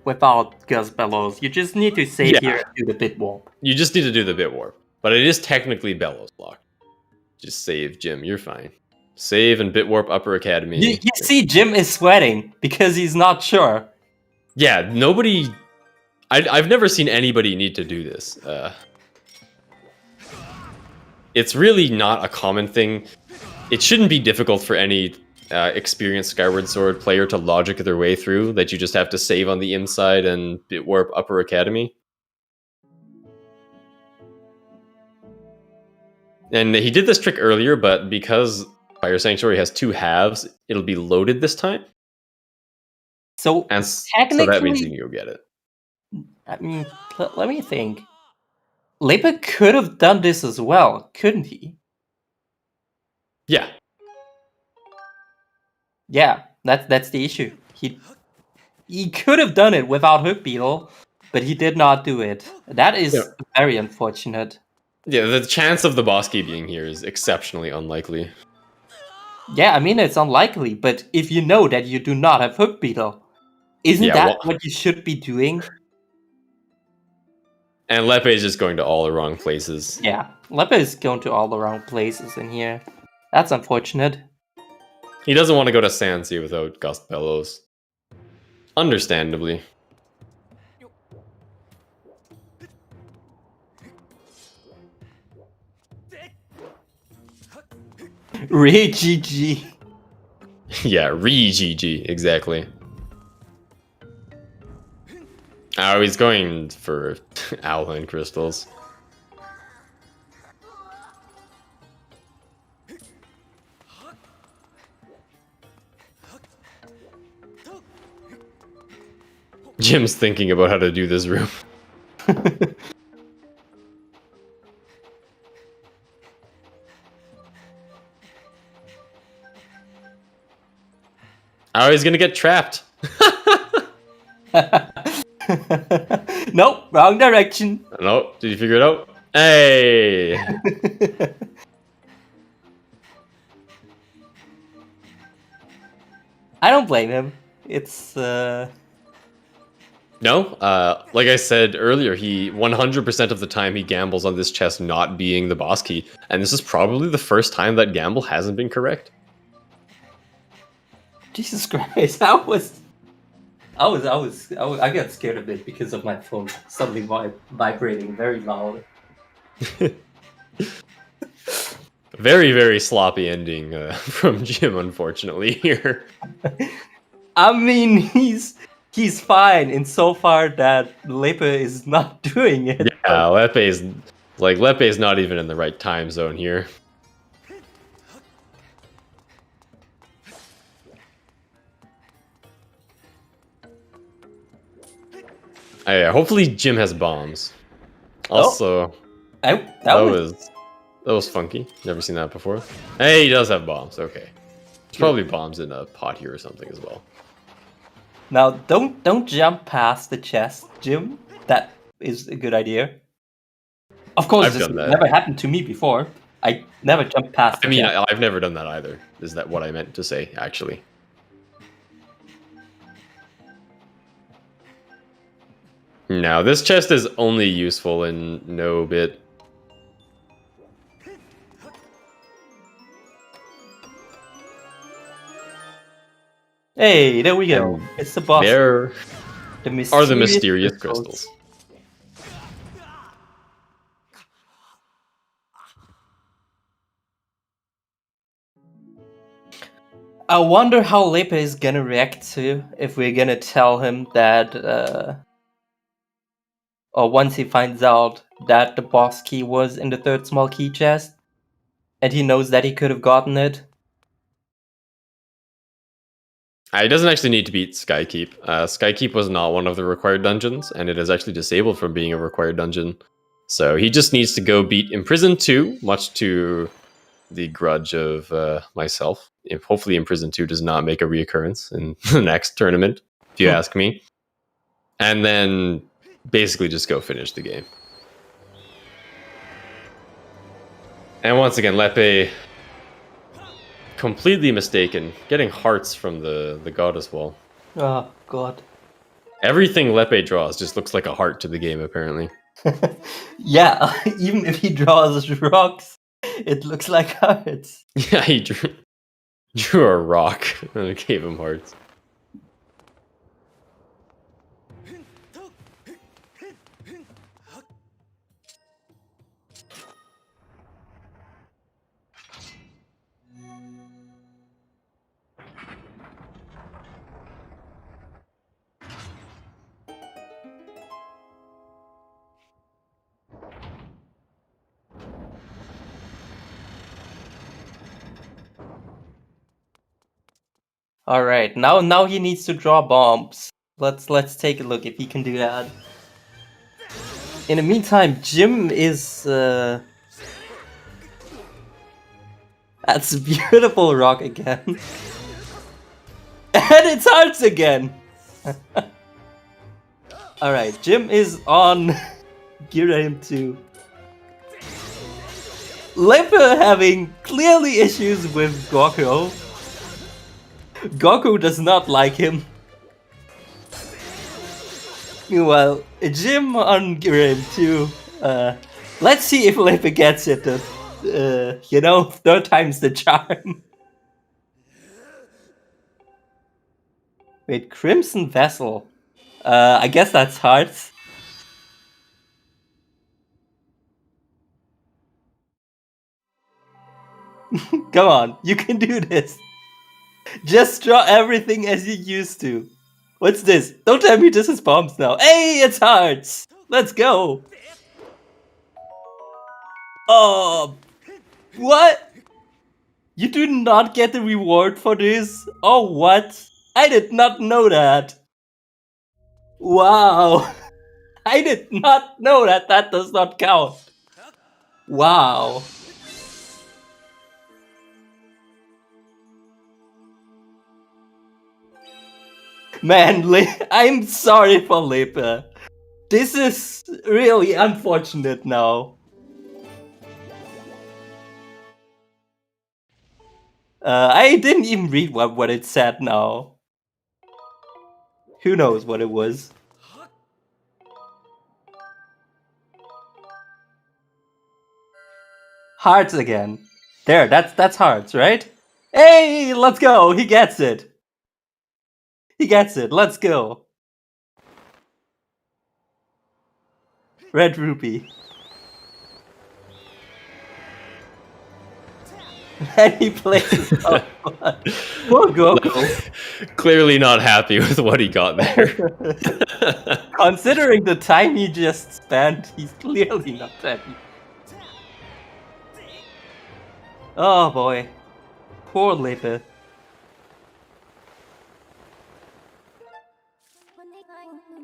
without Gus Bellows. You just need to save here and do the bit warp. You just need to do the bit warp, but it is technically Bellows locked. Just save, Jim. You're fine. Save and bit warp Upper Academy. You see, Jim is sweating because he's not sure. Yeah, nobody. I've never seen anybody need to do this. It's really not a common thing. It shouldn't be difficult for any experienced Skyward Sword player to logic their way through, that you just have to save on the inside and bit warp Upper Academy. And he did this trick earlier, but because Fire Sanctuary has two halves, it'll be loaded this time. So technically, so that means you'll get it. I mean, let me think. Lepe could have done this as well, couldn't he? Yeah. Yeah, that's the issue. He could have done it without Hook Beetle, but he did not do it. That is very unfortunate. Yeah, the chance of the boss key being here is exceptionally unlikely. Yeah, I mean, it's unlikely, but if you know that you do not have Hook Beetle, isn't that what you should be doing? And Lepe is just going to all the wrong places. Yeah, Lepe is going to all the wrong places in here. That's unfortunate. He doesn't want to go to Sansi without Gust Bellows. Understandably. Re GG. Yeah, re-GG, exactly. Oh, he's going for Owline crystals. Jim's thinking about how to do this room. Oh, he's gonna get trapped. Nope, wrong direction. No, did you figure it out? Hey! I don't blame him. It's No, like I said earlier, he 100% of the time he gambles on this chest not being the boss key, and this is probably the first time that gamble hasn't been correct. Jesus Christ! I got scared a bit because of my phone suddenly vibrating very loud. Very, very sloppy ending from Jim, unfortunately, here. I mean, he's fine insofar that Lepe is not doing it. Yeah, Lepe's not even in the right time zone here. Yeah, hopefully Jim has bombs. Also, that was funky. Never seen that before. Hey, he does have bombs. Okay, there's probably bombs in a pot here or something as well. Now don't jump past the chest, Jim. That is a good idea. Of course, I've this done that. never happened to me before. I never jumped past. I mean, I've never done that either. Is that what I meant to say, actually? Now, this chest is only useful in no bit. Hey, there we go. It's the boss. There are the mysterious mysterious crystals. I wonder how Lepe is gonna react to if we're gonna tell him that, or once he finds out that the boss key was in the third small key chest, and he knows that he could have gotten it. He doesn't actually need to beat Skykeep. Skykeep was not one of the required dungeons, and it is actually disabled from being a required dungeon. So he just needs to go beat Imprison 2, much to the grudge of myself. If hopefully Imprison 2 does not make a reoccurrence in the next tournament, if you ask me. And then basically just go finish the game. And once again, Lepe, completely mistaken, getting hearts from the goddess wall. Oh, God. Everything Lepe draws just looks like a heart to the game, apparently. Yeah, even if he draws rocks, it looks like hearts. Yeah, he drew a rock and it gave him hearts. All right, now he needs to draw bombs. Let's take a look if he can do that. In the meantime, Jim is that's a beautiful rock again. And it's hearts again. All right, Jim is on Girahim 2. Lepe having clearly issues with Goku. Goku does not like him. Meanwhile, Jim on Girahim 2. Let's see if Lepe gets it. Third time's the charm. Wait, Crimson Vessel. I guess that's hearts. Come on, you can do this. Just draw everything as you used to. What's this? Don't tell me this is bombs now. Hey, it's hearts! Let's go! Oh, what? You do not get the reward for this? Oh, what? I did not know that. Wow. I did not know that. That does not count. Wow. Man, I'm sorry for Lepe. This is really unfortunate now. I didn't even read what it said now. Who knows what it was? Hearts again. There, that's hearts, right? Hey, let's go. He gets it. He gets it. Let's go. Red rupee. And he plays. Oh, poor Goku. Clearly not happy with what he got there. Considering the time he just spent, he's clearly not happy. Oh boy. Poor Lepe.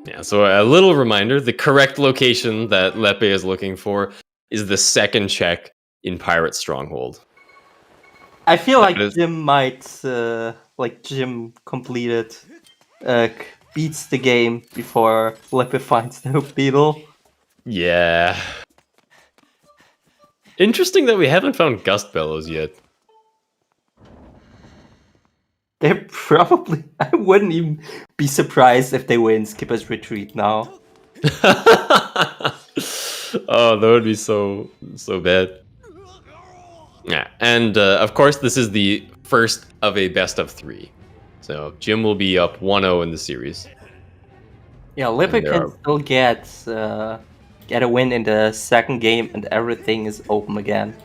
Yeah, so a little reminder, the correct location that Lepe is looking for is the second check in Pirate Stronghold. I feel like Jim might, Jim completed, beats the game before Lepe finds the beetle. Yeah. Interesting that we haven't found Gust Bellows yet. They're probably... I wouldn't even be surprised if they win Skipper's Retreat now. Oh, that would be so bad. Yeah, and of course this is the first of a best of 3. So Jim will be up 1-0 in the series. Yeah, Lepe can still get a win in the second game and everything is open again.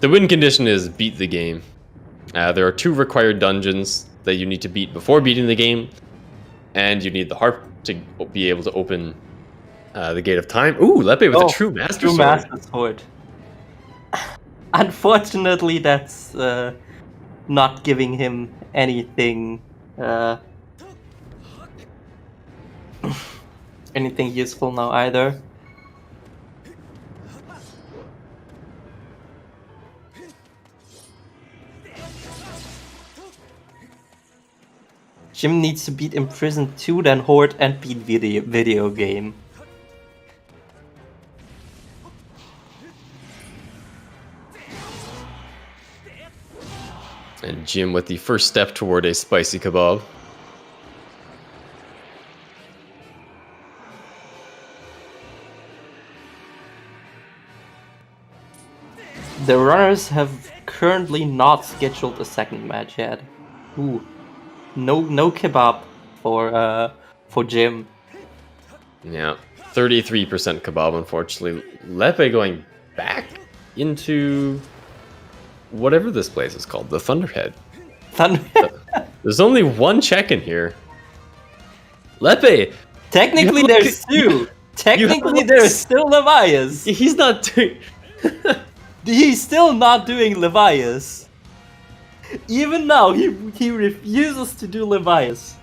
The win condition is beat the game. There are 2 required dungeons that you need to beat before beating the game, and you need the harp to be able to open the Gate of Time. Ooh, Lepe with a true Master Sword. Master Sword. Unfortunately, that's not giving him anything anything useful now either. Jim needs to beat Imprisoned 2, then Horde, and beat video game. And Jim with the first step toward a spicy kebab. The runners have currently not scheduled a second match yet. Ooh. No kebab for Jim. Yeah, 33% kebab, unfortunately. Lepe going back into whatever this place is called, the Thunderhead. There's only 1 check in here. Lepe! Technically there's 2. Technically there's still Levias. He's not doing... He's still not doing Levias. Even now, he refuses to do Levias.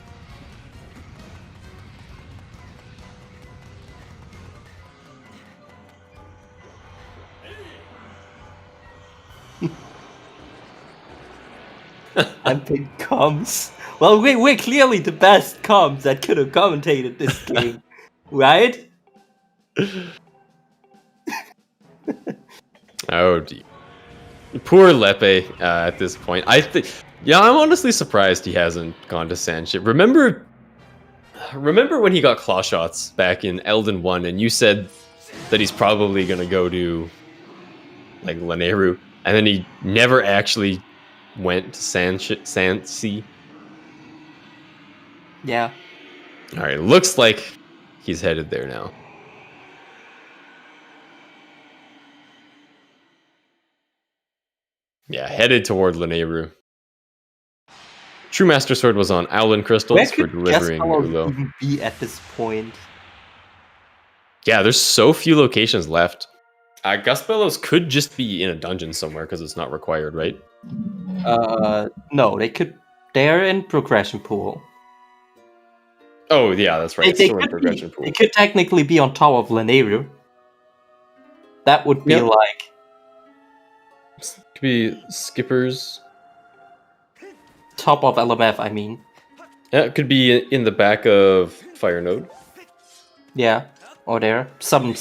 And then comms. Well, we're clearly the best comms that could have commentated this game, right? Oh, dear. Poor Lepe at this point. Yeah, I'm honestly surprised he hasn't gone to Sandship. Remember when he got claw shots back in Elden 1 and you said that he's probably going to go to like Lanayru, and then he never actually went to Sandsea? Yeah. Alright, looks like he's headed there now. Yeah, headed toward Lanayru. True Master Sword was on Owlin Crystals for delivering Ulo. Even be at this point? Yeah, there's so few locations left. Gust Bellows could just be in a dungeon somewhere because it's not required, right? No, they're in progression pool. Oh, yeah, that's right. They Still in progression pool. It could technically be on top of Lanayru. That would be like... Could be Skippers. Top of LMF, I mean. Yeah, it could be in the back of Fire Node. Yeah, or there. Some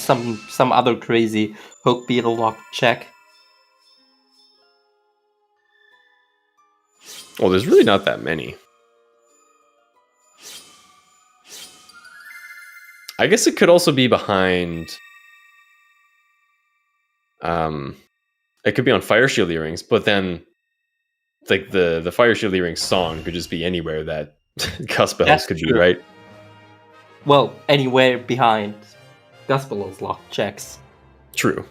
other crazy hook beetle lock check. Well, there's really not that many. I guess it could also be behind... it could be on Fire Shield Earrings, but then like the Fire Shield Earrings song could just be anywhere that Gust Bellows could be, right? Well, anywhere behind Gust Bellows lock checks. True.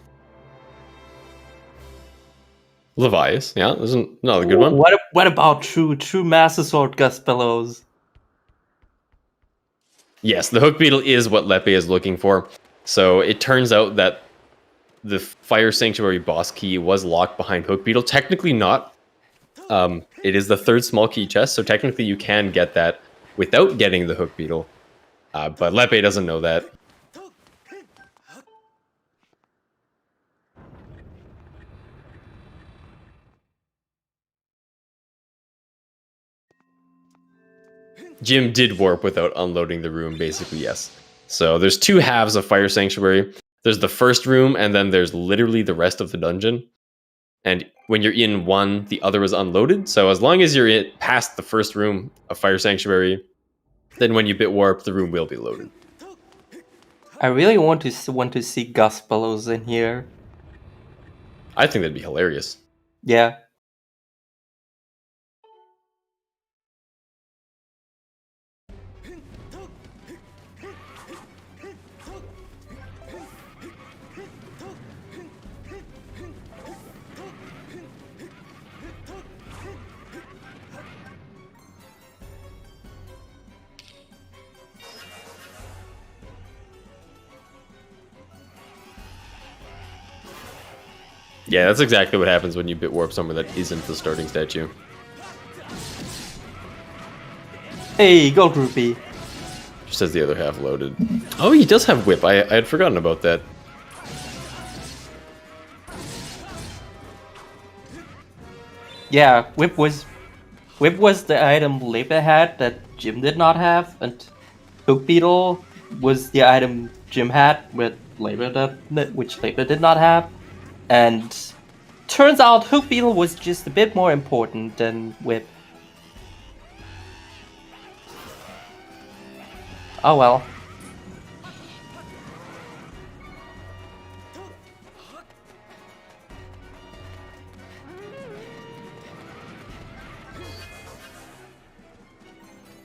Levias, yeah, this is another good one. What about true Master Sword Gust Bellows? Yes, the Hook Beetle is what Lepe is looking for. So it turns out that the Fire Sanctuary boss key was locked behind Hook Beetle. Technically not. It is the third small key chest, so technically you can get that without getting the Hook Beetle. But Lepe doesn't know that. Jim did warp without unloading the room, basically, yes. So there's two halves of Fire Sanctuary. There's the first room, and then there's literally the rest of the dungeon. And when you're in one, the other is unloaded. So as long as you're past the first room of Fire Sanctuary, then when you bit warp, the room will be loaded. I really want to see Gust Bellows in here. I think that'd be hilarious. Yeah. Yeah, that's exactly what happens when you bit warp somewhere that isn't the starting statue. Hey, Gold Rupee. Just as the other half loaded. Oh, he does have whip. I had forgotten about that. Yeah, whip was the item Lepe had that Jim did not have, and Hook Beetle was the item Jim had which Lepe did not have. And turns out Hook Beetle was just a bit more important than Whip. Oh well.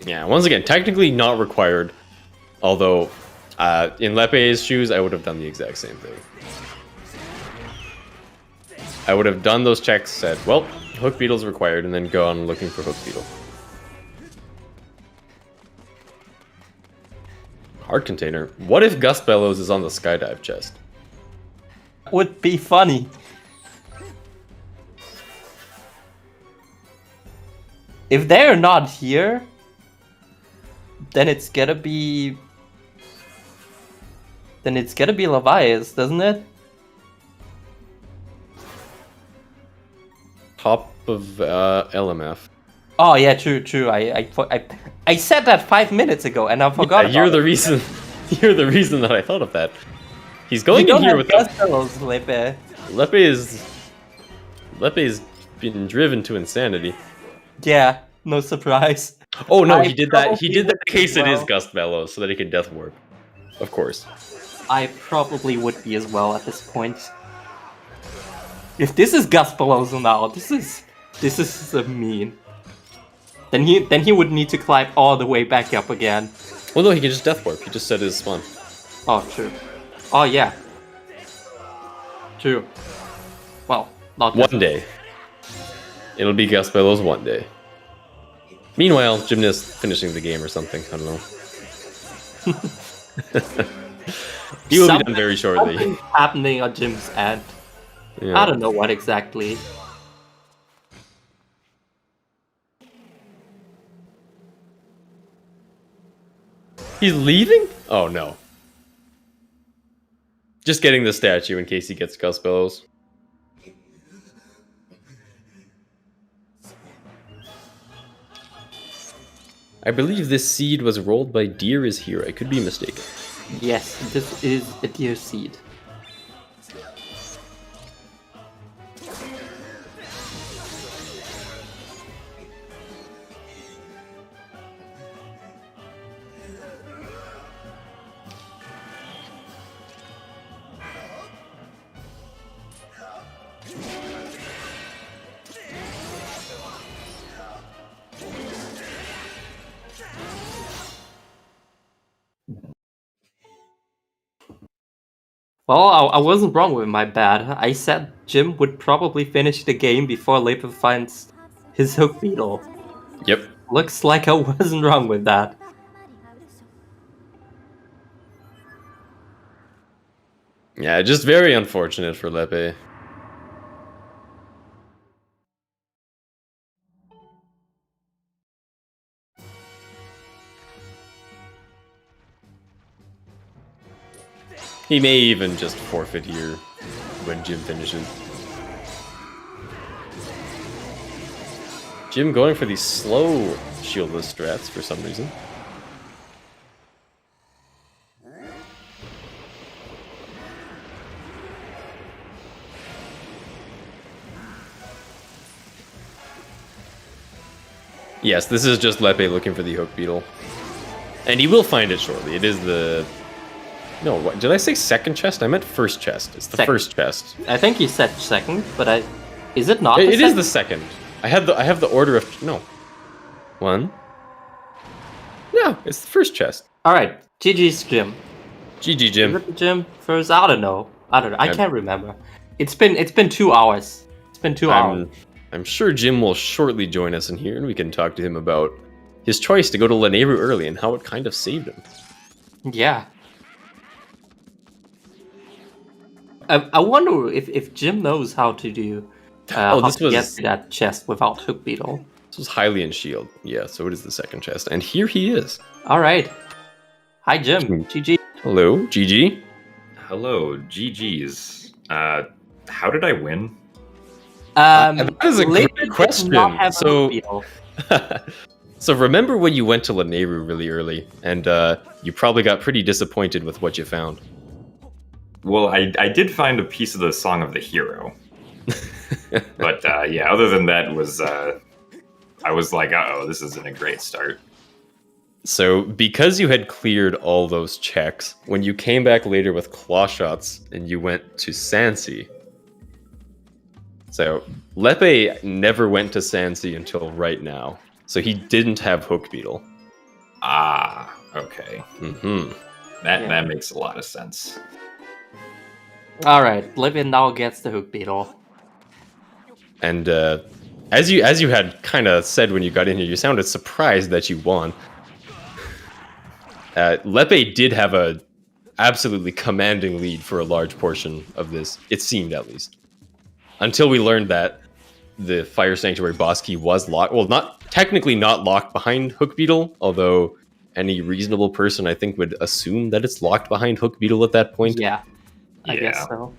Yeah, once again, technically not required. Although, in Lepe's shoes, I would have done the exact same thing. I would have done those checks, said, well, Hook Beetle's required, and then go on looking for Hook Beetle. Hard container. What if Gust Bellows is on the skydive chest? Would be funny. If they're not here, then it's gotta be... Then it's gotta be Levias, doesn't it? Top of LMF. Oh yeah, true. I said that 5 minutes ago, and I forgot. Yeah, you're the reason. You're the reason that I thought of that. He's going in here with Lepe. Lepe's been driven to insanity. Yeah, no surprise. Oh no, he did that. He did that in case it is Gust Bellows, so that he can death warp. Of course. I probably would be as well at this point. If this is Gust Bellows now, this is mean. Then he would need to climb all the way back up again. Well, no, he can just death warp. He just set his spawn. Oh, true. Oh, yeah. True. Well, not One day. It'll be Gus Bellows one day. Meanwhile, Gymnast finishing the game or something. I don't know. He will be done very shortly. Something's happening on Jim's end. Yeah. I don't know what exactly. He's leaving? Oh no. Just getting the statue in case he gets Gus Bellows. I believe this seed was rolled by Deer is here. I could be mistaken. Yes, this is a deer seed. Well, I wasn't wrong with my bet. I said Jim would probably finish the game before Lepe finds his hook beetle. Yep. Looks like I wasn't wrong with that. Yeah, just very unfortunate for Lepe. He may even just forfeit here when Jim finishes. Jim going for these slow shieldless strats for some reason. Yes, this is just Lepe looking for the hook beetle. And he will find it shortly. It is the... No, what, did I say second chest? I meant first chest. It's the first chest. I think you said second, but is it not? It is the second. I have the order of no. One. No, it's the first chest. All right, GG's Jim. GG Jim. Is it the Jim first? I don't know. I can't remember. It's been 2 hours. It's been 2 hours. I'm sure Jim will shortly join us in here, and we can talk to him about his choice to go to Lanayru early and how it kind of saved him. Yeah. I wonder if Jim knows how to do how to get to that chest without hook beetle. This was Hylian shield. Yeah, so it is the second chest. And here he is. All right. Hi, Jim. GG. Hello, GG. Hello, GG's. How did I win? That is a great question. So, so remember when you went to Lanayru really early, and you probably got pretty disappointed with what you found. Well, I did find a piece of the Song of the Hero. But yeah, other than that was I was like, uh-oh, this isn't a great start. So because you had cleared all those checks, when you came back later with claw shots and you went to Sansi. So Lepe never went to Sansi until right now. So he didn't have hook beetle. Ah, okay. Mm-hmm. That makes a lot of sense. all right, Livin now gets the hook beetle. And as you had kind of said when you got in here, you sounded surprised that you won. Lepe did have a absolutely commanding lead for a large portion of this. It seemed, at least, until we learned that the Fire Sanctuary boss key was locked. Well, technically not locked behind hook beetle, although any reasonable person I think would assume that it's locked behind hook beetle at that point. Yeah, I guess so.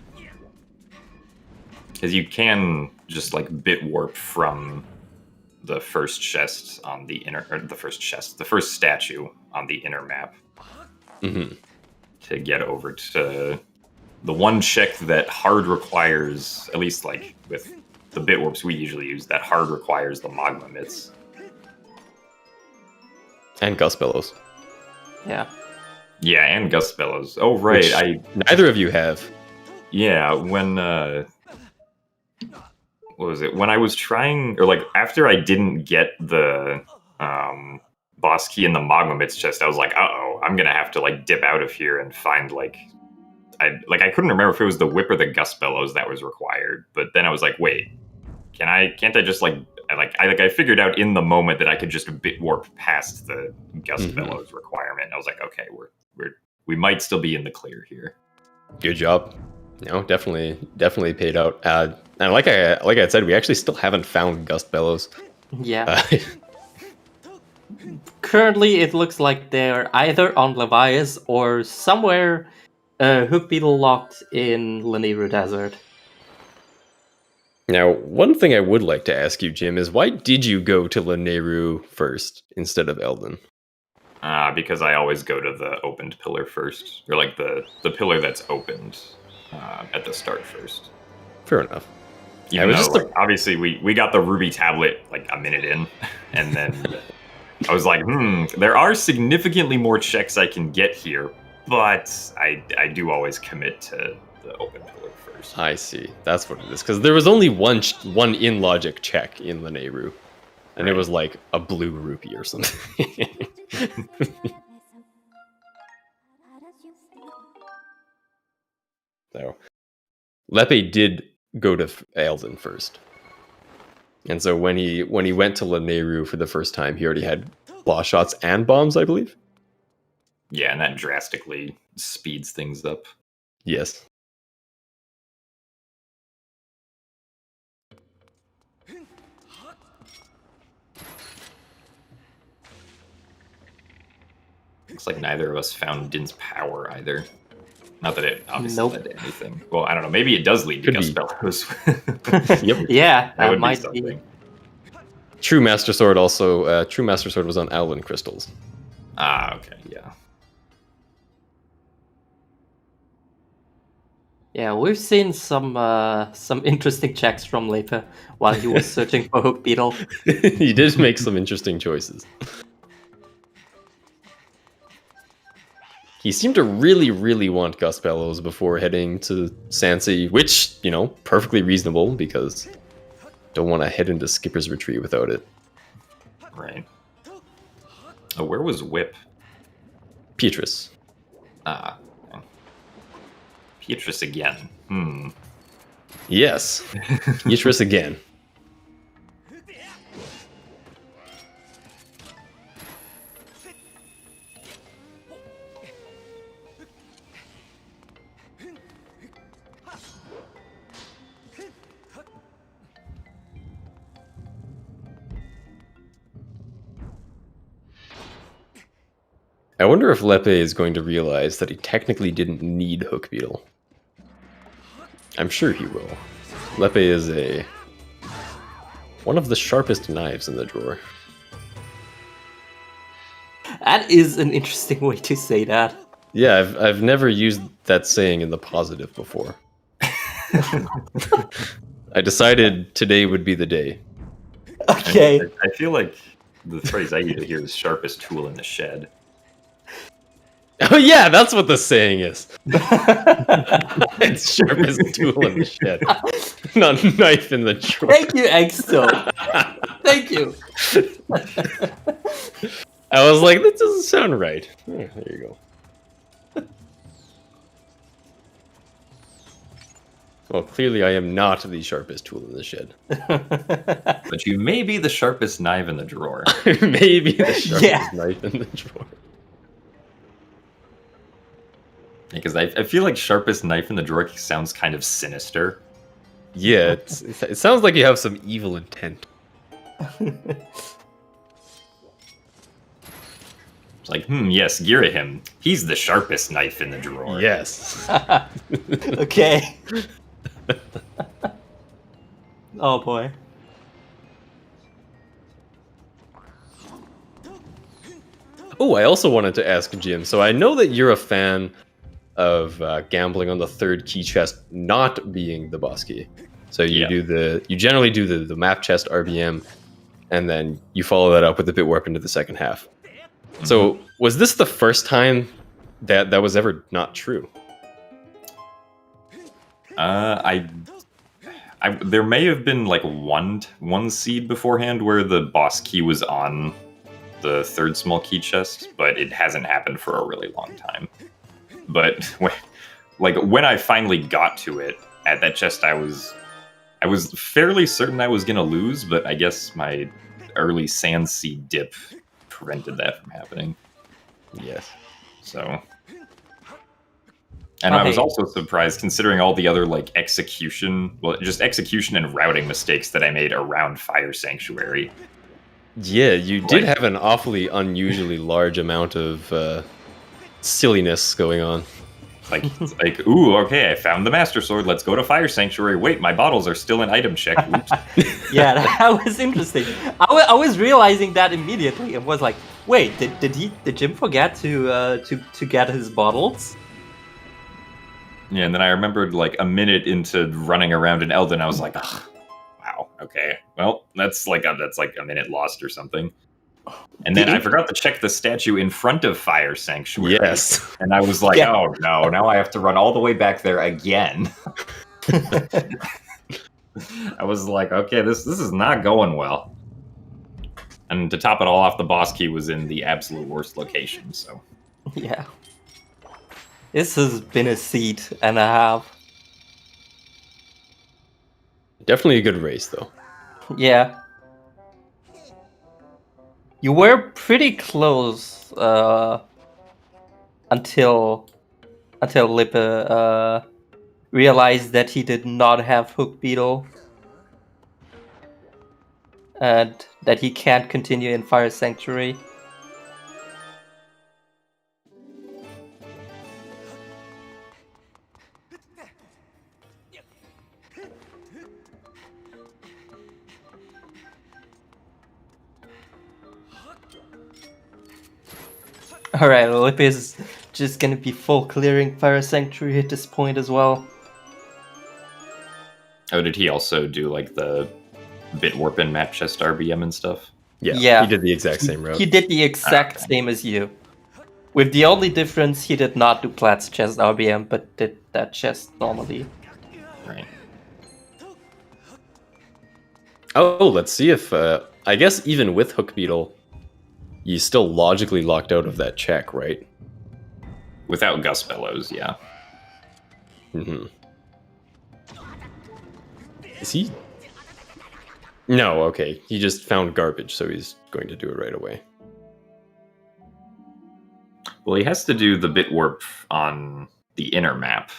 Because you can just like bit warp from the first chest on the inner, or the first statue on the inner map to get over to the one check that hard requires, at least like with the bit warps we usually use, that hard requires the magma mitts. And Gus Bellows. Yeah. Yeah, and Gus Bellows. Oh, right. Which neither of you have. Yeah, when what was it? When I was trying, or like after I didn't get the boss key in the Magomits chest, I was like, uh-oh, I'm gonna have to like dip out of here and find I couldn't remember if it was the whip or the gust bellows that was required. But then I was like, wait, can't I just I figured out in the moment that I could just bit warp past the gust bellows requirement. I was like, okay, we might still be in the clear here. Good job. Definitely paid out. And like I said, we actually still haven't found gust bellows. Yeah. Currently, it looks like they're either on Levias or somewhere hook beetle locked in Lanayru Desert. Now, one thing I would like to ask you, Jim, is why did you go to Lanayru first instead of Eldon? Because I always go to the opened pillar first, or like the pillar that's opened at the start first. Fair enough. Even though, obviously, we got the ruby tablet like a minute in, and then I was like, there are significantly more checks I can get here, but I do always commit to the open pillar first. I see. That's what it is. Because there was only one in-logic check in Lanayru, and it was like a blue rupee or something. So, Lepe did go to Eldon first. And so when he went to Lanayru for the first time, he already had claw shots and bombs, I believe. Yeah, and that drastically speeds things up. Yes. Looks like neither of us found Din's power either. Not that it obviously led to anything. Well, I don't know. Maybe it does lead to gust bellows. Yep. Yeah, that would might be something. True Master Sword also. True Master Sword was on Alvin crystals. Ah, okay, yeah. Yeah, we've seen some interesting checks from Lepe while he was searching for hook beetle. He did make some interesting choices. He seemed to really, really want gust bellows before heading to Sansi, which, perfectly reasonable because don't want to head into Skipper's Retreat without it. Right. Oh, where was Whip? Petrus. Ah. Okay. Petrus again. Yes. Petrus again. I wonder if Lepe is going to realize that he technically didn't need Hook Beetle. I'm sure he will. Lepe is one of the sharpest knives in the drawer. That is an interesting way to say that. Yeah, I've never used that saying in the positive before. I decided today would be the day. Okay. I feel like the phrase I usually hear is sharpest tool in the shed. Oh yeah, that's what the saying is. It's sharpest tool in the shed, not knife in the drawer. Thank you, Exto. Thank you. I was like, that doesn't sound right. There you go. Well, clearly I am not the sharpest tool in the shed. But you may be the sharpest knife in the drawer. Maybe the sharpest knife in the drawer. Because I feel like sharpest knife in the drawer sounds kind of sinister. Yeah, it sounds like you have some evil intent. It's like, yes, Girahim. He's the sharpest knife in the drawer. Yes. Okay. Oh boy. Oh, I also wanted to ask Jim. So I know that you're a fan of gambling on the third key chest not being the boss key. So you generally do the map chest RBM, and then you follow that up with the bit warp into the second half. Mm-hmm. So was this the first time that was ever not true? There may have been like one seed beforehand where the boss key was on the third small key chest, but it hasn't happened for a really long time. But when I finally got to it at that chest, I was fairly certain I was gonna lose, but I guess my early sand seed dip prevented that from happening. Yes. So, and I was also surprised considering all the other execution and routing mistakes that I made around Fire Sanctuary. Yeah, you did have an awfully unusually large amount of silliness going on. Ooh, okay, I found the Master Sword. Let's go to Fire Sanctuary. Wait, my bottles are still in item check. Oops. Yeah, that was interesting. I was realizing that immediately. It was like, wait, did Jim forget to get his bottles? Yeah, and then I remembered a minute into running around in Elden, I was like, ugh, wow, okay, well, that's a minute lost or something. And then I forgot to check the statue in front of Fire Sanctuary. Yes. And I was like, oh no, now I have to run all the way back there again. I was like, okay, this is not going well. And to top it all off, the boss key was in the absolute worst location, so. Yeah. This has been a seed and a half. Definitely a good race, though. Yeah. You were pretty close until Lippe realized that he did not have Hook Beetle. And that he can't continue in Fire Sanctuary. Alright, Lippe is just gonna be full clearing Fire Sanctuary at this point as well. Oh, did he also do the bit warp and map chest RBM and stuff? Yeah. He did the exact same route. He did the exact same as you. With the only difference, he did not do Platt's chest RBM, but did that chest normally. Right. Oh, let's see if, I guess even with Hook Beetle, you still logically locked out of that check, right? Without Gust Bellows, yeah. Mm-hmm. Is he? No, okay. He just found garbage, so he's going to do it right away. Well, he has to do the bit warp on the inner map.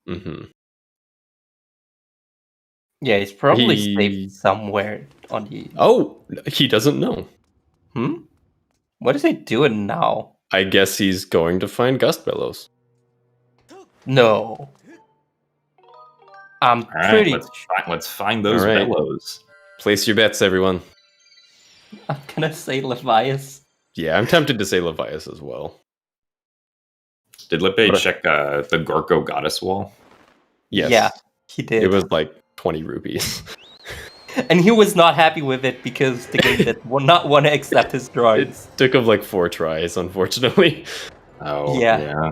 Mm-hmm. Yeah, he's probably saved somewhere on the... Oh, he doesn't know. What is he doing now? I guess he's going to find Gust Bellows. No. I'm pretty... Let's find those bellows. Place your bets, everyone. I'm gonna say Levias. Yeah, I'm tempted to say Levias as well. Did Lippe check the Gorko Goddess wall? Yes. Yeah, he did. It was 20 rupees. And he was not happy with it because the game did not want to accept his drawings. It took him 4 tries, unfortunately. Oh, yeah.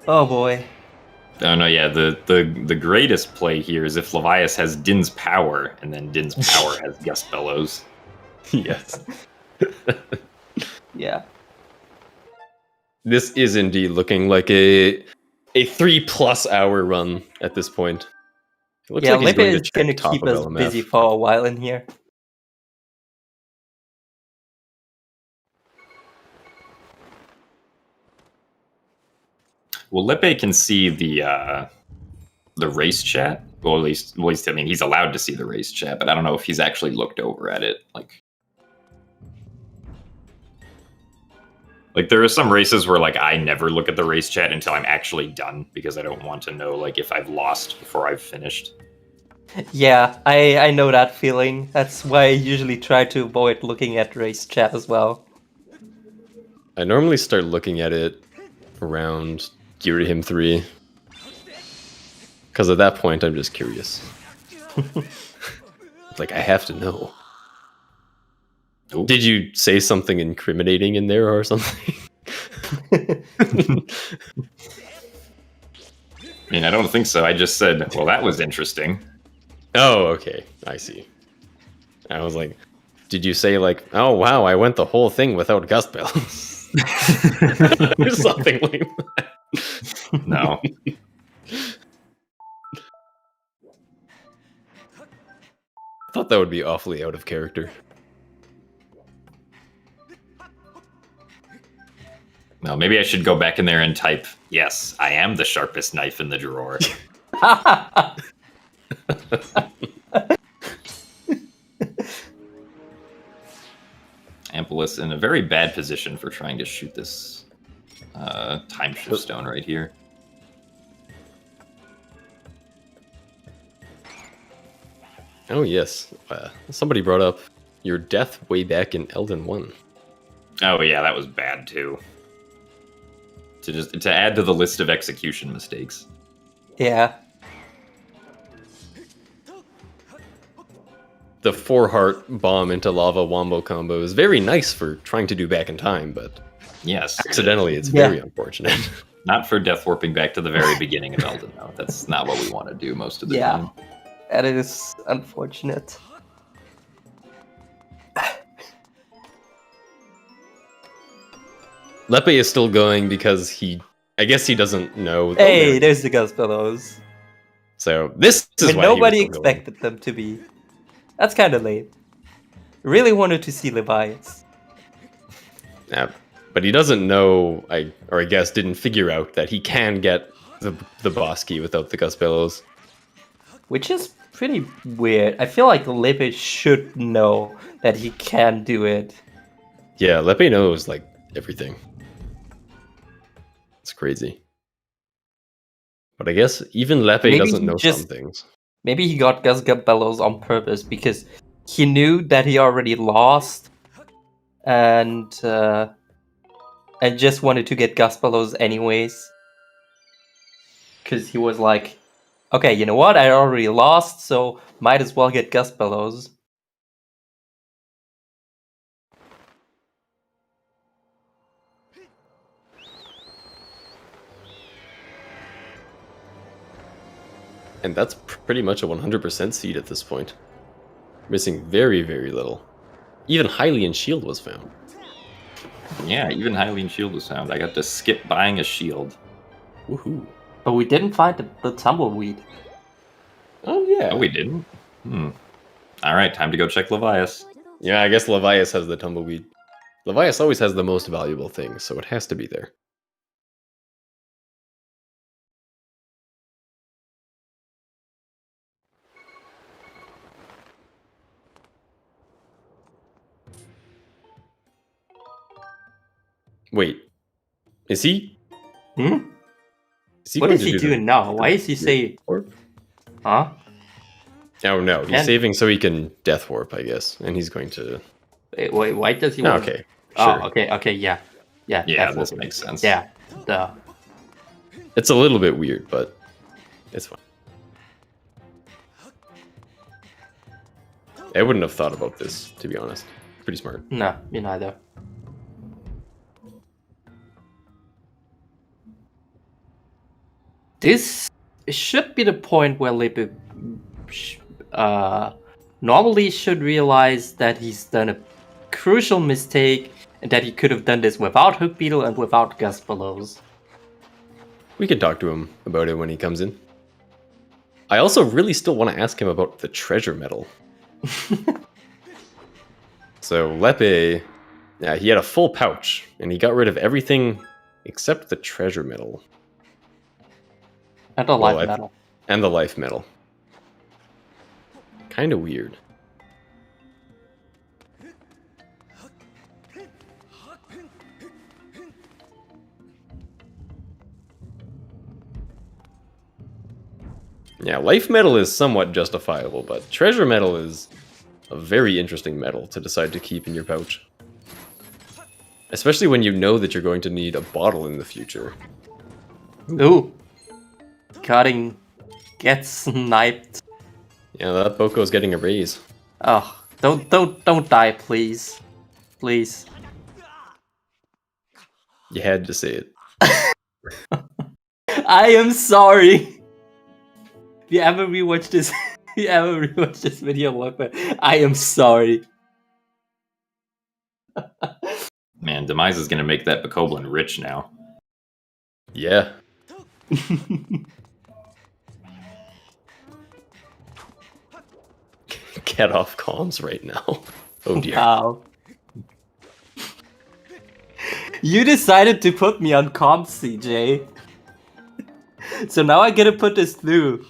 Oh boy. Oh no, yeah, the greatest play here is if Levias has Din's power, and then Din's power has Gust Bellows. Yes. Yeah. This is indeed looking like a 3+ hour run at this point. It looks like he's going to keep us busy for a while in here. Well, Lippe can see the race chat. Well, at least I mean, he's allowed to see the race chat, but I don't know if he's actually looked over at it. Like there are some races where I never look at the race chat until I'm actually done because I don't want to know if I've lost before I've finished. Yeah, I know that feeling. That's why I usually try to avoid looking at race chat as well. I normally start looking at it around Girahim 3. Because at that point, I'm just curious. I have to know. Ooh. Did you say something incriminating in there or something? I mean, I don't think so. I just said, well, that was interesting. Oh, okay. I see. I was like, Did you say like, oh wow, I went the whole thing without gust bells? Or something like that. No. I thought that would be awfully out of character. No, maybe I should go back in there and type, yes, I am the sharpest knife in the drawer. Ampelus in a very bad position for trying to shoot this time shift stone right here. Oh yes, somebody brought up your death way back in Elden 1. Oh yeah, that was bad too. To add to the list of execution mistakes. Yeah. The 4-heart bomb into lava wombo combo is very nice for trying to do back in time, but Yes. accidentally it's very unfortunate. Not for death warping back to the very beginning of Elden, though. That's not what we want to do most of the time. And it is unfortunate. Lepe is still going because I guess he doesn't know. Hey, there's the gust bellows. So this is When why he was nobody still going. expected them to be. That's kind of lame. Really wanted to see Leviathan. Yeah, but he doesn't know, I guess didn't figure out that he can get the boss key without the gust bellows. Which is pretty weird. I feel like Lepe should know that he can do it. Yeah, Lepe knows like everything. It's crazy. But I guess even Lepe Maybe doesn't he know just- some things. Maybe he got gust bellows on purpose because he knew that he already lost and just wanted to get gust bellows anyways. Because he was like, okay, you know what? I already lost, so might as well get gust bellows. And that's pretty much a 100% seed at this point. Missing very, very little. Even Hylian shield was found. Yeah, even Hylian shield was found. I got to skip buying a shield. Woohoo. But we didn't find the tumbleweed. Oh yeah. Oh, we didn't? Alright, time to go check Levias. Yeah, I guess Levias has the tumbleweed. Levias always has the most valuable things, so it has to be there. Wait, is he? Hmm? Is he What going is to he do the- doing now? Why is he saying... warp? Huh? Oh no, he's And- saving so he can death warp, I guess, and he's going to. Wait, why does he Oh, want... okay, Oh, sure. okay, yeah. Yeah, Yeah, that's this what- makes sense. Yeah, duh. It's a little bit weird, but it's fine. I wouldn't have thought about this, to be honest. Pretty smart. No, me neither. This should be the point where Lippe normally should realize that he's done a crucial mistake and that he could have done this without Hook Beetle and without Gust Bellows. We could talk to him about it when he comes in. I also really still want to ask him about the treasure medal. So Lepe, yeah, he had a full pouch, and he got rid of everything except the treasure medal And a Well, life medal. and the life medal. Kind of weird. Yeah, life medal is somewhat justifiable, but treasure medal is a very interesting medal to decide to keep in your pouch. Especially when you know that you're going to need a bottle in the future. Ooh. Cutting gets sniped. Yeah, that Boko's getting a raise. Oh, don't die, please. Please. You had to say it. I am sorry. If you ever rewatch this, if you ever rewatch this video, Lepe, I am sorry. Demise is gonna make that Bokoblin rich now. Yeah. Get off comms right now. Oh dear. Wow. You decided to put me on comms, CJ. So now I gotta put this through.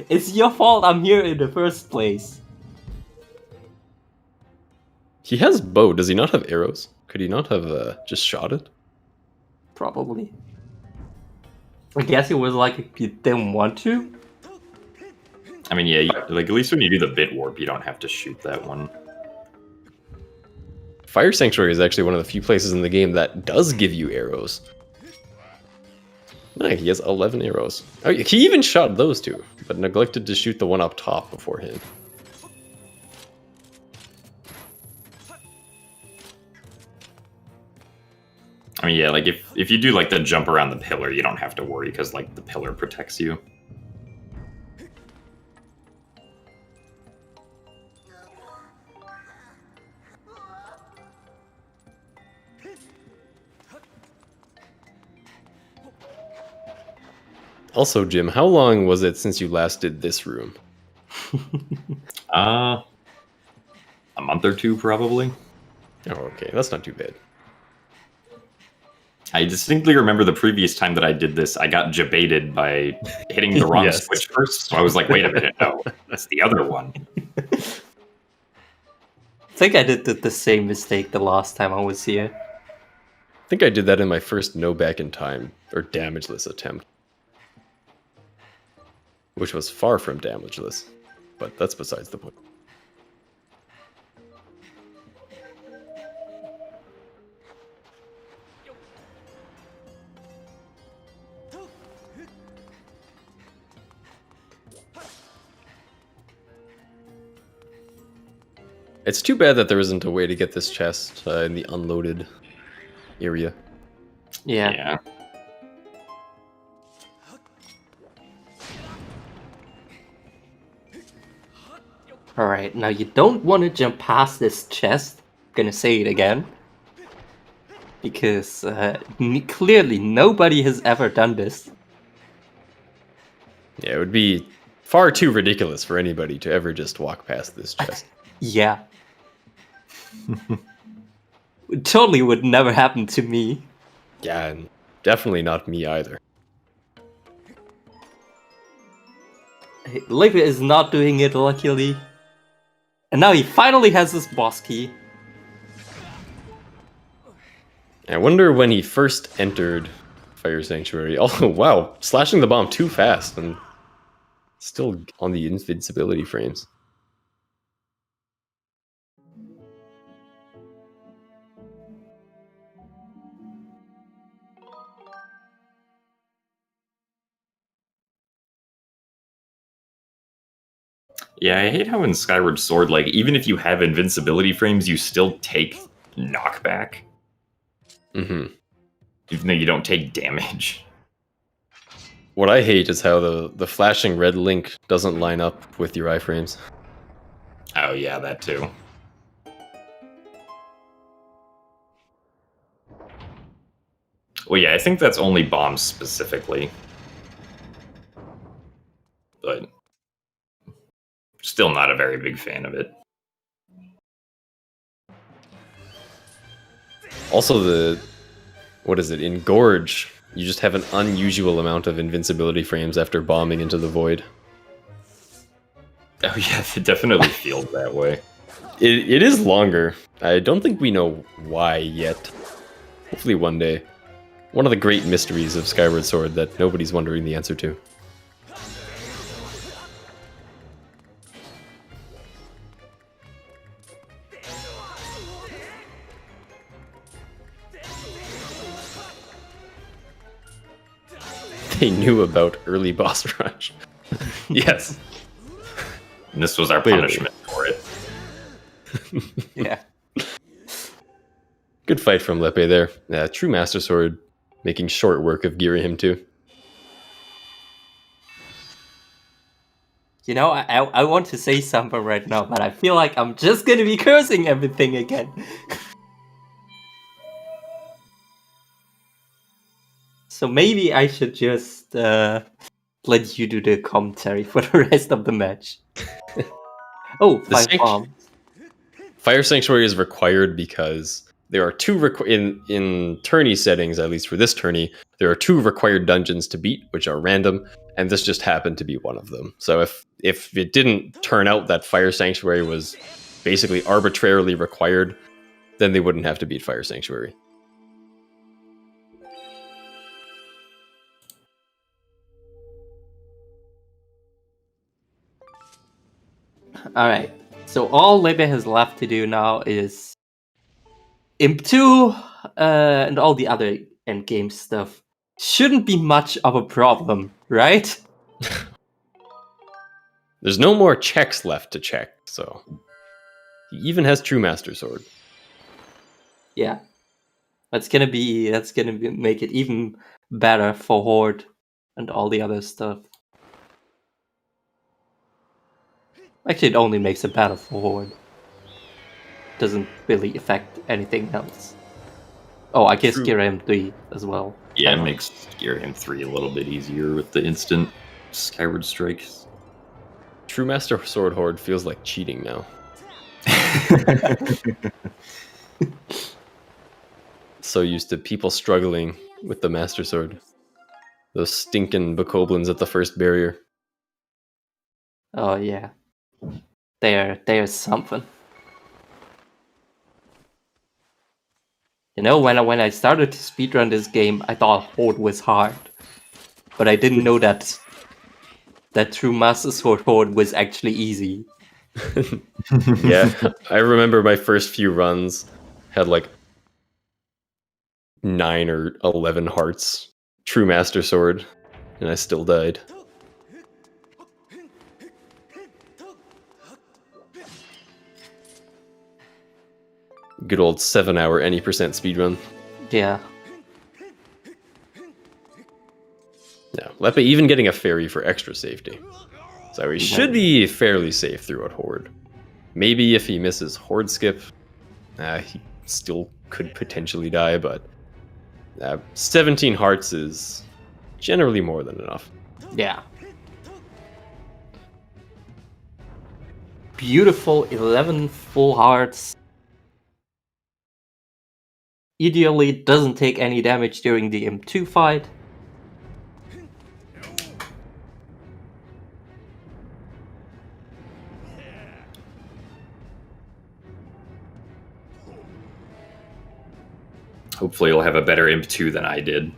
It's your fault I'm here in the first place. He has bow. Does he not have arrows? Could he not have just shot it? Probably. I guess it was like you didn't want to. I mean, yeah, like at least when you do the bit warp, you don't have to shoot that one. Fire Sanctuary is actually one of the few places in the game that does give you arrows. Nah, he has 11 arrows. Oh, he even shot those two, but neglected to shoot the one up top beforehand. I mean, yeah, like if you do like the jump around the pillar, you don't have to worry because like the pillar protects you. Also, Jim, how long was it since you last did this room? A month or two probably. Oh, okay, that's not too bad. I distinctly remember the previous time that I did this, I got jebaited by hitting the wrong Yes. switch first. So I was like, wait a minute, no, that's the other one. I think I did the same mistake the last time I was here. I think I did that in my first no back in time, or damageless attempt. Which was far from damageless, but that's besides the point. It's too bad that there isn't a way to get this chest in the unloaded area. Yeah. Yeah. Alright, now you don't want to jump past this chest. Gonna say it again. Because clearly nobody has ever done this. Yeah, it would be far too ridiculous for anybody to ever just walk past this chest. Yeah. It totally would never happen to me. Yeah, and definitely not me either. Lepe is not doing it, luckily. And now he finally has his boss key. I wonder when he first entered Fire Sanctuary. Oh, wow. Slashing the bomb too fast and still on the invincibility frames. Yeah, I hate how in Skyward Sword, like, even if you have invincibility frames, you still take knockback. Mm-hmm. Even though you don't take damage. What I hate is how the flashing red link doesn't line up with your iframes. Oh yeah, that too. Well, yeah, I think that's only bombs specifically. But still not a very big fan of it. Also, what is it? In Gorge, you just have an unusual amount of invincibility frames after bombing into the void. Oh yeah, it definitely feels that way. It is longer. I don't think we know why yet. Hopefully one day. One of the great mysteries of Skyward Sword that nobody's wondering the answer to. They knew about early boss rush. Yes. And this was our Clearly. punishment for it. Yeah. Good fight from Lepe there. True Master Sword making short work of Girahim too. You know, I want to say something right now, but I feel like I'm just gonna be cursing everything again. So maybe I should just let you do the commentary for the rest of the match. Oh, The 5 bombs. Fire Sanctuary is required because there are two in tourney settings, at least for this tourney, there are 2 required dungeons to beat, which are random, and this just happened to be one of them. So if it didn't turn out that Fire Sanctuary was basically arbitrarily required, then they wouldn't have to beat Fire Sanctuary. Alright, so all Lepe has left to do now is Imp 2 and all the other endgame stuff. Shouldn't be much of a problem, right? There's no more checks left to check, so he even has True Master Sword. Yeah. That's gonna make it even better for Horde and all the other stuff. Actually, it only makes it better for Horde. Doesn't really affect anything else. Oh, I guess True. Gear M3 as well. Yeah, it makes Gear M3 a little bit easier with the instant Skyward Strikes. True Master Sword Horde feels like cheating now. So used to people struggling with the Master Sword. Those stinking Bokoblins at the first barrier. Oh yeah. There's something. You know, when I started to speedrun this game, I thought Horde was hard. But I didn't know that True Master Sword Horde was actually easy. Yeah, I remember my first few runs had like 9 or 11 hearts. True Master Sword, and I still died. Good old 7-hour any percent speedrun. Yeah. Yeah, Lepe even getting a fairy for extra safety. So he should be fairly safe throughout Horde. Maybe if he misses Horde skip, he still could potentially die, but 17 hearts is generally more than enough. Yeah. Beautiful 11 full hearts. Ideally, doesn't take any damage during the M2 fight. Hopefully he'll have a better Imp 2 than I did.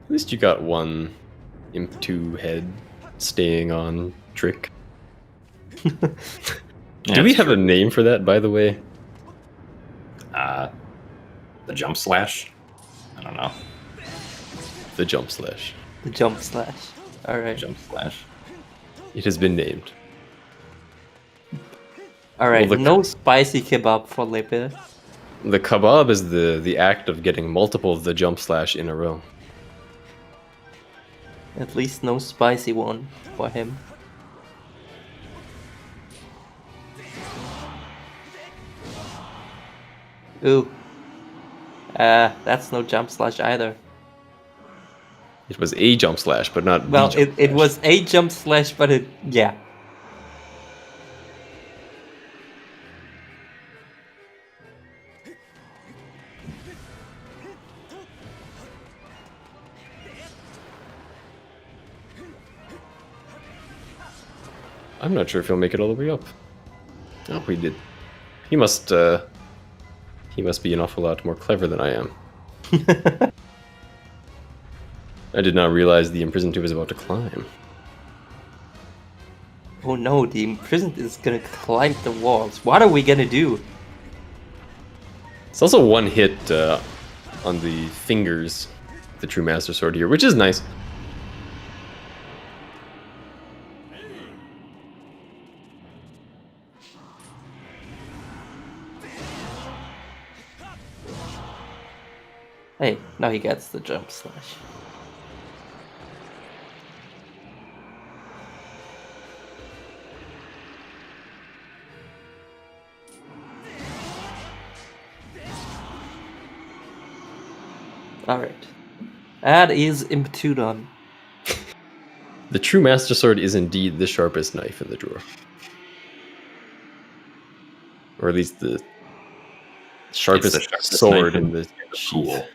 At least you got one Imp 2 head staying on trick. Do we have a name for that, by the way? The Jump Slash? I don't know. The Jump Slash. The Jump Slash. Alright. Jump Slash. It has been named. Alright, Well, no spicy kebab for Lepe. The kebab is the act of getting multiple of the Jump Slash in a row. At least no spicy one for him. Ooh. That's no Jump Slash either. It was a Jump Slash, but not Well, the Jump it Slash. was a Jump Slash, but yeah. I'm not sure if he'll make it all the way up. Oh, he did. He must be an awful lot more clever than I am. I did not realize the imprisoned 2 was about to climb. Oh no, the imprisoned is gonna climb the walls. What are we gonna do? It's also one hit on the fingers, the True Master Sword here, which is nice. Hey, now he gets the Jump Slash. Alright. That is Imptudon. The true Master Sword is indeed the sharpest knife in the drawer. Or at least the sharpest, sharpest sword knife in the pool.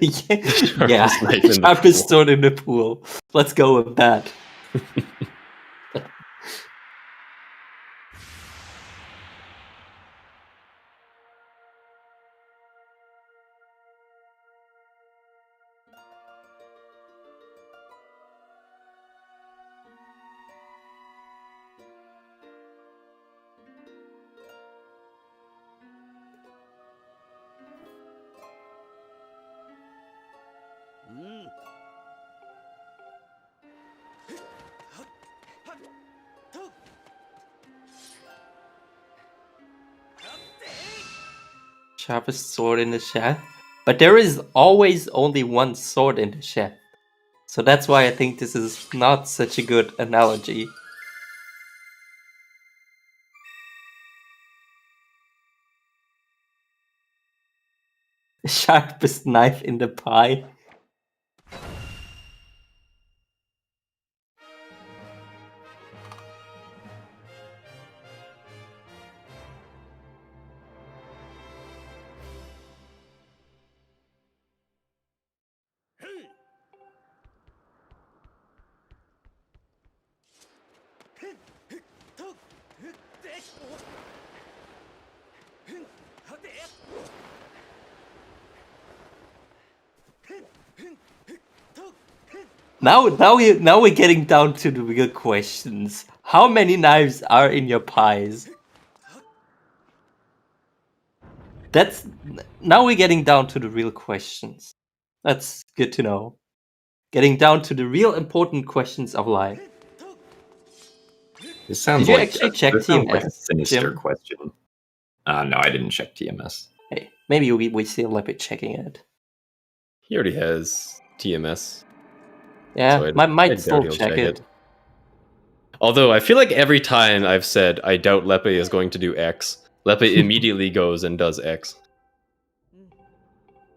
sheath. yeah, knife in the sharpest pool. sword in the pool. Let's go with that. Sharpest sword in the chef. But there is always only one sword in the chef. So that's why I think this is not such a good analogy. Sharpest knife in the pie. Now we're getting down to the real questions. How many knives are in your pies? Now we're getting down to the real questions. That's good to know. Getting down to the real important questions of life. This sounds Did you like actually check this sounds like a TMS, sinister Jim? question. No, I didn't check TMS. Hey, maybe we still a bit checking it. He already has TMS. Yeah, So might I doubt still he'll check it. Although I feel like every time I've said I doubt Lepe is going to do X, Lepe immediately goes and does X.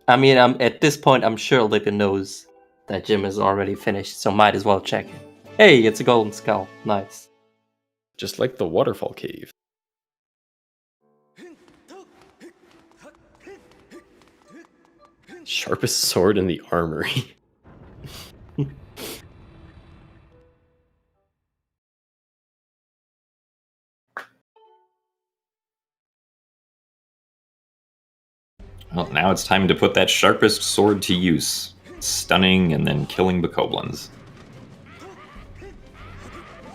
I mean, at this point, I'm sure Lipin knows that Jim is already finished, so might as well check it. Hey, it's a golden skull. Nice. Just like the waterfall cave. Sharpest sword in the armory. Well, now it's time to put that sharpest sword to use. Stunning and then killing the Koblins.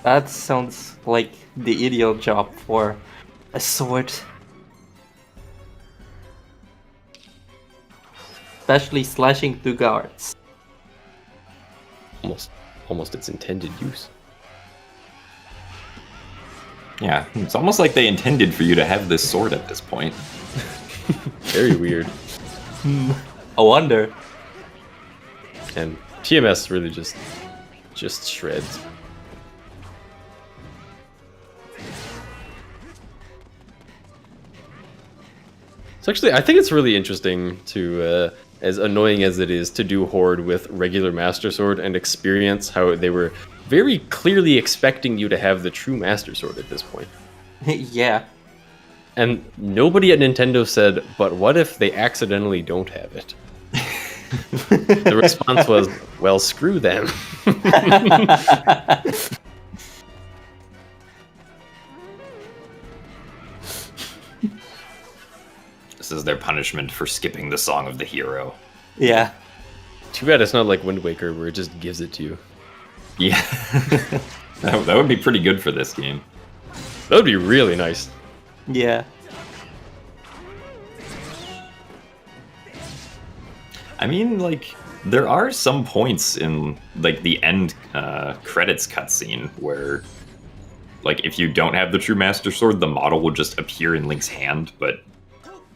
That sounds like the ideal job for a sword. Especially slashing through guards. Almost its intended use. Yeah, it's almost like they intended for you to have this sword at this point. Very weird. I wonder. And TMS really just shreds. So actually, I think it's really interesting to, as annoying as it is, to do Horde with regular Master Sword and experience how they were very clearly expecting you to have the true Master Sword at this point. Yeah. And nobody at Nintendo said, but what if they accidentally don't have it? The response was, well, screw them. This is their punishment for skipping the song of the hero. Yeah. Too bad it's not like Wind Waker where it just gives it to you. Yeah. that would be pretty good for this game. That would be really nice. Yeah. I mean, like, there are some points in, like, the end credits cutscene where, like, if you don't have the true Master Sword, the model will just appear in Link's hand, but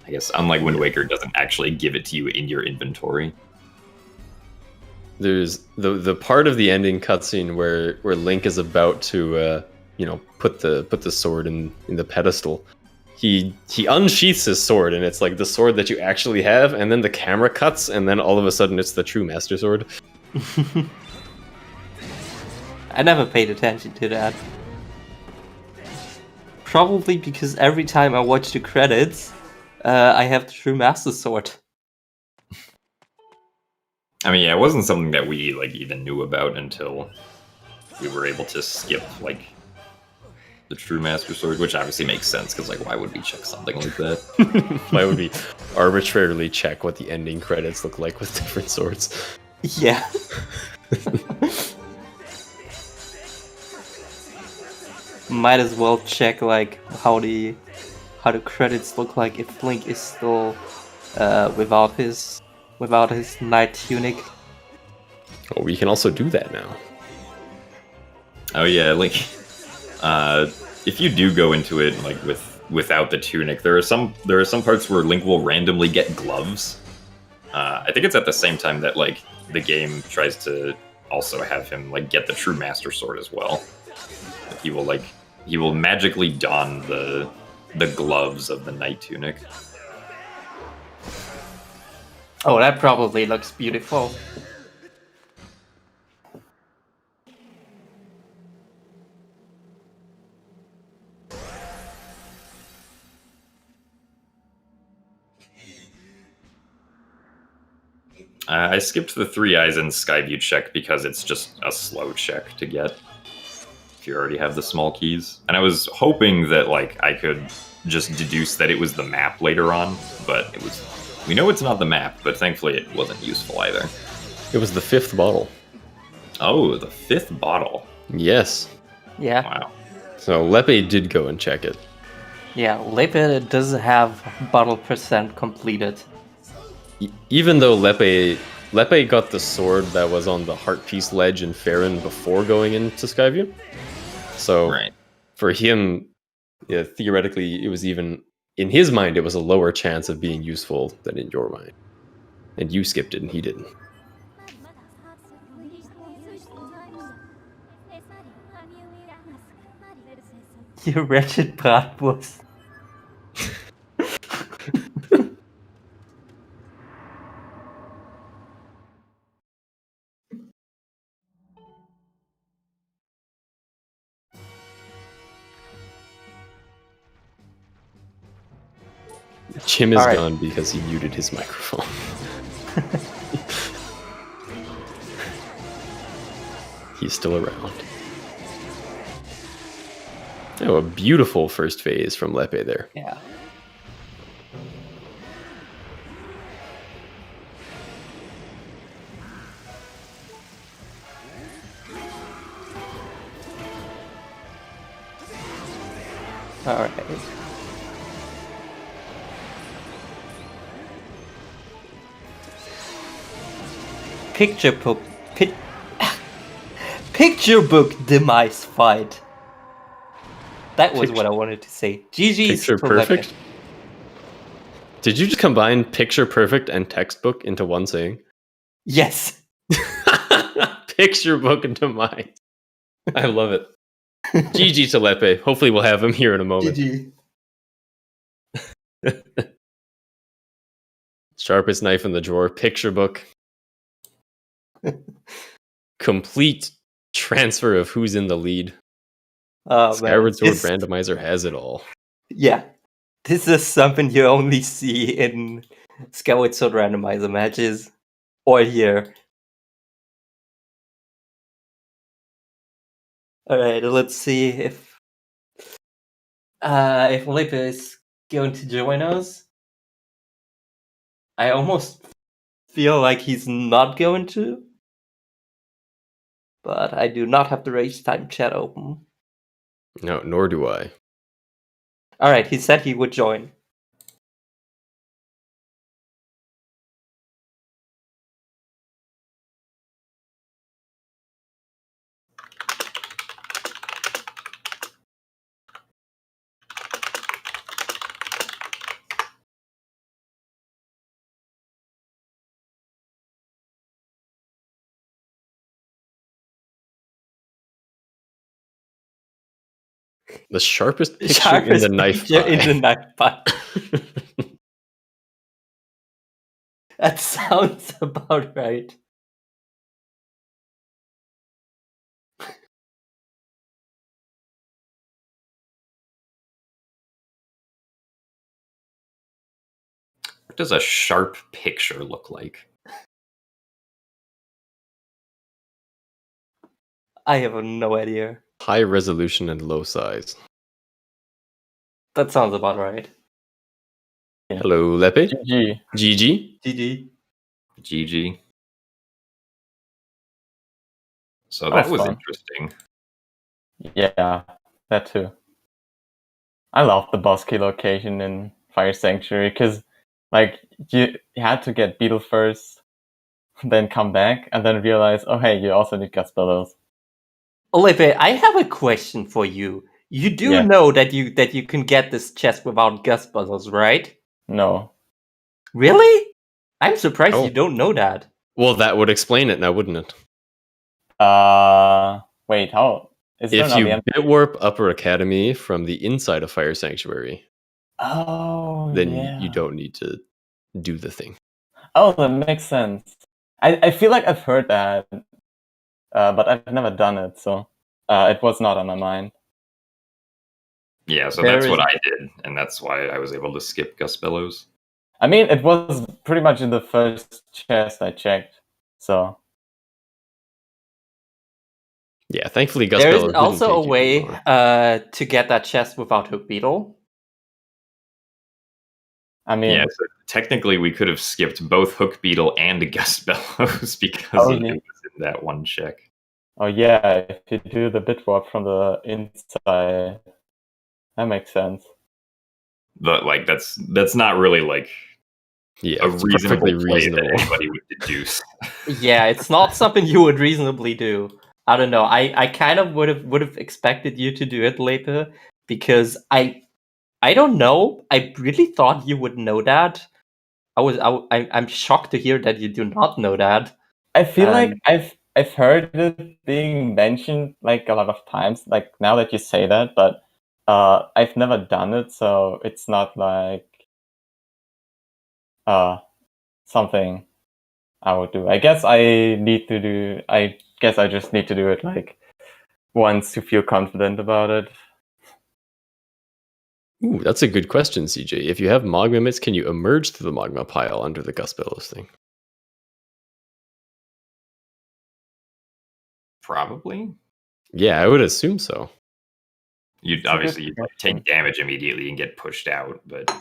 I guess, unlike Wind Waker, it doesn't actually give it to you in your inventory. There's the part of the ending cutscene where Link is about to, put the sword in the pedestal. he unsheaths his sword, and it's like the sword that you actually have, and then the camera cuts, and then all of a sudden it's the true Master Sword. I never paid attention to that. Probably because every time I watch the credits, I have the true Master Sword. I mean, yeah, it wasn't something that we like even knew about until we were able to skip like the true Master Sword, which obviously makes sense because like why would we check something like that? Why would we arbitrarily check what the ending credits look like with different swords? Yeah. Might as well check like how the credits look like if Link is still without his knight tunic. Oh, we can also do that now. Oh yeah, like if you do go into it like without the tunic, there are some parts where Link will randomly get gloves. I think it's at the same time that like the game tries to also have him like get the true Master Sword as well. He will magically don the gloves of the knight tunic. Oh, that probably looks beautiful. I skipped the 3 eyes in Skyview check because it's just a slow check to get if you already have the small keys. And I was hoping that like I could just deduce that it was the map later on, but we know it's not the map, but thankfully it wasn't useful either. It was the 5th bottle. Oh, the 5th bottle. Yes. Yeah. Wow. So Lepe did go and check it. Yeah, Lepe does have bottle percent completed. Even though Lepe got the sword that was on the heart piece ledge in Farron before going into Skyview. So Right. for him, yeah, theoretically, it was even in his mind, it was a lower chance of being useful than in your mind. And you skipped it, and he didn't. You wretched bratwurst. Jim is Alright. gone because he muted his microphone. He's still around. Oh, a beautiful first phase from Lepe there. Yeah. Alright. Picture book picture book demise fight. That was what I wanted to say. GG's Picture to Lepe. perfect? Did you just combine picture perfect and textbook into one saying? Yes. Picture book into mine. I love it. GG to Lepe. Hopefully we'll have him here in a moment. GG. Sharpest knife in the drawer. Picture book. Complete transfer of who's in the lead. Skyward Sword Randomizer has it all. Yeah. This is something you only see in Skyward Sword Randomizer matches or here. Alright, let's see if Lepe is going to join us. I almost feel like he's not going to. But I do not have the race time chat open. No, nor do I. Alright, he said he would join. The sharpest picture Sharpest in the knife picture pie. in the knife pie. That sounds about right. What does a sharp picture look like? I have no idea. High resolution and low size. That sounds about right. Hello, Lepe. GG. GG. GG. GG. So That that was was fun. interesting. Yeah, that too. I love the boss key location in Fire Sanctuary because, like, you had to get Beetle first, then come back, and then realize, oh hey, you also need Gus Bellows. Olive, I have a question for you. You do know that you can get this chest without Gus Puzzles, right? No. Really? I'm surprised Oh. you don't know that. Well, that would explain it now, wouldn't it? Wait, how? Is there If not you the end? bit warp Upper Academy from the inside of Fire Sanctuary, Oh, then yeah. you don't need to do the thing. Oh, that makes sense. I feel like I've heard that, but I've never done it, so it was not on my mind. Yeah, so There that's what is- I did, and that's why I was able to skip Gus Bellows. I mean, it was pretty much in the first chest I checked, so... Yeah, thankfully Gus There Bellows is didn't also take a you way too far. to get that chest without Hook Beetle. I mean... Yeah, so technically we could have skipped both Hook Beetle and Gus Bellows because Oh, it yeah. was in that one check. Oh yeah, if you do the bit warp from the inside, that makes sense. But like that's not really like Yeah, a it's reasonable perfectly play reasonable. that anybody would deduce. Yeah, it's not something you would reasonably do. I don't know. I kind of would have expected you to do it, Lepe, because I don't know. I really thought you would know that. I'm shocked to hear that you do not know that. I feel like I've heard it being mentioned like a lot of times, like now that you say that, but I've never done it, so it's not like something I would do. I guess I just need to do it like once to feel confident about it. Ooh, that's a good question, CJ. If you have magma mitts, can you emerge through the magma pile under the Gus Bellows thing? Probably. Yeah, I would assume so. You'd a good obviously you'd, like, question. take damage immediately and get pushed out, but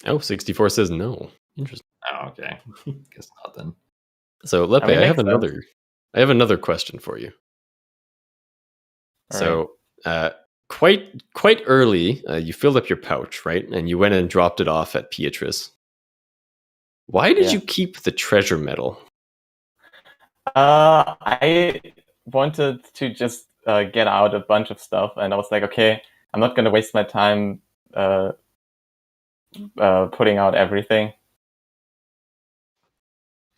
Oh, 64 says no. Interesting. oh, okay. Guess not then. So Lepe, I mean, I have makes sense. another question for you. All So quite early, you filled up your pouch, right? And you went and dropped it off at Beatrice. Why did Yeah. you keep the treasure medal? I wanted to just get out a bunch of stuff, and I was like, okay, I'm not gonna waste my time putting out everything.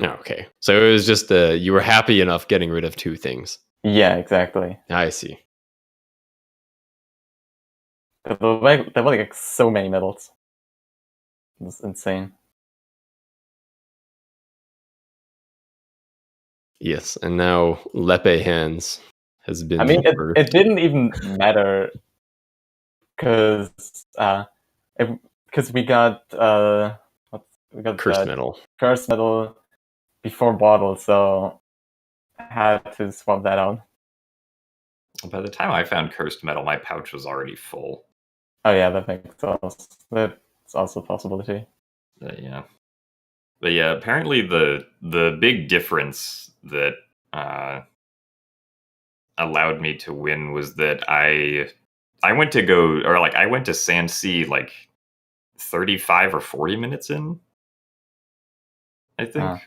Okay, so it was just you were happy enough getting rid of two things. Yeah, exactly. I see. There were like so many medals. It was insane. Yes, and now Lepe Hands has been. I mean, birthed. it didn't even matter because we got Cursed medal. Curse medal before bottle, so I had to swap that out. By the time I found Cursed Metal, my pouch was already full. Oh yeah, that's also a possibility. Yeah. But yeah, apparently the big difference that allowed me to win was that I went to Sand Sea like 35 or 40 minutes in, I think. Or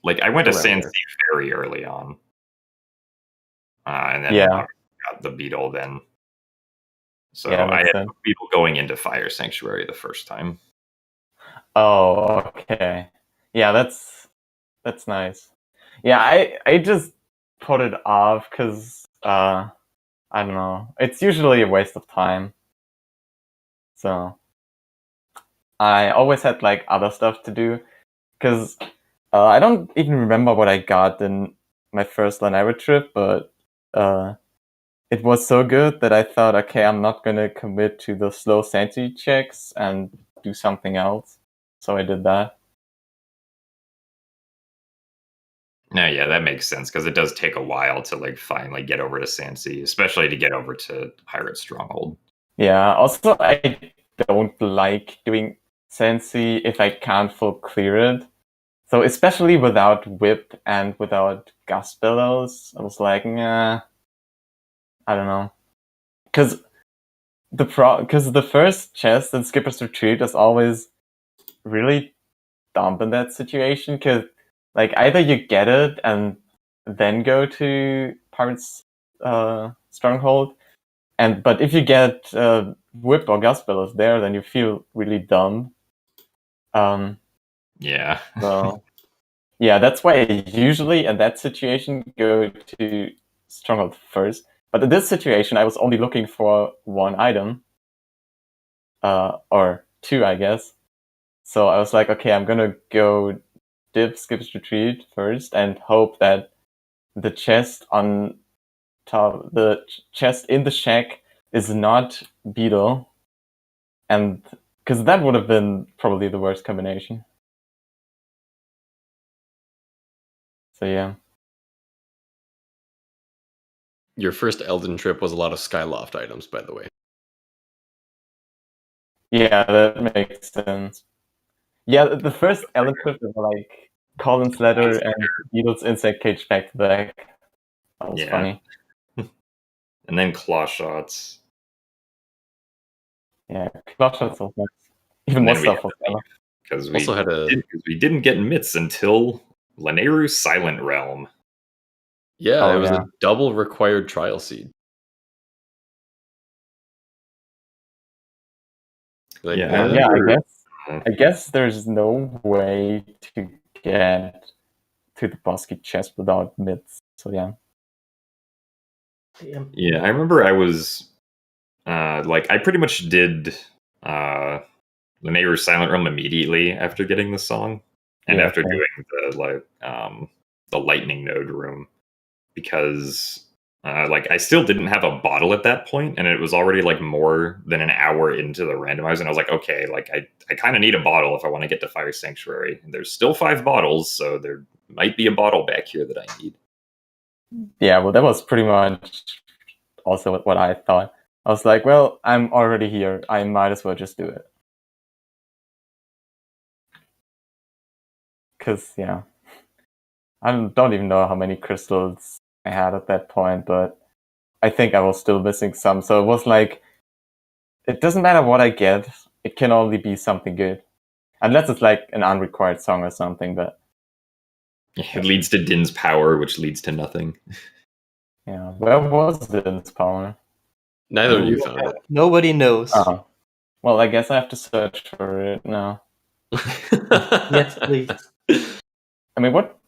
like I went to Right. Sand Sea very early on. And then Yeah. I got the beetle then. So Yeah, I makes had sense. the beetle going into Fire Sanctuary the first time. Oh, okay. Yeah, that's nice. Yeah, I just put it off because I don't know. It's usually a waste of time. So I always had like other stuff to do because I don't even remember what I got in my first Lanera trip, but it was so good that I thought, okay, I'm not gonna commit to the slow sanity checks and do something else. So I did that. No, yeah, that makes sense because it does take a while to like finally get over to Sansi, especially to get over to Pirate Stronghold. Yeah. Also, I don't like doing Sensi if I can't full clear it. So especially without whip and without gust bellows, I was like, nah, I don't know, because the first chest in Skipper's Retreat is always really dumb in that situation. Because like either you get it and then go to Pirate's Stronghold, but if you get whip or gust bellows there, then you feel really dumb. Yeah. So yeah, that's why I usually in that situation go to Stronghold first. But in this situation, I was only looking for one item, or two, I guess. So I was like, okay, I'm gonna go dip Skip's Retreat first and hope that the chest on top, the chest in the shack is not Beetle, and because that would have been probably the worst combination. So yeah. Your first Elden trip was a lot of Skyloft items, by the way. Yeah, that makes sense. Yeah, the first Ellen trip was like Colin's letter and Beetle's insect cage back to back. That was Yeah. funny. And then claw shots. Yeah, claw shots was nice. Even And more then we stuff had was to leave, better. because Also had a we didn't get mitts until Laneru's Silent Realm. yeah, Oh, it was yeah. a double required trial seed. Like, Yeah, I Yeah, remember- I guess there's no way to get to the Bosky chest without mitts. So yeah. Yeah, I remember I was like I pretty much did Laneru's Silent Realm immediately after getting the song, and Yeah, after same. doing the lightning node room, because like I still didn't have a bottle at that point, and it was already like more than an hour into the randomizer, and I was like, okay, like I kind of need a bottle if I want to get to Fire Sanctuary, and there's still 5 bottles, so there might be a bottle back here that I need. Yeah, well, that was pretty much also what I thought. I was like, well, I'm already here. I might as well just do it. Because, yeah, I don't even know how many crystals I had at that point, but I think I was still missing some. So it was like, it doesn't matter what I get, it can only be something good. Unless it's like an unrequired song or something, but It leads to Din's power, which leads to nothing. yeah. Where was this power? neither of you found it. Nobody knows. Oh. Well, I guess I have to search for it now. Yes, please. I mean, what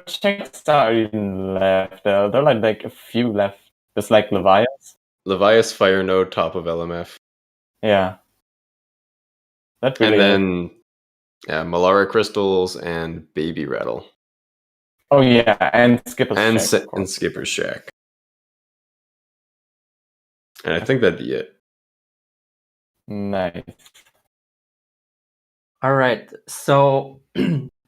checks are even left? There are like a few left. Just like Levias. Levias Fire Node, top of LMF. Yeah. That really And then Malara Crystals and Baby Rattle. Oh yeah, and Skipper's And, Shack, of and course. Skipper's Shack. And I think that'd be it. Nice. All right. So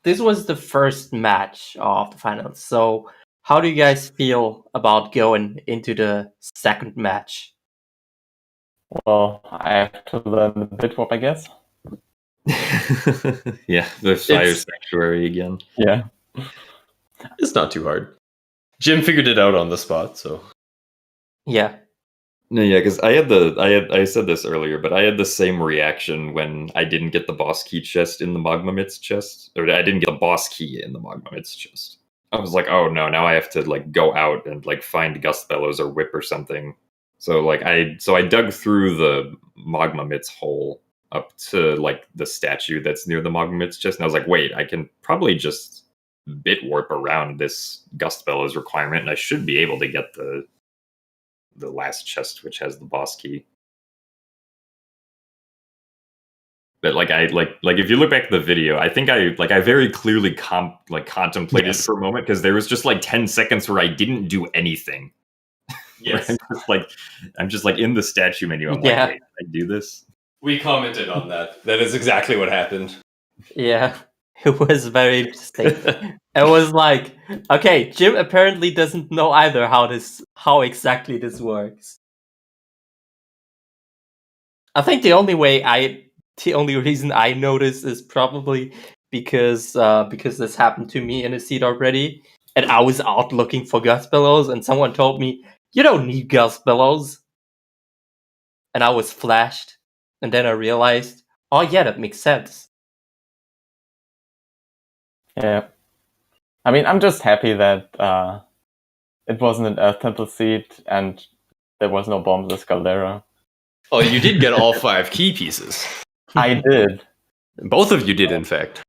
this was the first match of the finals. So how do you guys feel about going into the second match? Well, I have to learn the Bitwap, I guess. Yeah, the Fire It's- Sanctuary again. Yeah. It's not too hard. Jim figured it out on the spot, so Yeah. No, yeah, because I said this earlier, but I had the same reaction when I didn't get the boss key chest in the Magma Mitts chest, or I didn't get the boss key in the Magma Mitts chest. I was like, oh no, now I have to like go out and like find Gust Bellows or Whip or something. So like I dug through the Magma Mitts hole up to like the statue that's near the Magma Mitts chest, and I was like, wait, I can probably just bit warp around this Gust Bellows requirement, and I should be able to get the the last chest, which has the boss key. But like if you look back at the video, I think I very clearly contemplated it for a moment, because there was just like 10 seconds where I didn't do anything. Yes. I'm just like in the statue menu. I'm Yeah. like, wait, can I do this? We commented on that. That is exactly what happened. Yeah, it was very interesting. It was like, okay, Jim apparently doesn't know either how exactly this works. I think the only reason I noticed is probably because this happened to me in a seed already, and I was out looking for gas bellows, and someone told me, "You don't need gas bellows," and I was flashed, and then I realized, oh yeah, that makes sense. Yeah. I mean, I'm just happy that it wasn't an Earth Temple seed and there was no bombs as Caldera. Oh, you did get all 5 key pieces. I did. Both of you did, in fact.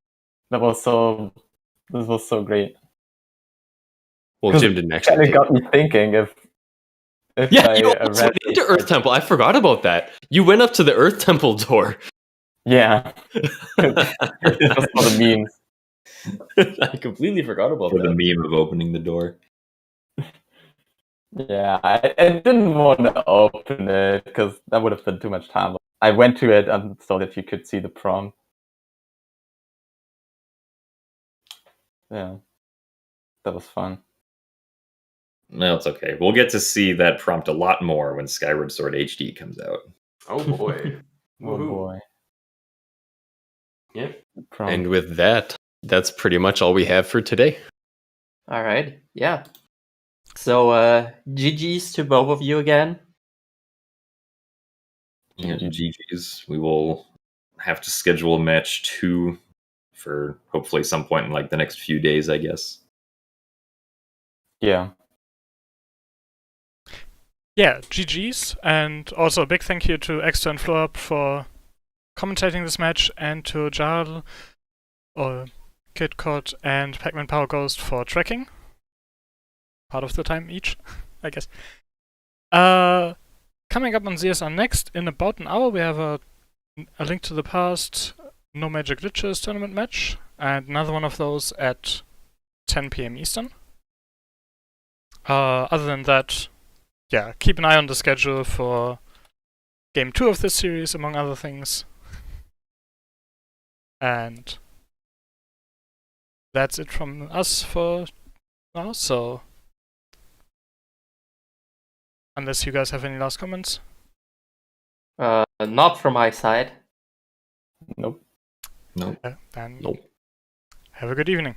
This was so great. Well, Jim didn't And actually. it got me thinking if Yeah, I you almost read went into Earth Temple. I forgot about that. You went up to the Earth Temple door. Yeah. Just for the memes. I completely forgot about For that. the meme of opening the door. Yeah, I didn't want to open it because that would have been too much time. I went to it and so that you could see the prompt. Yeah, that was fun. No, it's okay. We'll get to see that prompt a lot more when Skyward Sword HD comes out. Oh boy. Oh boy. Yeah. Prompt. And with that, that's pretty much all we have for today. All right, yeah. So, GG's to both of you again. Yeah, GG's. We will have to schedule a match 2 for hopefully some point in like the next few days, I guess. Yeah. Yeah, GG's, and also a big thank you to Extra and Florp for commentating this match, and to Jarl, or KidCod, and Pac-Man Power Ghost for tracking. Part of the time each, I guess. Coming up on ZSR next, in about an hour, we have a Link to the Past, No Major Glitches tournament match, and another one of those at 10 PM Eastern. Other than that, yeah, keep an eye on the schedule for Game 2 of this series, among other things. And that's it from us for now, so unless you guys have any last comments. Not from my side. Nope. Nope. Then Nope. have a good evening.